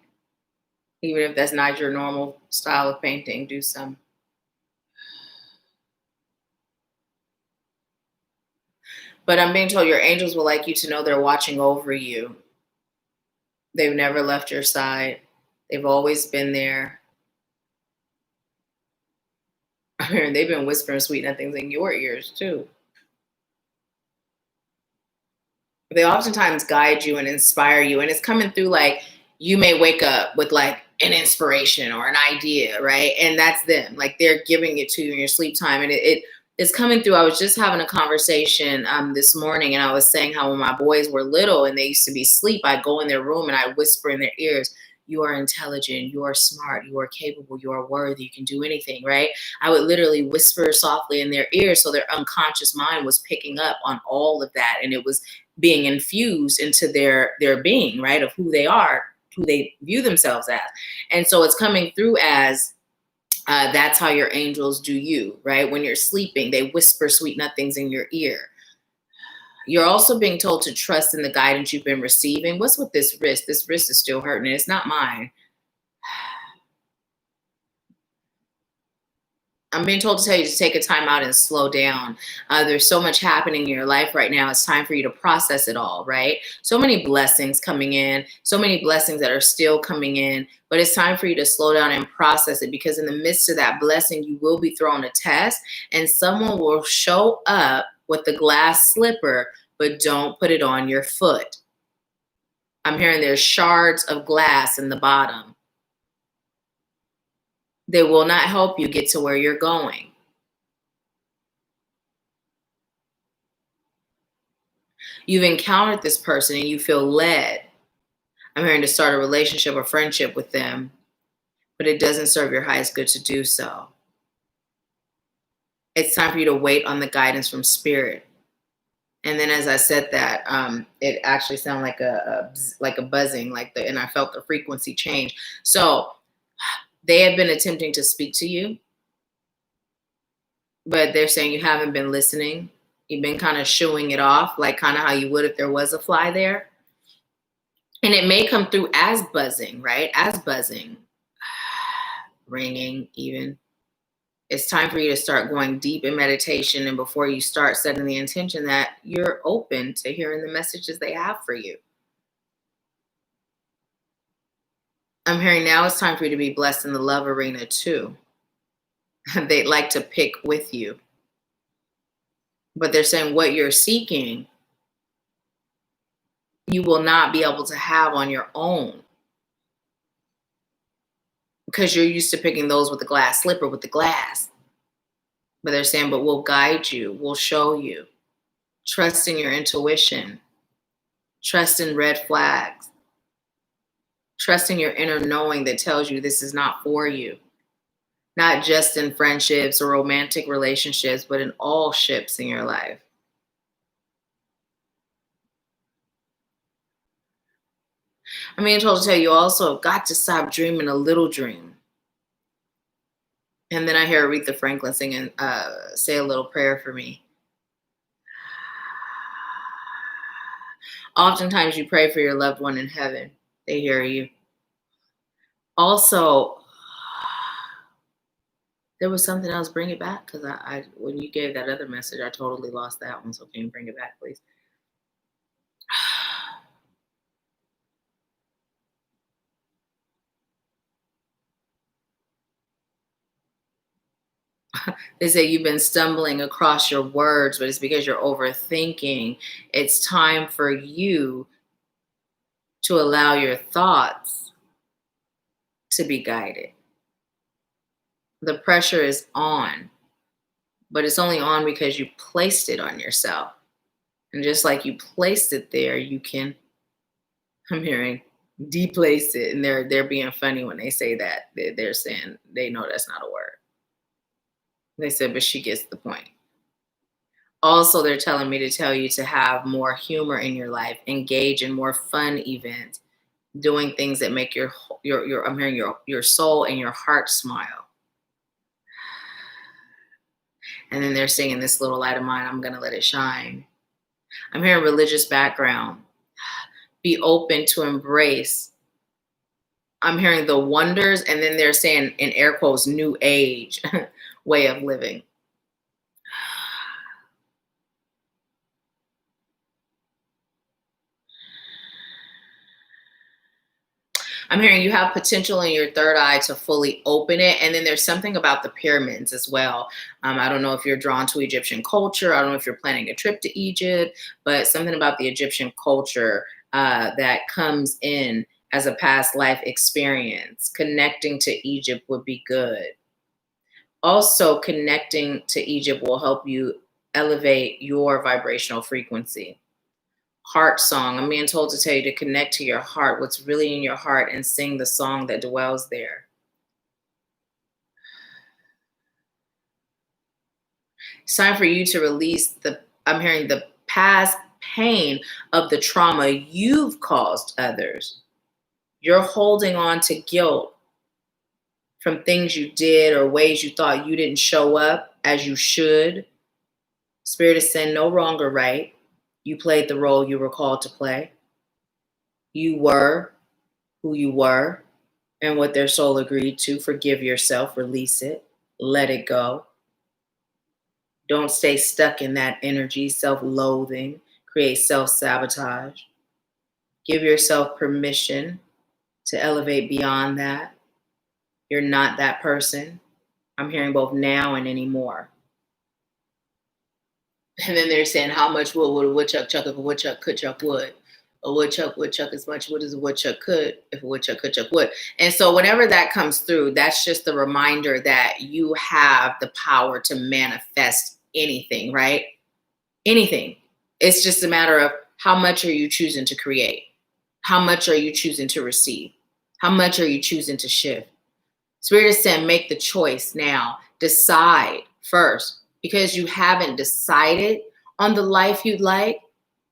[SPEAKER 1] Even if that's not your normal style of painting, do some. But I'm being told your angels would like you to know they're watching over you. They've never left your side. They've always been there. They've been whispering sweet nothings in your ears too. They oftentimes guide you and inspire you, and it's coming through like you may wake up with like an inspiration or an idea, right? And that's them, like they're giving it to you in your sleep time, and it's coming through. I was just having a conversation this morning, and I was saying how when my boys were little and they used to be asleep, I'd go in their room and I'd whisper in their ears, "You are intelligent, you are smart, you are capable, you are worthy, you can do anything," right? I would literally whisper softly in their ears so their unconscious mind was picking up on all of that, and it was being infused into their being, right, of who they are, who they view themselves as. And so it's coming through as that's how your angels do you, right? When you're sleeping, they whisper sweet nothings in your ear. You're also being told to trust in the guidance you've been receiving. What's with this wrist? This wrist is still hurting. It's not mine. I'm being told to tell you to take a time out and slow down. There's so much happening in your life right now. It's time for you to process it all, right? So many blessings coming in, so many blessings that are still coming in, but it's time for you to slow down and process it, because in the midst of that blessing, you will be thrown a test and someone will show up with the glass slipper, but don't put it on your foot. I'm hearing there's shards of glass in the bottom. They will not help you get to where you're going. You've encountered this person and you feel led. I'm hearing to start a relationship or friendship with them, but it doesn't serve your highest good to do so. It's time for you to wait on the guidance from spirit. And then as I said that, it actually sounded like a buzzing, and I felt the frequency change. So they have been attempting to speak to you, but they're saying you haven't been listening. You've been kind of shooing it off, like kind of how you would if there was a fly there. And it may come through as buzzing, right? As buzzing, ringing even. It's time for you to start going deep in meditation. And before you start, setting the intention that you're open to hearing the messages they have for you. I'm hearing now it's time for you to be blessed in the love arena too. They'd like to pick with you. But they're saying what you're seeking, you will not be able to have on your own, because you're used to picking those with the glass slipper with the glass. But they're saying, but we'll guide you, we'll show you. Trust in your intuition. Trust in red flags. Trust in your inner knowing that tells you this is not for you. Not just in friendships or romantic relationships, but in all ships in your life. I'm being told to tell you also got to stop dreaming a little dream. And then I hear Aretha Franklin singing, say a little prayer for me. Oftentimes you pray for your loved one in heaven. They hear you. Also, there was something else. Bring it back, because I when you gave that other message, I totally lost that one. So can you bring it back, please? They say you've been stumbling across your words, but it's because you're overthinking. It's time for you to allow your thoughts to be guided. The pressure is on, but it's only on because you placed it on yourself. And just like you placed it there, you can, I'm hearing, deplace it. And they're being funny when they say that. They're saying they know that's not a word. They said, but she gets the point. Also, they're telling me to tell you to have more humor in your life, engage in more fun events, doing things that make your I'm hearing your soul and your heart smile. And then they're singing this little light of mine, I'm gonna let it shine. I'm hearing religious background. be open to embrace. I'm hearing the wonders, and then they're saying in air quotes, new age way of living. I'm hearing you have potential in your third eye to fully open it. And then there's something about the pyramids as well. I don't know if you're drawn to Egyptian culture. I don't know if you're planning a trip to Egypt, but something about the Egyptian culture that comes in as a past life experience. Connecting to Egypt would be good. Also, connecting to Egypt will help you elevate your vibrational frequency. Heart song. I'm being told to tell you to connect to your heart, what's really in your heart, and sing the song that dwells there. It's time for you to release I'm hearing the past pain of the trauma you've caused others. You're holding on to guilt from things you did or ways you thought you didn't show up as you should. Spirit is saying no wrong or right. You played the role you were called to play. You were who you were and what their soul agreed to. Forgive yourself, release it, let it go. Don't stay stuck in that energy, self-loathing, create self-sabotage. Give yourself permission to elevate beyond that. You're not that person. I'm hearing both now and anymore. And then they're saying, how much wood would a woodchuck chuck if a woodchuck could chuck wood? A woodchuck would chuck as much wood as a woodchuck could if a woodchuck could chuck wood. And so whenever that comes through, that's just the reminder that you have the power to manifest anything, right? Anything. It's just a matter of how much are you choosing to create? How much are you choosing to receive? How much are you choosing to shift? Spirit is saying, make the choice now. Decide first. Because you haven't decided on the life you'd like.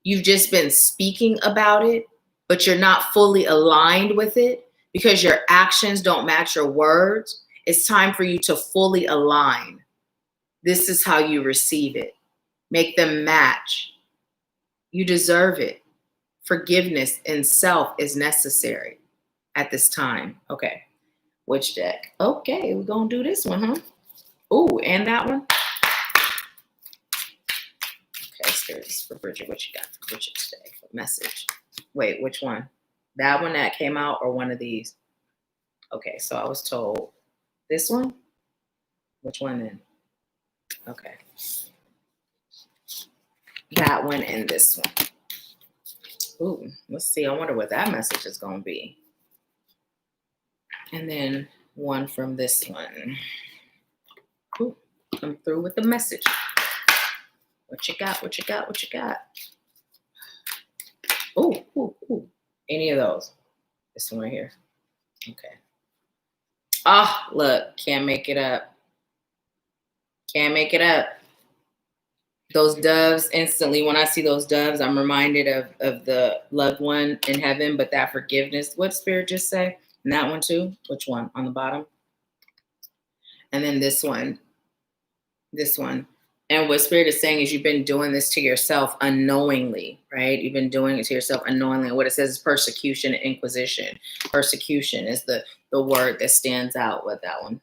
[SPEAKER 1] You've just been speaking about it, but you're not fully aligned with it because your actions don't match your words. It's time for you to fully align. This is how you receive it. Make them match. You deserve it. Forgiveness and self is necessary at this time. Okay. Which deck? Okay, we're going to do this one, huh? Oh, and that one. Okay, Spirit is for Bridget. What you got for Bridget today? What message? Wait, which one? That one that came out or one of these? Okay, so I was told this one? Which one then? Okay. That one and this one. Ooh, let's see. I wonder what that message is going to be. And then one from this one. Ooh, I'm through with the message. What you got? What you got? What you got? Ooh, ooh, ooh. Any of those? This one right here. Okay. Ah, oh, look. Can't make it up. Can't make it up. Those doves, instantly, when I see those doves, I'm reminded of the loved one in heaven, but that forgiveness. What Spirit just say? And that one too? Which one? On the bottom? And then this one. This one. And what Spirit is saying is you've been doing this to yourself unknowingly, right? You've been doing it to yourself unknowingly. And what it says is persecution and inquisition. Persecution is the word that stands out with that one.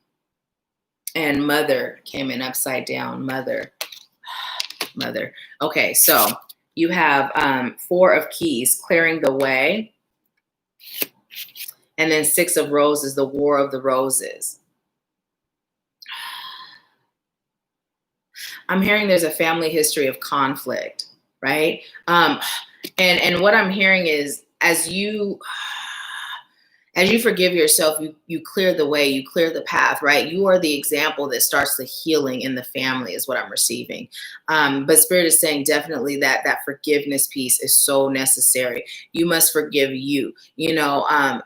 [SPEAKER 1] And mother came in upside down. Mother. Mother. Okay, so you have 4 of keys, clearing the way. And then 6 of roses, the war of the roses. I'm hearing there's a family history of conflict, right? And what I'm hearing is as you forgive yourself, you clear the way, you clear the path, right? You are the example that starts the healing in the family is what I'm receiving. But Spirit is saying definitely that forgiveness piece is so necessary. You must forgive you. You know,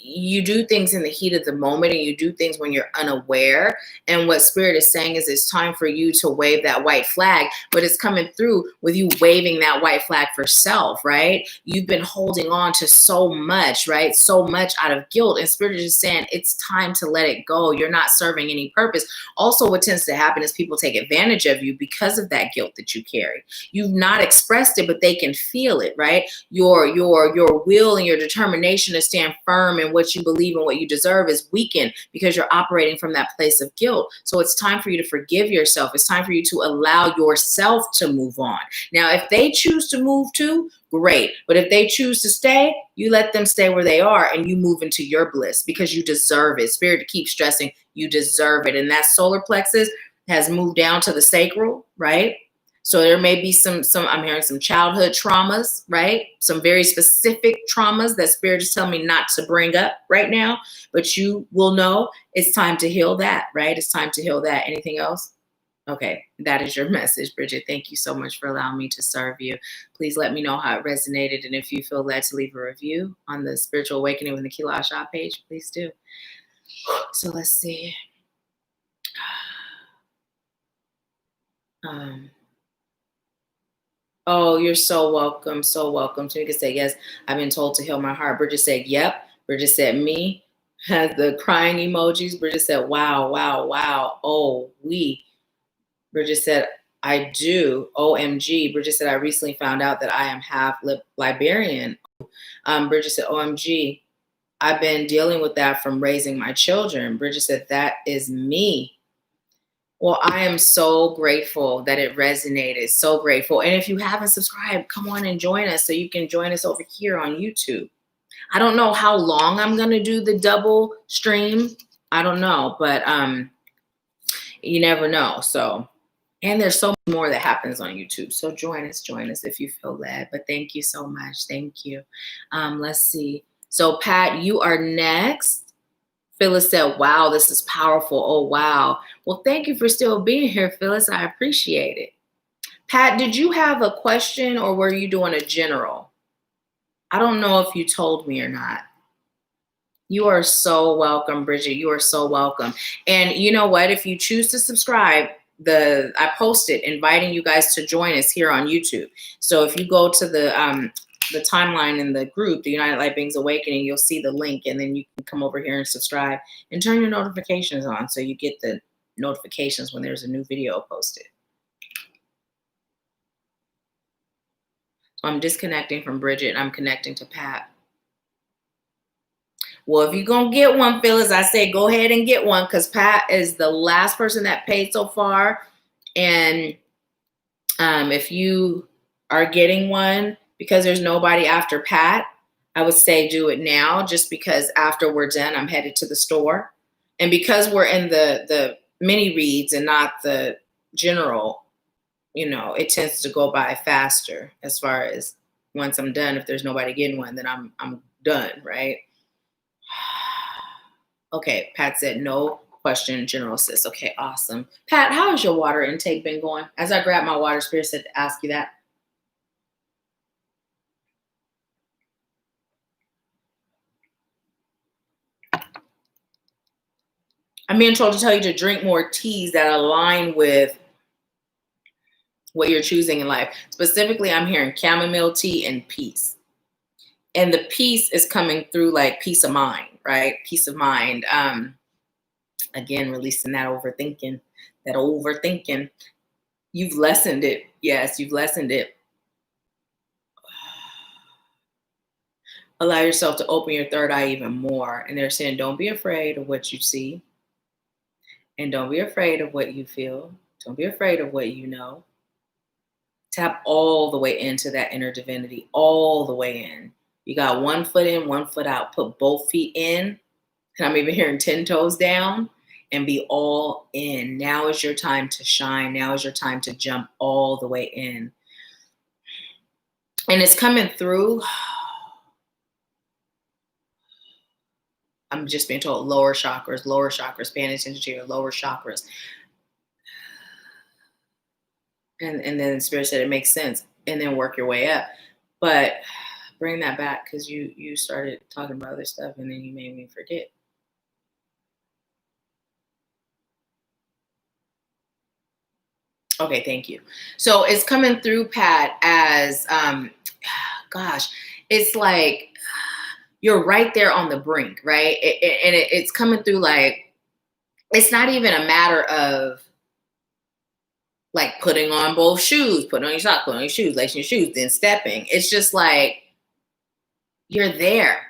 [SPEAKER 1] you do things in the heat of the moment, and you do things when you're unaware. And what Spirit is saying is it's time for you to wave that white flag, but it's coming through with you waving that white flag for self, right? You've been holding on to so much, right? So much out of guilt. And Spirit is just saying it's time to let it go. You're not serving any purpose. Also, what tends to happen is people take advantage of you because of that guilt that you carry. You've not expressed it, but they can feel it, right? Your will and your determination to stand firm in what you believe and what you deserve is weakened because you're operating from that place of guilt. So it's time for you to forgive yourself. It's time for you to allow yourself to move on. Now, if they choose to move too, great. But if they choose to stay, you let them stay where they are and you move into your bliss because you deserve it. Spirit keeps stressing you deserve it. And that solar plexus has moved down to the sacral, right? So there may be some I'm hearing some childhood traumas, right? Some very specific traumas that Spirit is telling me not to bring up right now, but you will know it's time to heal that, right? It's time to heal that. Anything else? Okay, that is your message, Bridget. Thank you so much for allowing me to serve you. Please let me know how it resonated. And if you feel led to leave a review on the Spiritual Awakening with Nahkila Isha page, please do. So let's see. Oh, you're so welcome. So welcome. Tamika said, yes, I've been told to heal my heart. Bridget said, yep. Bridget said, me. Has the crying emojis. Bridget said, wow, wow, wow. Oh, we. Bridget said, I do. OMG. Bridget said, I recently found out that I am half Liberian. Bridget said, OMG. I've been dealing with that from raising my children. Bridget said, that is me. Well, I am so grateful that it resonated. So grateful. And if you haven't subscribed, come on and join us so you can join us over here on YouTube. I don't know how long I'm going to do the double stream. I don't know, but you never know. So, and there's so much more that happens on YouTube. So join us if you feel led. But thank you so much. Thank you. Let's see. So Pat, you are next. Phyllis said, wow, this is powerful. Oh, wow. Well, thank you for still being here, Phyllis. I appreciate it. Pat, did you have a question or were you doing a general? I don't know if you told me or not. You are so welcome, Bridget. You are so welcome. And you know what? If you choose to subscribe, I posted inviting you guys to join us here on YouTube. So if you go to the timeline in the group, the United Light Beings Awakening, you'll see the link, and then you can come over here and subscribe and turn your notifications on so you get the notifications when there's a new video posted. So I'm disconnecting from Bridget and I'm connecting to Pat. Well, if you're going to get one, Phyllis, I say go ahead and get one because Pat is the last person that paid so far. And if you are getting one, because there's nobody after Pat, I would say do it now just because after we're done, I'm headed to the store. And because we're in the mini reads and not the general, you know, it tends to go by faster as far as once I'm done. If there's nobody getting one, then I'm done, right? Okay, Pat said no question, general sis. Okay, awesome. Pat, how has your water intake been going? As I grab my water, Spirit said to ask you that. I'm being told to tell you to drink more teas that align with what you're choosing in life. Specifically, I'm hearing chamomile tea and peace. And the peace is coming through like peace of mind, right? Peace of mind. Again, releasing that overthinking. You've lessened it. Yes, you've lessened it. Allow yourself to open your third eye even more. And they're saying, don't be afraid of what you see. And don't be afraid of what you feel. Don't be afraid of what you know. Tap all the way into that inner divinity, all the way in. You got 1 foot in, 1 foot out. Put both feet in. And I'm even hearing 10 toes down and be all in. Now is your time to shine. Now is your time to jump all the way in. And it's coming through. I'm just being told lower chakras, paying attention to your lower chakras. And then the Spirit said it makes sense. And then work your way up. But bring that back, because you started talking about other stuff and then you made me forget. Okay, thank you. So it's coming through, Pat, as gosh, it's like you're right there on the brink, right? It's coming through like it's not even a matter of like putting on both shoes, putting on your socks, putting on your shoes, lacing your shoes, then stepping. It's just like you're there.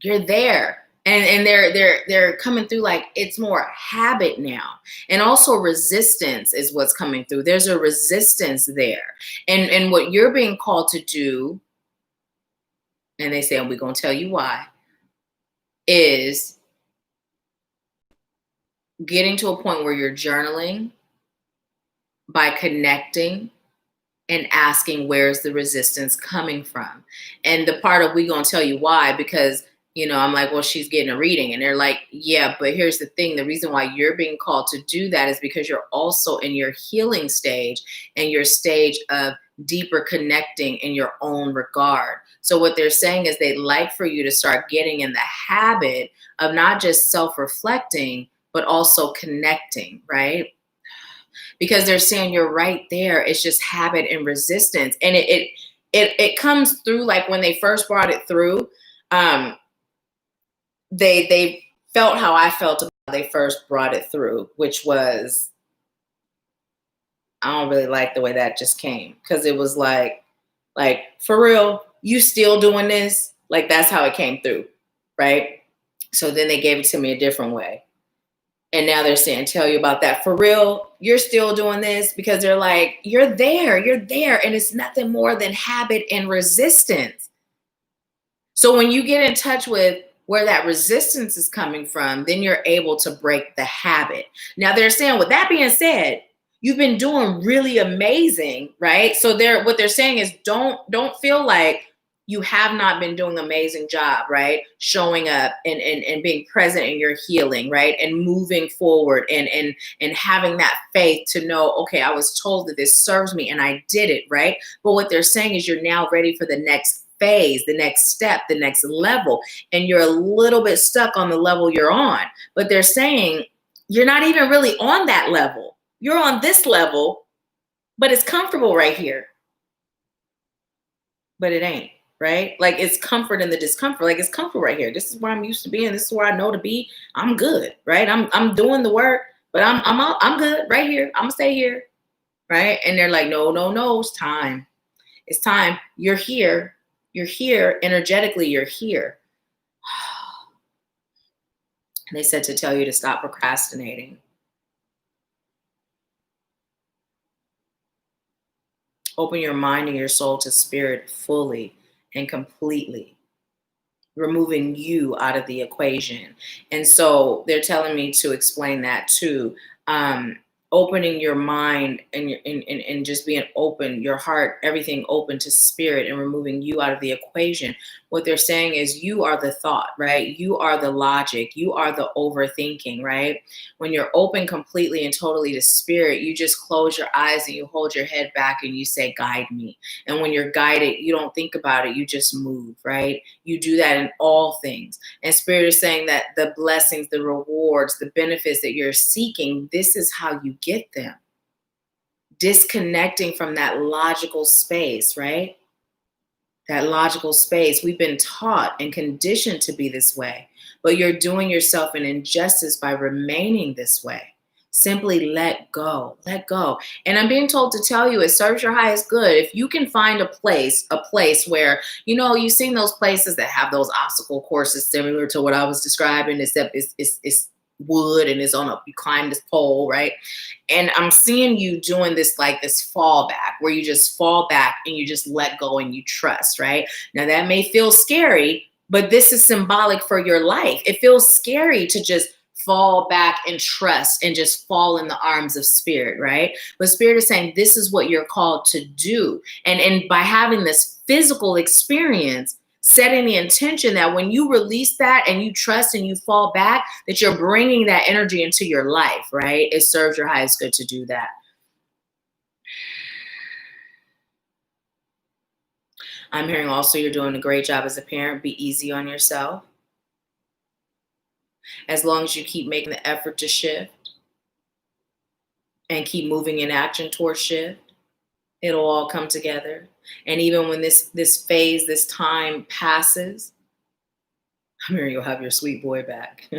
[SPEAKER 1] You're there. And they're coming through like it's more habit now. And also resistance is what's coming through. There's a resistance there. And what you're being called to do, and they say, and we're gonna tell you why, is getting to a point where you're journaling by connecting and asking where's the resistance coming from. And the part of we gonna tell you why, because I'm like, well, she's getting a reading. And they're like, yeah, but here's the thing. The reason why you're being called to do that is because you're also in your healing stage and your stage of deeper connecting in your own regard. So what they're saying is they'd like for you to start getting in the habit of not just self-reflecting, but also connecting, right? Because they're saying you're right there. It's just habit and resistance. And it comes through like when they first brought it through, they felt how I felt when they first brought it through, which was, I don't really like the way that just came, because it was like for real, you still doing this? Like that's how it came through, right? So then they gave it to me a different way. And now they're saying, tell you about that. For real, you're still doing this? Because they're like, you're there. And it's nothing more than habit and resistance. So when you get in touch with where that resistance is coming from, then you're able to break the habit. Now they're saying, with that being said, you've been doing really amazing, right? So what they're saying is don't feel like you have not been doing an amazing job, right? Showing up and being present in your healing, right? And moving forward and having that faith to know, okay, I was told that this serves me and I did it, right? But what they're saying is you're now ready for the next phase, the next step, the next level. And you're a little bit stuck on the level you're on. But they're saying you're not even really on that level. You're on this level, but it's comfortable right here. But it ain't, right? Like it's comfort in the discomfort. Like it's comfortable right here. This is where I'm used to being. This is where I know to be. I'm good, right? I'm doing the work, but I'm good right here. I'm gonna stay here, right? And they're like, no, it's time. It's time. You're here. You're here. Energetically, you're here. And they said to tell you to stop procrastinating. Open your mind and your soul to spirit fully and completely, removing you out of the equation. And so they're telling me to explain that too. Opening your mind and just being open, your heart, everything open to spirit and removing you out of the equation. What they're saying is you are the thought, right? You are the logic. You are the overthinking, right? When you're open completely and totally to spirit, you just close your eyes and you hold your head back and you say, guide me. And when you're guided, you don't think about it. You just move, right? You do that in all things. And spirit is saying that the blessings, the rewards, the benefits that you're seeking, this is how you get them. Disconnecting from that logical space, right? That logical space. We've been taught and conditioned to be this way, but you're doing yourself an injustice by remaining this way. Simply let go, let go. And I'm being told to tell you, it serves your highest good. If you can find a place where, you've seen those places that have those obstacle courses similar to what I was describing, except it's wood and you climb this pole, right? And I'm seeing you doing this, like this fall back, where you just fall back and you just let go and you trust, right? Now that may feel scary, but this is symbolic for your life. It feels scary to just fall back and trust and just fall in the arms of spirit, right? But spirit is saying this is what you're called to do. And by having this physical experience, setting the intention that when you release that and you trust and you fall back, that you're bringing that energy into your life, right? It serves your highest good to do that. I'm hearing also you're doing a great job as a parent. Be easy on yourself. As long as you keep making the effort to shift and keep moving in action towards shift, it'll all come together. And even when this phase, this time passes, I'm hearing you'll have your sweet boy back.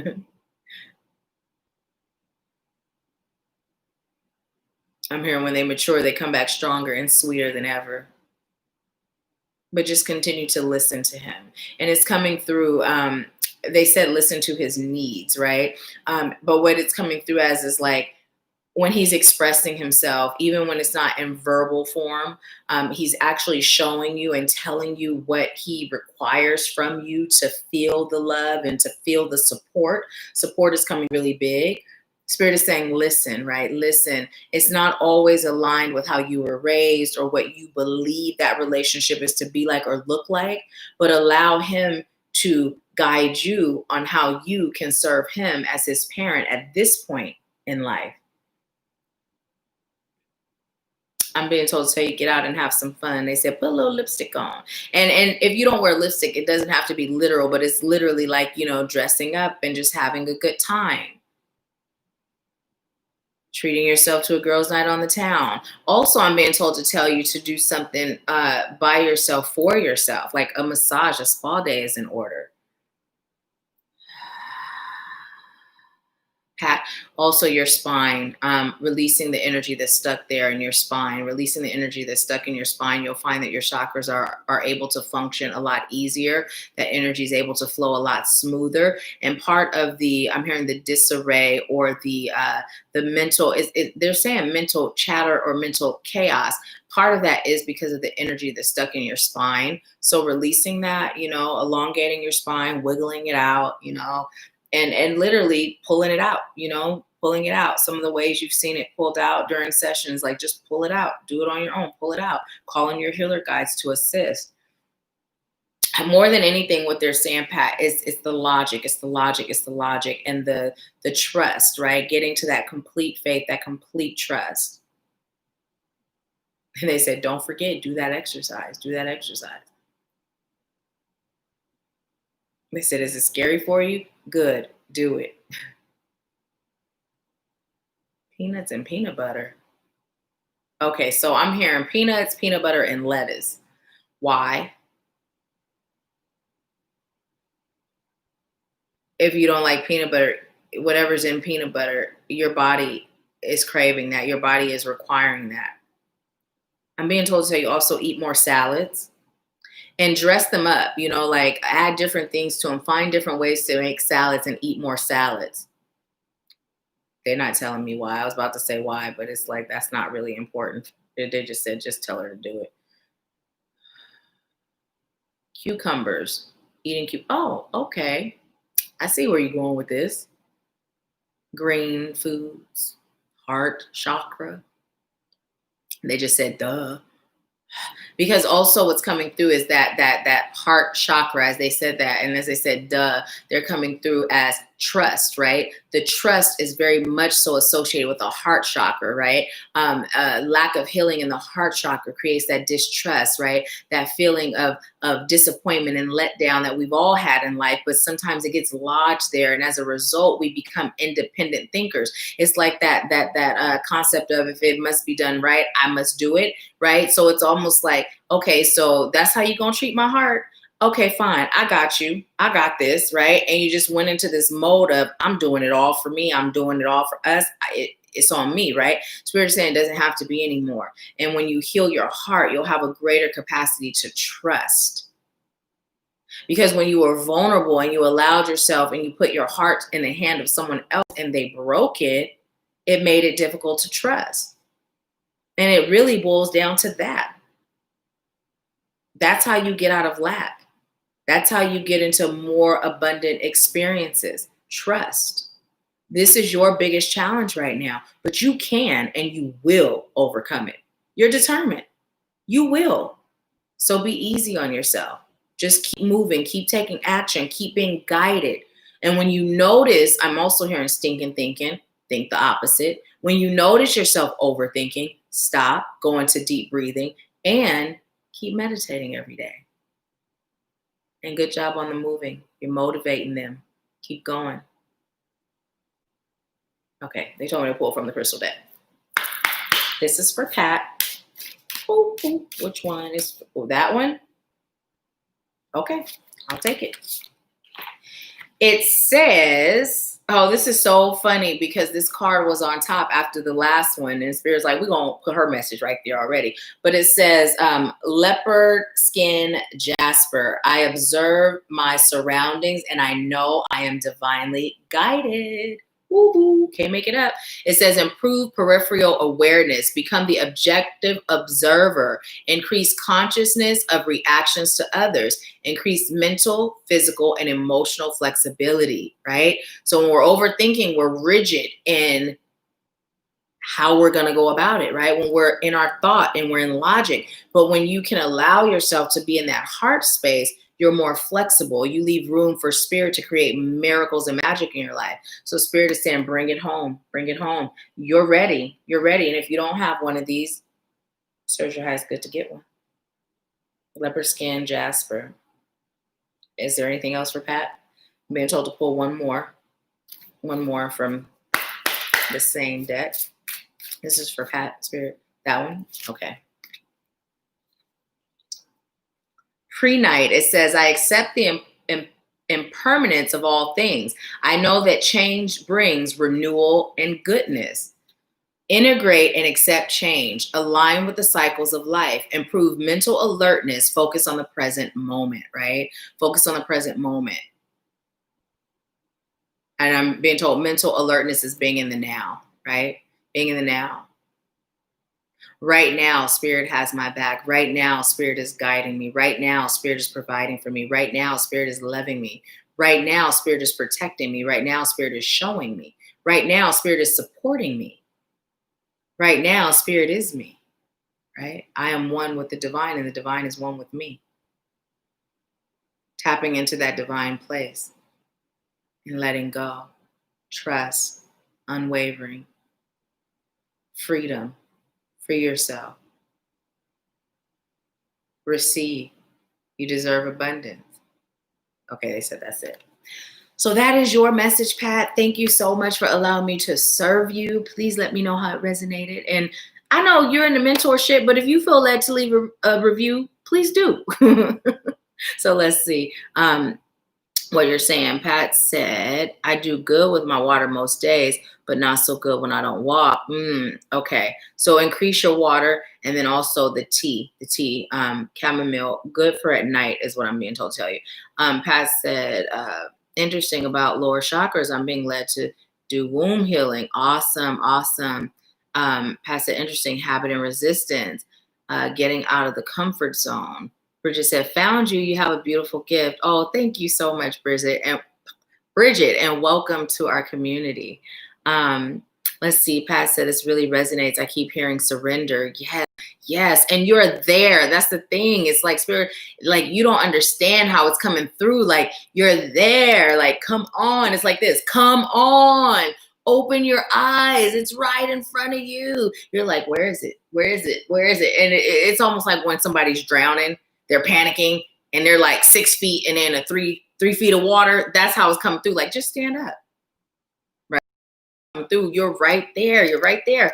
[SPEAKER 1] I'm hearing when they mature, they come back stronger and sweeter than ever. But just continue to listen to him. And it's coming through, they said listen to his needs, right? But what it's coming through as is like when he's expressing himself, even when it's not in verbal form, he's actually showing you and telling you what he requires from you to feel the love and to feel the support. Support is coming really big. Spirit is saying, listen, right? Listen, it's not always aligned with how you were raised or what you believe that relationship is to be like or look like, but allow him to guide you on how you can serve him as his parent at this point in life. I'm being told to tell you, get out and have some fun. They said, put a little lipstick on. And if you don't wear lipstick, it doesn't have to be literal, but it's literally like, you know, dressing up and just having a good time. Treating yourself to a girls' night on the town. Also, I'm being told to tell you to do something by yourself, for yourself, like a massage, a spa day is in order. Pat, also your spine, releasing the energy that's stuck there in your spine, releasing the energy that's stuck in your spine. You'll find that your chakras are able to function a lot easier. That energy is able to flow a lot smoother. And part of the, I'm hearing the disarray or the mental, they're saying mental chatter or mental chaos. Part of that is because of the energy that's stuck in your spine. So releasing that, you know, elongating your spine, wiggling it out, you know, and literally pulling it out, you know, pulling it out. Some of the ways you've seen it pulled out during sessions, like just pull it out, do it on your own, pull it out, call in your healer guides to assist. More than anything, what they're saying, Pat, is it's the logic, it's the logic, it's the logic, and the trust, right? Getting to that complete faith, that complete trust. And they said, don't forget, do that exercise, do that exercise. They said, is it scary for you? Good, do it. Peanuts and peanut butter. Okay, so I'm hearing peanuts, peanut butter, and lettuce. Why? If you don't like peanut butter, whatever's in peanut butter, your body is craving that. Your body is requiring that. I'm being told to tell you also eat more salads. And dress them up, you know, like add different things to them, find different ways to make salads and eat more salads. They're not telling me why. I was about to say why, but it's like, that's not really important. They just said, just tell her to do it. Cucumbers, oh, okay. I see where you're going with this. Green foods, heart chakra. They just said, duh. Because also what's coming through is that heart chakra, as they said that, and as they said, duh, they're coming through as trust, right? The trust is very much so associated with the heart chakra, right? Lack of healing in the heart chakra creates that distrust, right? That feeling of disappointment and letdown that we've all had in life, but sometimes it gets lodged there, and as a result, we become independent thinkers. It's like that concept of if it must be done right, I must do it, right? So it's almost like, okay, so that's how you gonna treat my heart? Okay, fine. I got you. I got this, right? And you just went into this mode of, I'm doing it all for me. I'm doing it all for us. It's on me, right? Spirit is saying it doesn't have to be anymore. And when you heal your heart, you'll have a greater capacity to trust. Because when you were vulnerable and you allowed yourself and you put your heart in the hand of someone else and they broke it, it made it difficult to trust. And it really boils down to that. That's how you get out of lack. That's how you get into more abundant experiences. Trust. This is your biggest challenge right now, but you can and you will overcome it. You're determined. You will. So be easy on yourself. Just keep moving, keep taking action, keep being guided. And when you notice, I'm also hearing stinking thinking, think the opposite. When you notice yourself overthinking, stop, go into deep breathing, and keep meditating every day. And good job on the moving. You're motivating them. Keep going. Okay, they told me to pull from the crystal deck. This is for Pat. Ooh, ooh, which one is that one? Okay, I'll take it. It says, oh, this is so funny because this card was on top after the last one. And Spirit's like, we're going to put her message right there already. But it says, leopard skin jasper. I observe my surroundings and I know I am divinely guided. Woo-hoo, can't make it up. It says improve peripheral awareness, become the objective observer, increase consciousness of reactions to others, increase mental, physical, and emotional flexibility, right? So when we're overthinking, we're rigid in how we're going to go about it, right? When we're in our thought and we're in logic. But when you can allow yourself to be in that heart space, you're more flexible. You leave room for spirit to create miracles and magic in your life. So spirit is saying, bring it home, bring it home. You're ready. You're ready. And if you don't have one of these, search your highest good to get one. Leopard skin jasper. Is there anything else for Pat? I'm being told to pull one more from the same deck. This is for Pat, spirit. That one? Okay. Pre-night, it says, I accept the impermanence of all things. I know that change brings renewal and goodness. Integrate and accept change. Align with the cycles of life. Improve mental alertness. Focus on the present moment, right? Focus on the present moment. And I'm being told mental alertness is being in the now, right? Being in the now. Right now, spirit has my back. Right now, spirit is guiding me. Right now, spirit is providing for me. Right now, spirit is loving me. Right now, spirit is protecting me. Right now, spirit is showing me. Right now, spirit is supporting me. Right now, spirit is me, right? I am one with the divine and the divine is one with me. Tapping into that divine place and letting go. Trust, unwavering, freedom. Free yourself. Receive. You deserve abundance. Okay, they said that's it. So that is your message, Pat. Thank you so much for allowing me to serve you. Please let me know how it resonated. And I know you're in the mentorship, but if you feel led to leave a review, please do. So let's see. What you're saying. Pat said, I do good with my water most days, but not so good when I don't walk. Okay. So increase your water. And then also the tea, chamomile, good for at night is what I'm being told to tell you. Pat said, interesting about lower chakras. I'm being led to do womb healing. Awesome. Awesome. Pat said, interesting habit and resistance, getting out of the comfort zone. Bridget said, found you. You have a beautiful gift. Oh, thank you so much, Bridget. And welcome to our community. Let's see. Pat said, this really resonates. I keep hearing surrender. Yes. And you're there. That's the thing. It's like spirit, like you don't understand how it's coming through. Like you're there. Like, come on. It's like this. Come on. Open your eyes. It's right in front of you. You're like, where is it? Where is it? Where is it? And it's almost like when somebody's drowning. They're panicking and they're like 6 feet and in a 3 feet of water. That's how it's coming through. Like, just stand up. Right. Come through. You're right there. You're right there.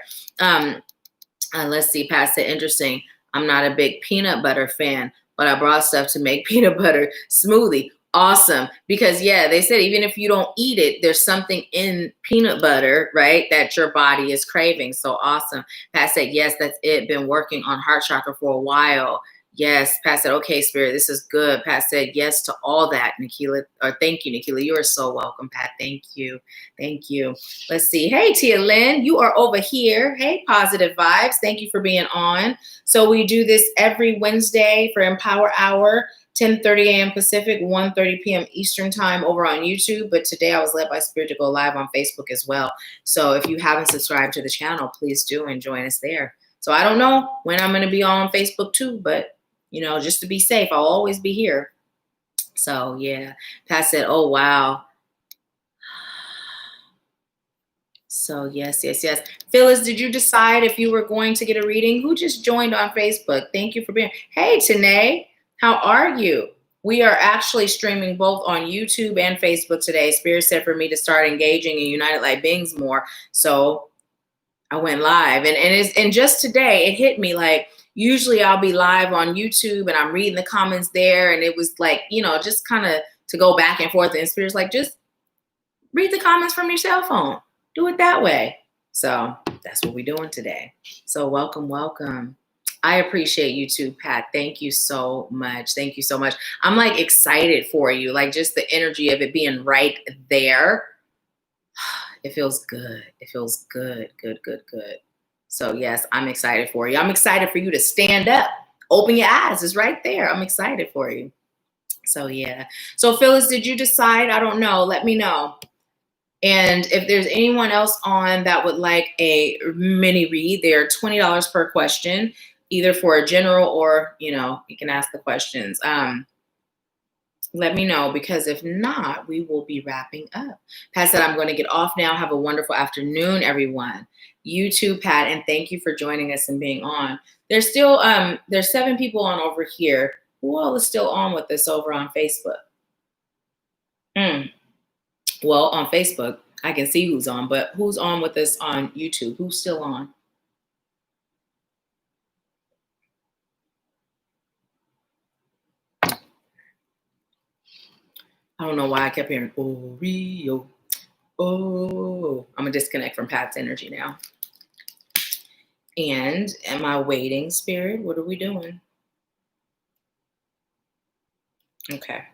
[SPEAKER 1] Let's see. Pat said, interesting. I'm not a big peanut butter fan, but I brought stuff to make peanut butter smoothie. Awesome. Because yeah, they said, even if you don't eat it, there's something in peanut butter, right? That your body is craving. So awesome. Pat said, yes, that's it. Been working on heart chakra for a while. Yes, Pat said, okay, spirit, this is good. Pat said, yes to all that, Nahkila. Or thank you, Nahkila. You are so welcome, Pat. Thank you. Thank you. Let's see. Hey, Tia Lynn, you are over here. Hey, Positive Vibes. Thank you for being on. So we do this every Wednesday for Empower Hour, 10:30 a.m. Pacific, 1:30 p.m. Eastern time over on YouTube. But today I was led by Spirit to go live on Facebook as well. So if you haven't subscribed to the channel, please do and join us there. So I don't know when I'm going to be on Facebook too, but you know, just to be safe, I'll always be here. So yeah, Pat said, oh, wow. So yes. Phyllis, did you decide if you were going to get a reading? Who just joined on Facebook? Thank you for being. Hey, Tanae, how are you? We are actually streaming both on YouTube and Facebook today. Spirit said for me to start engaging in United Light Beings more. So I went live. And just today it hit me like, usually I'll be live on YouTube and I'm reading the comments there. And it was like, you know, just kind of to go back and forth. And Spirit's like, just read the comments from your cell phone. Do it that way. So that's what we're doing today. So welcome, welcome. I appreciate you too, Pat. Thank you so much. Thank you so much. I'm like excited for you. Like just the energy of it being right there. It feels good. It feels good, good, good, good. So yes, I'm excited for you. I'm excited for you to stand up. Open your eyes. It's right there. I'm excited for you. So yeah. So Phyllis, did you decide? I don't know. Let me know. And if there's anyone else on that would like a mini read, they're $20 per question, either for a general or, you know, you can ask the questions. Let me know, because if not, we will be wrapping up. Pat said, I'm going to get off now. Have a wonderful afternoon, everyone. You too, Pat, and thank you for joining us and being on. There's still, there's 7 people on over here. Who all is still on with us over on Facebook? Well, on Facebook, I can see who's on, but who's on with us on YouTube? Who's still on? I don't know why I kept hearing, oh, Rio. Oh, I'm going to disconnect from Pat's energy now. And am I waiting, Spirit? What are we doing? Okay.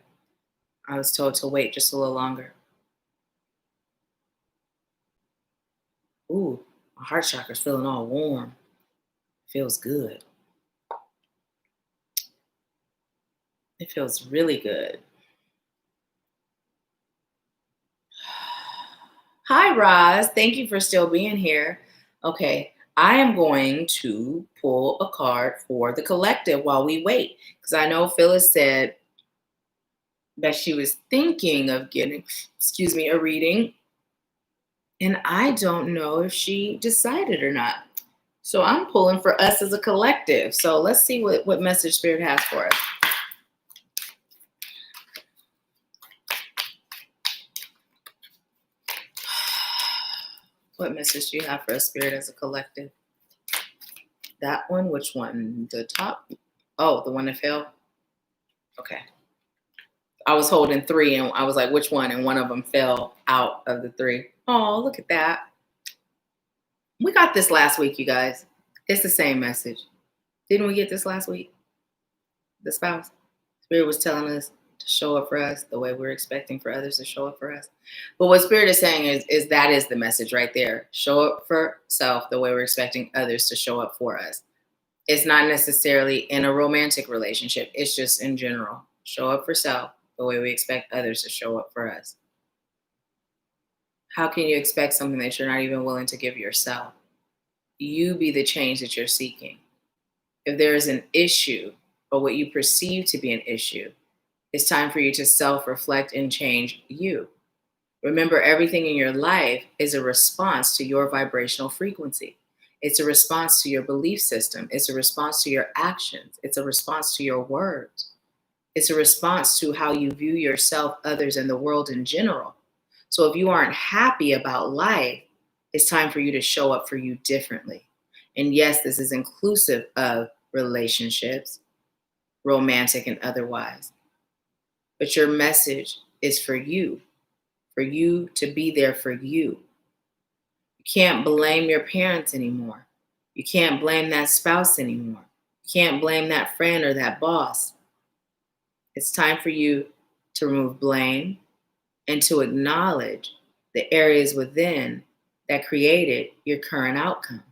[SPEAKER 1] I was told to wait just a little longer. Ooh, my heart chakra's feeling all warm. Feels good. It feels really good. Hi, Roz. Thank you for still being here. Okay, I am going to pull a card for the collective while we wait, because I know Phyllis said that she was thinking of getting, a reading. And I don't know if she decided or not. So I'm pulling for us as a collective. So let's see what message Spirit has for us. What message do you have for us, Spirit, as a collective? That one? Which one? The top? Oh, the one that fell? Okay. I was holding 3 and I was like, which one? And one of them fell out of the 3. Oh, look at that. We got this last week, you guys. It's the same message. Didn't we get this last week? The spouse. Spirit was telling us to show up for us the way we're expecting for others to show up for us. But what Spirit is saying is that is the message right there. Show up for self the way we're expecting others to show up for us. It's not necessarily in a romantic relationship. It's just in general. Show up for self the way we expect others to show up for us. How can you expect something that you're not even willing to give yourself? You be the change that you're seeking. If there is an issue or what you perceive to be an issue, it's time for you to self-reflect and change you. Remember, everything in your life is a response to your vibrational frequency. It's a response to your belief system. It's a response to your actions. It's a response to your words. It's a response to how you view yourself, others, and the world in general. So if you aren't happy about life, it's time for you to show up for you differently. And yes, this is inclusive of relationships, romantic and otherwise. But your message is for you to be there for you. You can't blame your parents anymore. You can't blame that spouse anymore. You can't blame that friend or that boss. It's time for you to remove blame and to acknowledge the areas within that created your current outcome.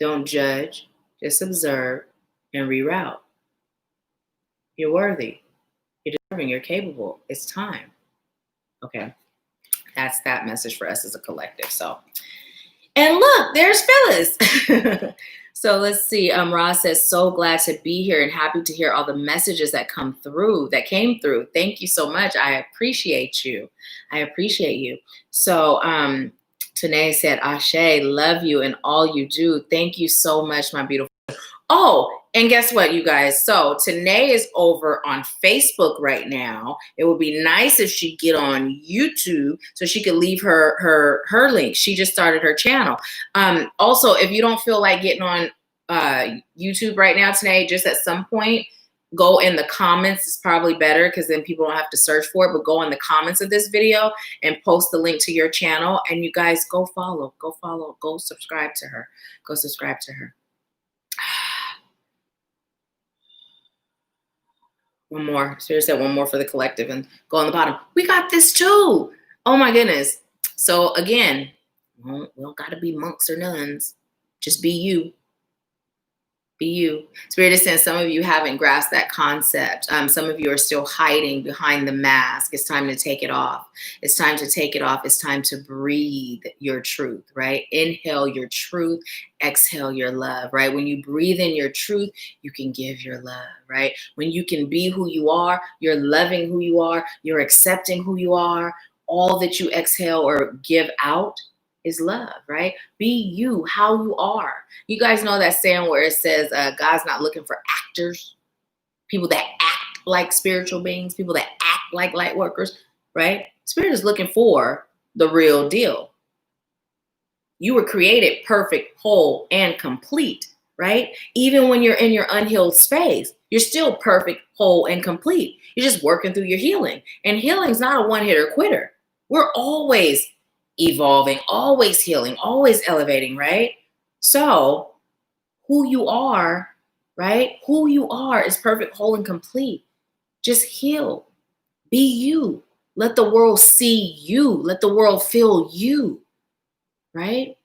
[SPEAKER 1] Don't judge, just observe and reroute. You're worthy. You're deserving. You're capable. It's time. Okay. That's that message for us as a collective. So, and look, there's Phyllis. So let's see. Roz says, so glad to be here and happy to hear all the messages that came through. Thank you so much. I appreciate you. So Tanae said, Ashe, love you and all you do. Thank you so much, my beautiful. Oh, and guess what, you guys? So Tanae is over on Facebook right now. It would be nice if she get on YouTube so she could leave her link. She just started her channel. Also, if you don't feel like getting on YouTube right now, Tanae, just at some point, go in the comments. It's probably better because then people don't have to search for it, but go in the comments of this video and post the link to your channel. And you guys go follow, go subscribe to her. Go subscribe to her. One more. Spirit said one more for the collective and go on the bottom. We got this too. Oh my goodness. So again, we don't got to be monks or nuns. Just be you. Be you. Spirit is saying some of you haven't grasped that concept. Some of you are still hiding behind the mask. It's time to take it off. It's time to take it off. It's time to breathe your truth, right? Inhale your truth. Exhale your love, right? When you breathe in your truth, you can give your love, right? When you can be who you are, you're loving who you are, you're accepting who you are, all that you exhale or give out is love, right? Be you, how you are. You guys know that saying where it says God's not looking for actors, people that act like spiritual beings, people that act like light workers, right? Spirit is looking for the real deal. You were created perfect, whole, and complete, right? Even when you're in your unhealed space, you're still perfect, whole, and complete. You're just working through your healing. And healing's not a one-hitter quitter. We're always evolving, always healing, always elevating, right? So who you are, right? Who you are is perfect, whole, and complete. Just heal. Be you. Let the world see you. Let the world feel you, right?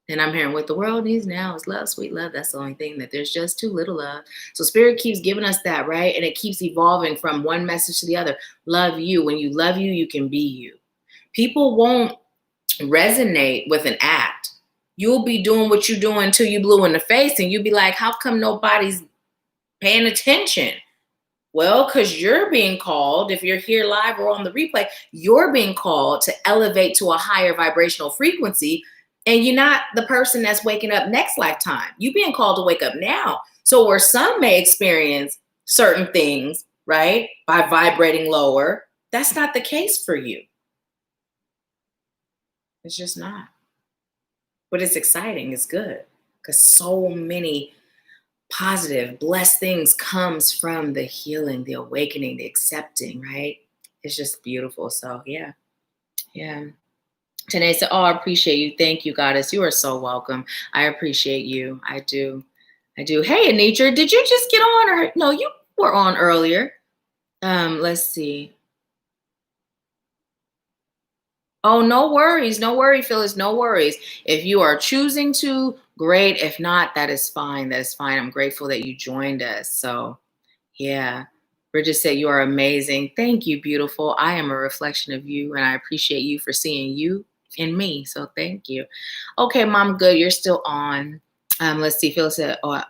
[SPEAKER 1] And I'm hearing what the world needs now is love, sweet love. That's the only thing, that there's just too little love. So Spirit keeps giving us that, right? And it keeps evolving from one message to the other. Love you. When you love you, you can be you. People won't resonate with an act. You'll be doing what you're doing until you blue in the face and you'll be like, how come nobody's paying attention? Well, because you're being called, if you're here live or on the replay, you're being called to elevate to a higher vibrational frequency, and you're not the person that's waking up next lifetime. You're being called to wake up now. So where some may experience certain things, right, by vibrating lower, that's not the case for you. It's just not. But it's exciting. It's good. Because so many positive, blessed things comes from the healing, the awakening, the accepting, right? It's just beautiful. So, yeah. Yeah. Tanae said, oh, I appreciate you. Thank you, Goddess. You are so welcome. I appreciate you. I do. I do. Hey, Anitra, did you just get on? Or no, you were on earlier. Let's see. Oh, no worries. No worry, Phyllis. No worries. If you are choosing to, great. If not, that is fine. That is fine. I'm grateful that you joined us. So, yeah. Bridget said, you are amazing. Thank you, beautiful. I am a reflection of you, and I appreciate you for seeing you in me. So thank you. Okay, Mom, good. You're still on. Let's see. Phyllis said, oh,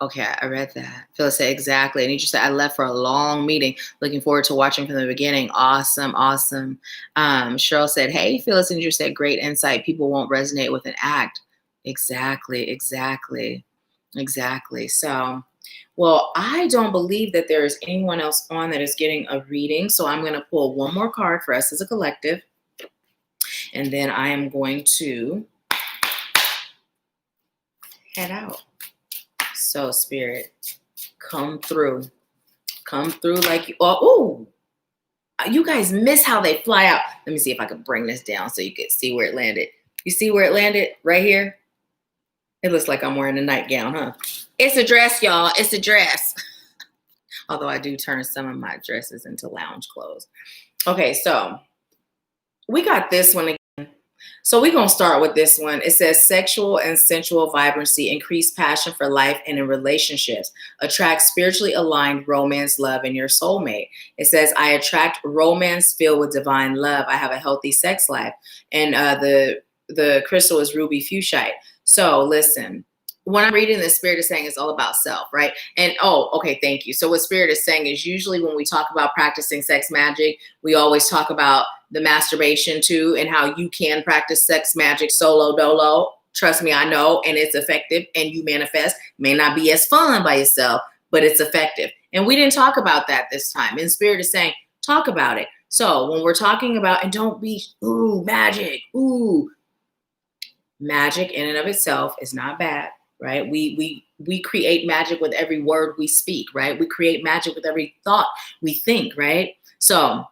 [SPEAKER 1] okay, I read that. Phyllis said, exactly. And you just said, I left for a long meeting. Looking forward to watching from the beginning. Awesome, awesome. Cheryl said, hey, Phyllis, and you said, great insight. People won't resonate with an act. Exactly, exactly, exactly. So, well, I don't believe that there is anyone else on that is getting a reading. So I'm going to pull one more card for us as a collective. And then I am going to head out. So, Spirit, come through. Come through like you. Oh, you guys miss how they fly out. Let me see if I can bring this down so you can see where it landed. You see where it landed? Right here? It looks like I'm wearing a nightgown, huh? It's a dress, y'all. It's a dress. Although I do turn some of my dresses into lounge clothes. Okay, so we got this one again. So we're going to start with this one. It says sexual and sensual vibrancy, increased passion for life and in relationships, attract spiritually aligned romance, love, and your soulmate. It says, I attract romance filled with divine love. I have a healthy sex life. And the crystal is ruby fuchsite. So listen, when I'm reading this, Spirit is saying it's all about self, right? And, oh, okay, thank you. So what Spirit is saying is usually when we talk about practicing sex magic, we always talk about the masturbation too and how you can practice sex magic solo dolo. Trust me, I know, and it's effective, and you manifest. May not be as fun by yourself, but it's effective. And we didn't talk about that this time. And Spirit is saying, talk about it. So when we're talking about, and don't be, ooh, magic, ooh. Magic in and of itself is not bad, right? We create magic with every word we speak, right? We create magic with every thought we think, right? So,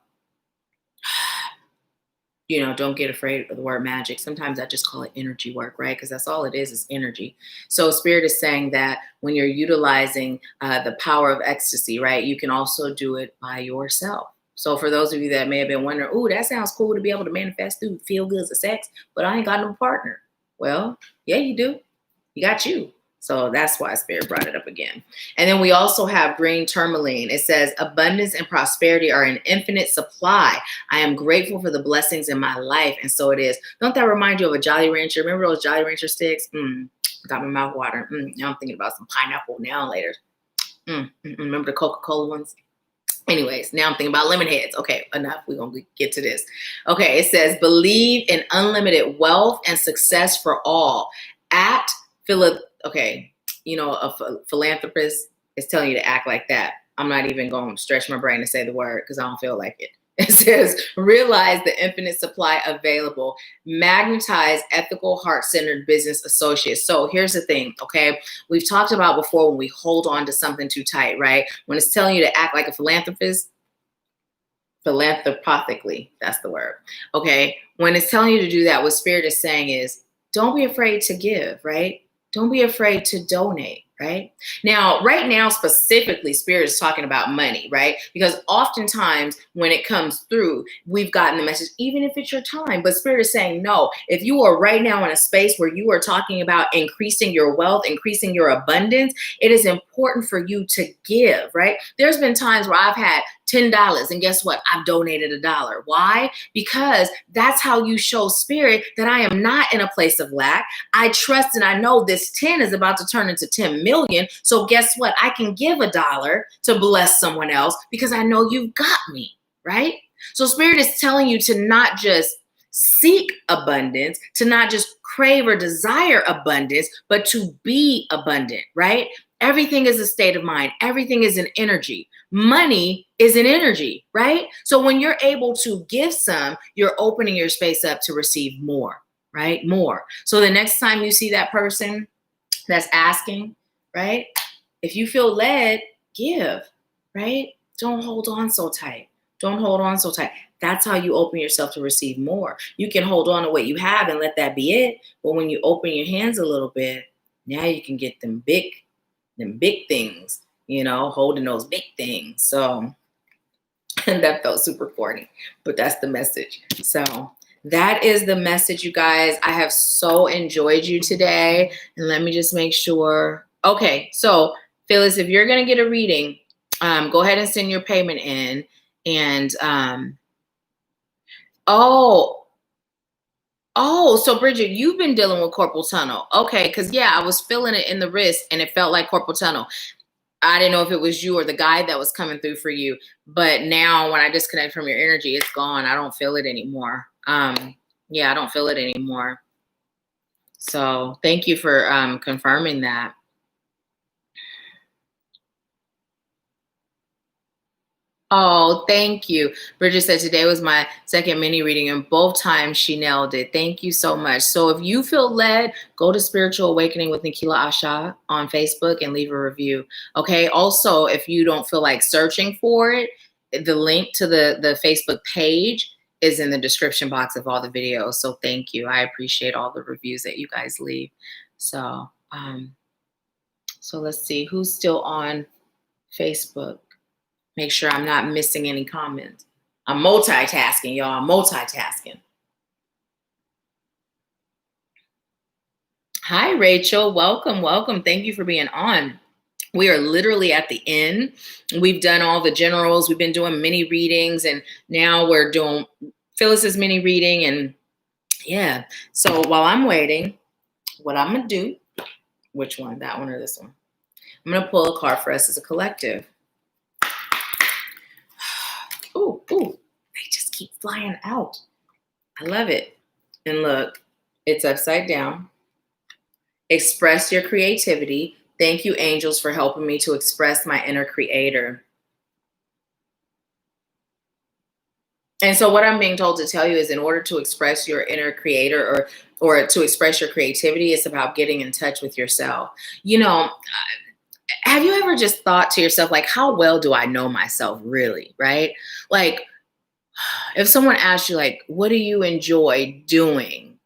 [SPEAKER 1] don't get afraid of the word magic. Sometimes I just call it energy work, right? Because that's all it is energy. So Spirit is saying that when you're utilizing the power of ecstasy, right, you can also do it by yourself. So for those of you that may have been wondering, ooh, that sounds cool to be able to manifest through feel goods of sex, but I ain't got no partner. Well, yeah, you do. You got you. So that's why Spirit brought it up again. And then we also have green tourmaline. It says, abundance and prosperity are an infinite supply. I am grateful for the blessings in my life. And so it is. Don't that remind you of a Jolly Rancher? Remember those Jolly Rancher sticks? Got my mouth watering. Now I'm thinking about some pineapple now and later. Remember the Coca-Cola ones? Anyways, now I'm thinking about lemon heads. Okay, enough. We're going to get to this. Okay, it says, believe in unlimited wealth and success for all. Okay, a philanthropist is telling you to act like that. I'm not even going to stretch my brain to say the word because I don't feel like it. It says, realize the infinite supply available. Magnetize ethical, heart-centered business associates. So here's the thing, okay? We've talked about before when we hold on to something too tight, right? When it's telling you to act like a philanthropist, philanthropically, that's the word, okay? When it's telling you to do that, what Spirit is saying is, don't be afraid to give, right? Don't be afraid to donate, right? Now, right now, specifically, Spirit is talking about money, right? Because oftentimes when it comes through, we've gotten the message, even if it's your time, but Spirit is saying, no, if you are right now in a space where you are talking about increasing your wealth, increasing your abundance, it is important for you to give, right? There's been times where I've had $10 and guess what? I've donated $1. Why? Because that's how you show Spirit that I am not in a place of lack. I trust and I know this 10 is about to turn into 10 million. So guess what? I can give $1 to bless someone else because I know you've got me, right? So Spirit is telling you to not just seek abundance, to not just crave or desire abundance, but to be abundant, right? Everything is a state of mind. Everything is an energy. Money is an energy, right? So when you're able to give some, you're opening your space up to receive more, right? More. So the next time you see that person that's asking, right? If you feel led, give, right? Don't hold on so tight. Don't hold on so tight. That's how you open yourself to receive more. You can hold on to what you have and let that be it. But when you open your hands a little bit, now you can get them big things, holding those big things. So, and that felt super corny, but that's the message. So that is the message, you guys. I have so enjoyed you today. And let me just make sure. Okay. So Phyllis, if you're going to get a reading, go ahead and send your payment in. And, so Bridget, you've been dealing with carpal tunnel. Okay. Because, I was feeling it in the wrist and it felt like carpal tunnel. I didn't know if it was you or the guy that was coming through for you. But now when I disconnect from your energy, it's gone. I don't feel it anymore. I don't feel it anymore. So thank you for confirming that. Oh, thank you. Bridget said today was my second mini reading and both times she nailed it. Thank you so much. So if you feel led, go to Spiritual Awakening with Nahkila Isha on Facebook and leave a review. Okay. Also, if you don't feel like searching for it, the link to the Facebook page is in the description box of all the videos. So thank you. I appreciate all the reviews that you guys leave. So, so let's see who's still on Facebook. Make sure I'm not missing any comments. I'm multitasking, y'all. I'm multitasking. Hi, Rachel. Welcome, welcome. Thank you for being on. We are literally at the end. We've done all the generals. We've been doing mini readings, and now we're doing Phyllis's mini reading. And yeah, so while I'm waiting, what I'm going to do, which one, that one or this one? I'm going to pull a card for us as a collective. Ooh, they just keep flying out. I love it. And look, it's upside down. Express your creativity. Thank you, angels, for helping me to express my inner creator. And so what I'm being told to tell you is, in order to express your inner creator, or to express your creativity, it's about getting in touch with yourself. You know, have you ever just thought to yourself, like, how well do I know myself really, right? Like, if someone asks you, like, what do you enjoy doing?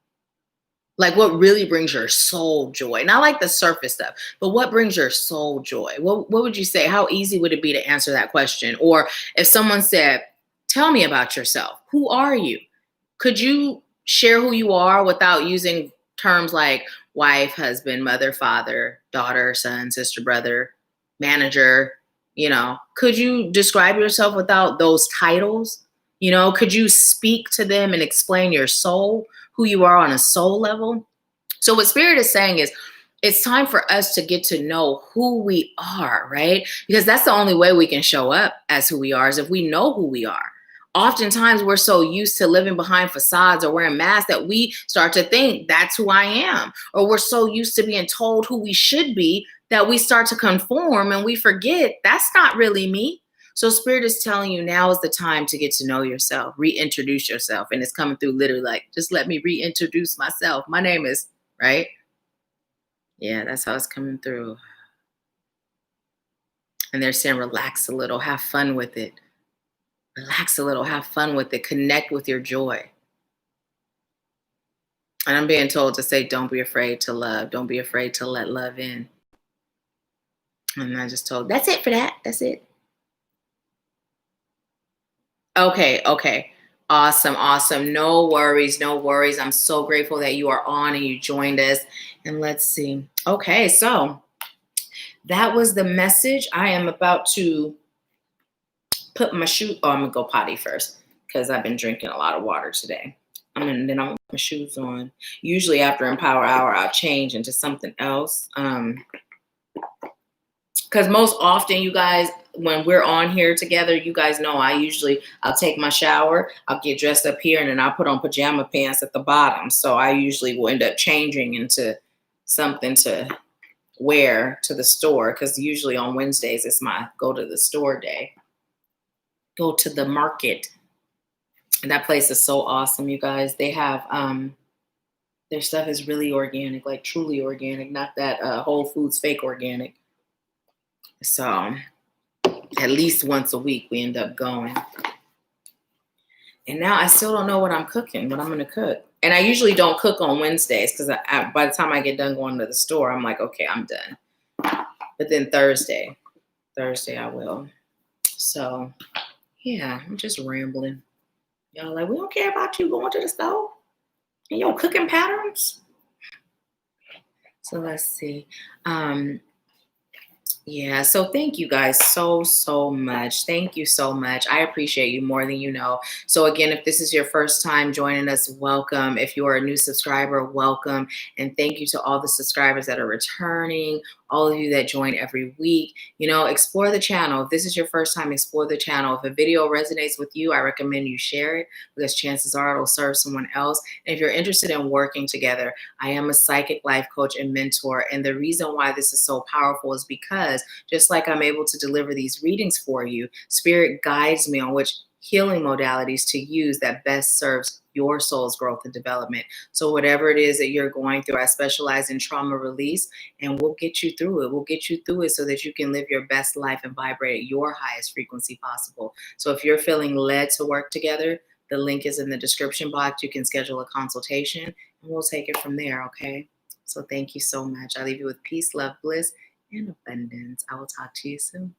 [SPEAKER 1] Like, what really brings your soul joy? Not like the surface stuff, but what brings your soul joy? What would you say? How easy would it be to answer that question? Or if someone said, tell me about yourself. Who are you? Could you share who you are without using terms like wife, husband, mother, father, daughter, son, sister, brother, manager? You know, could you describe yourself without those titles? You know, could you speak to them and explain your soul, who you are on a soul level? So what Spirit is saying is, it's time for us to get to know who we are, right? Because that's the only way we can show up as who we are, is if we know who we are. Oftentimes we're so used to living behind facades or wearing masks that we start to think that's who I am. Or we're so used to being told who we should be that we start to conform and we forget that's not really me. So Spirit is telling you, now is the time to get to know yourself, reintroduce yourself. And it's coming through literally like, just let me reintroduce myself. My name is, right? Yeah, that's how it's coming through. And they're saying, relax a little, have fun with it. Relax a little, have fun with it, connect with your joy. And I'm being told to say, don't be afraid to love. Don't be afraid to let love in. And I just told, that's it for that. That's it. Okay. Awesome. No worries. I'm so grateful that you are on and you joined us. And let's see. Okay, so that was the message. I am about to put my shoe. Oh, I'm gonna go potty first because I've been drinking a lot of water today. And then I'll put my shoes on. Usually after Empower Hour, I'll change into something else. Because most often, you guys, when we're on here together, you guys know I'll take my shower, I'll get dressed up here, and then I'll put on pajama pants at the bottom. So I usually will end up changing into something to wear to the store, because usually on Wednesdays, it's my go to the store day. Go to the market. And that place is so awesome, you guys. They have, their stuff is really organic, like truly organic, not that Whole Foods fake organic. So at least once a week we end up going. And now I still don't know what I'm cooking, what I'm going to cook. And I usually don't cook on Wednesdays because by the time I get done going to the store, I'm like, okay, I'm done. But then Thursday I will. So yeah, I'm just rambling. Y'all like, we don't care about you going to the store and your cooking patterns. So let's see. Yeah, so thank you guys so much. Thank you so much. I appreciate you more than you know. So again, if this is your first time joining us, welcome. If you are a new subscriber, welcome. And thank you to all the subscribers that are returning, all of you that join every week. You know, explore the channel. If this is your first time, explore the channel. If a video resonates with you, I recommend you share it, because chances are it'll serve someone else. And if you're interested in working together, I am a psychic life coach and mentor. And the reason why this is so powerful is because just like I'm able to deliver these readings for you, Spirit guides me on which healing modalities to use that best serves your soul's growth and development. So whatever it is that you're going through, I specialize in trauma release, and we'll get you through it. We'll get you through it so that you can live your best life and vibrate at your highest frequency possible. So if you're feeling led to work together, the link is in the description box. You can schedule a consultation and we'll take it from there, okay? So thank you so much. I leave you with peace, love, bliss, and abundance. I will talk to you soon.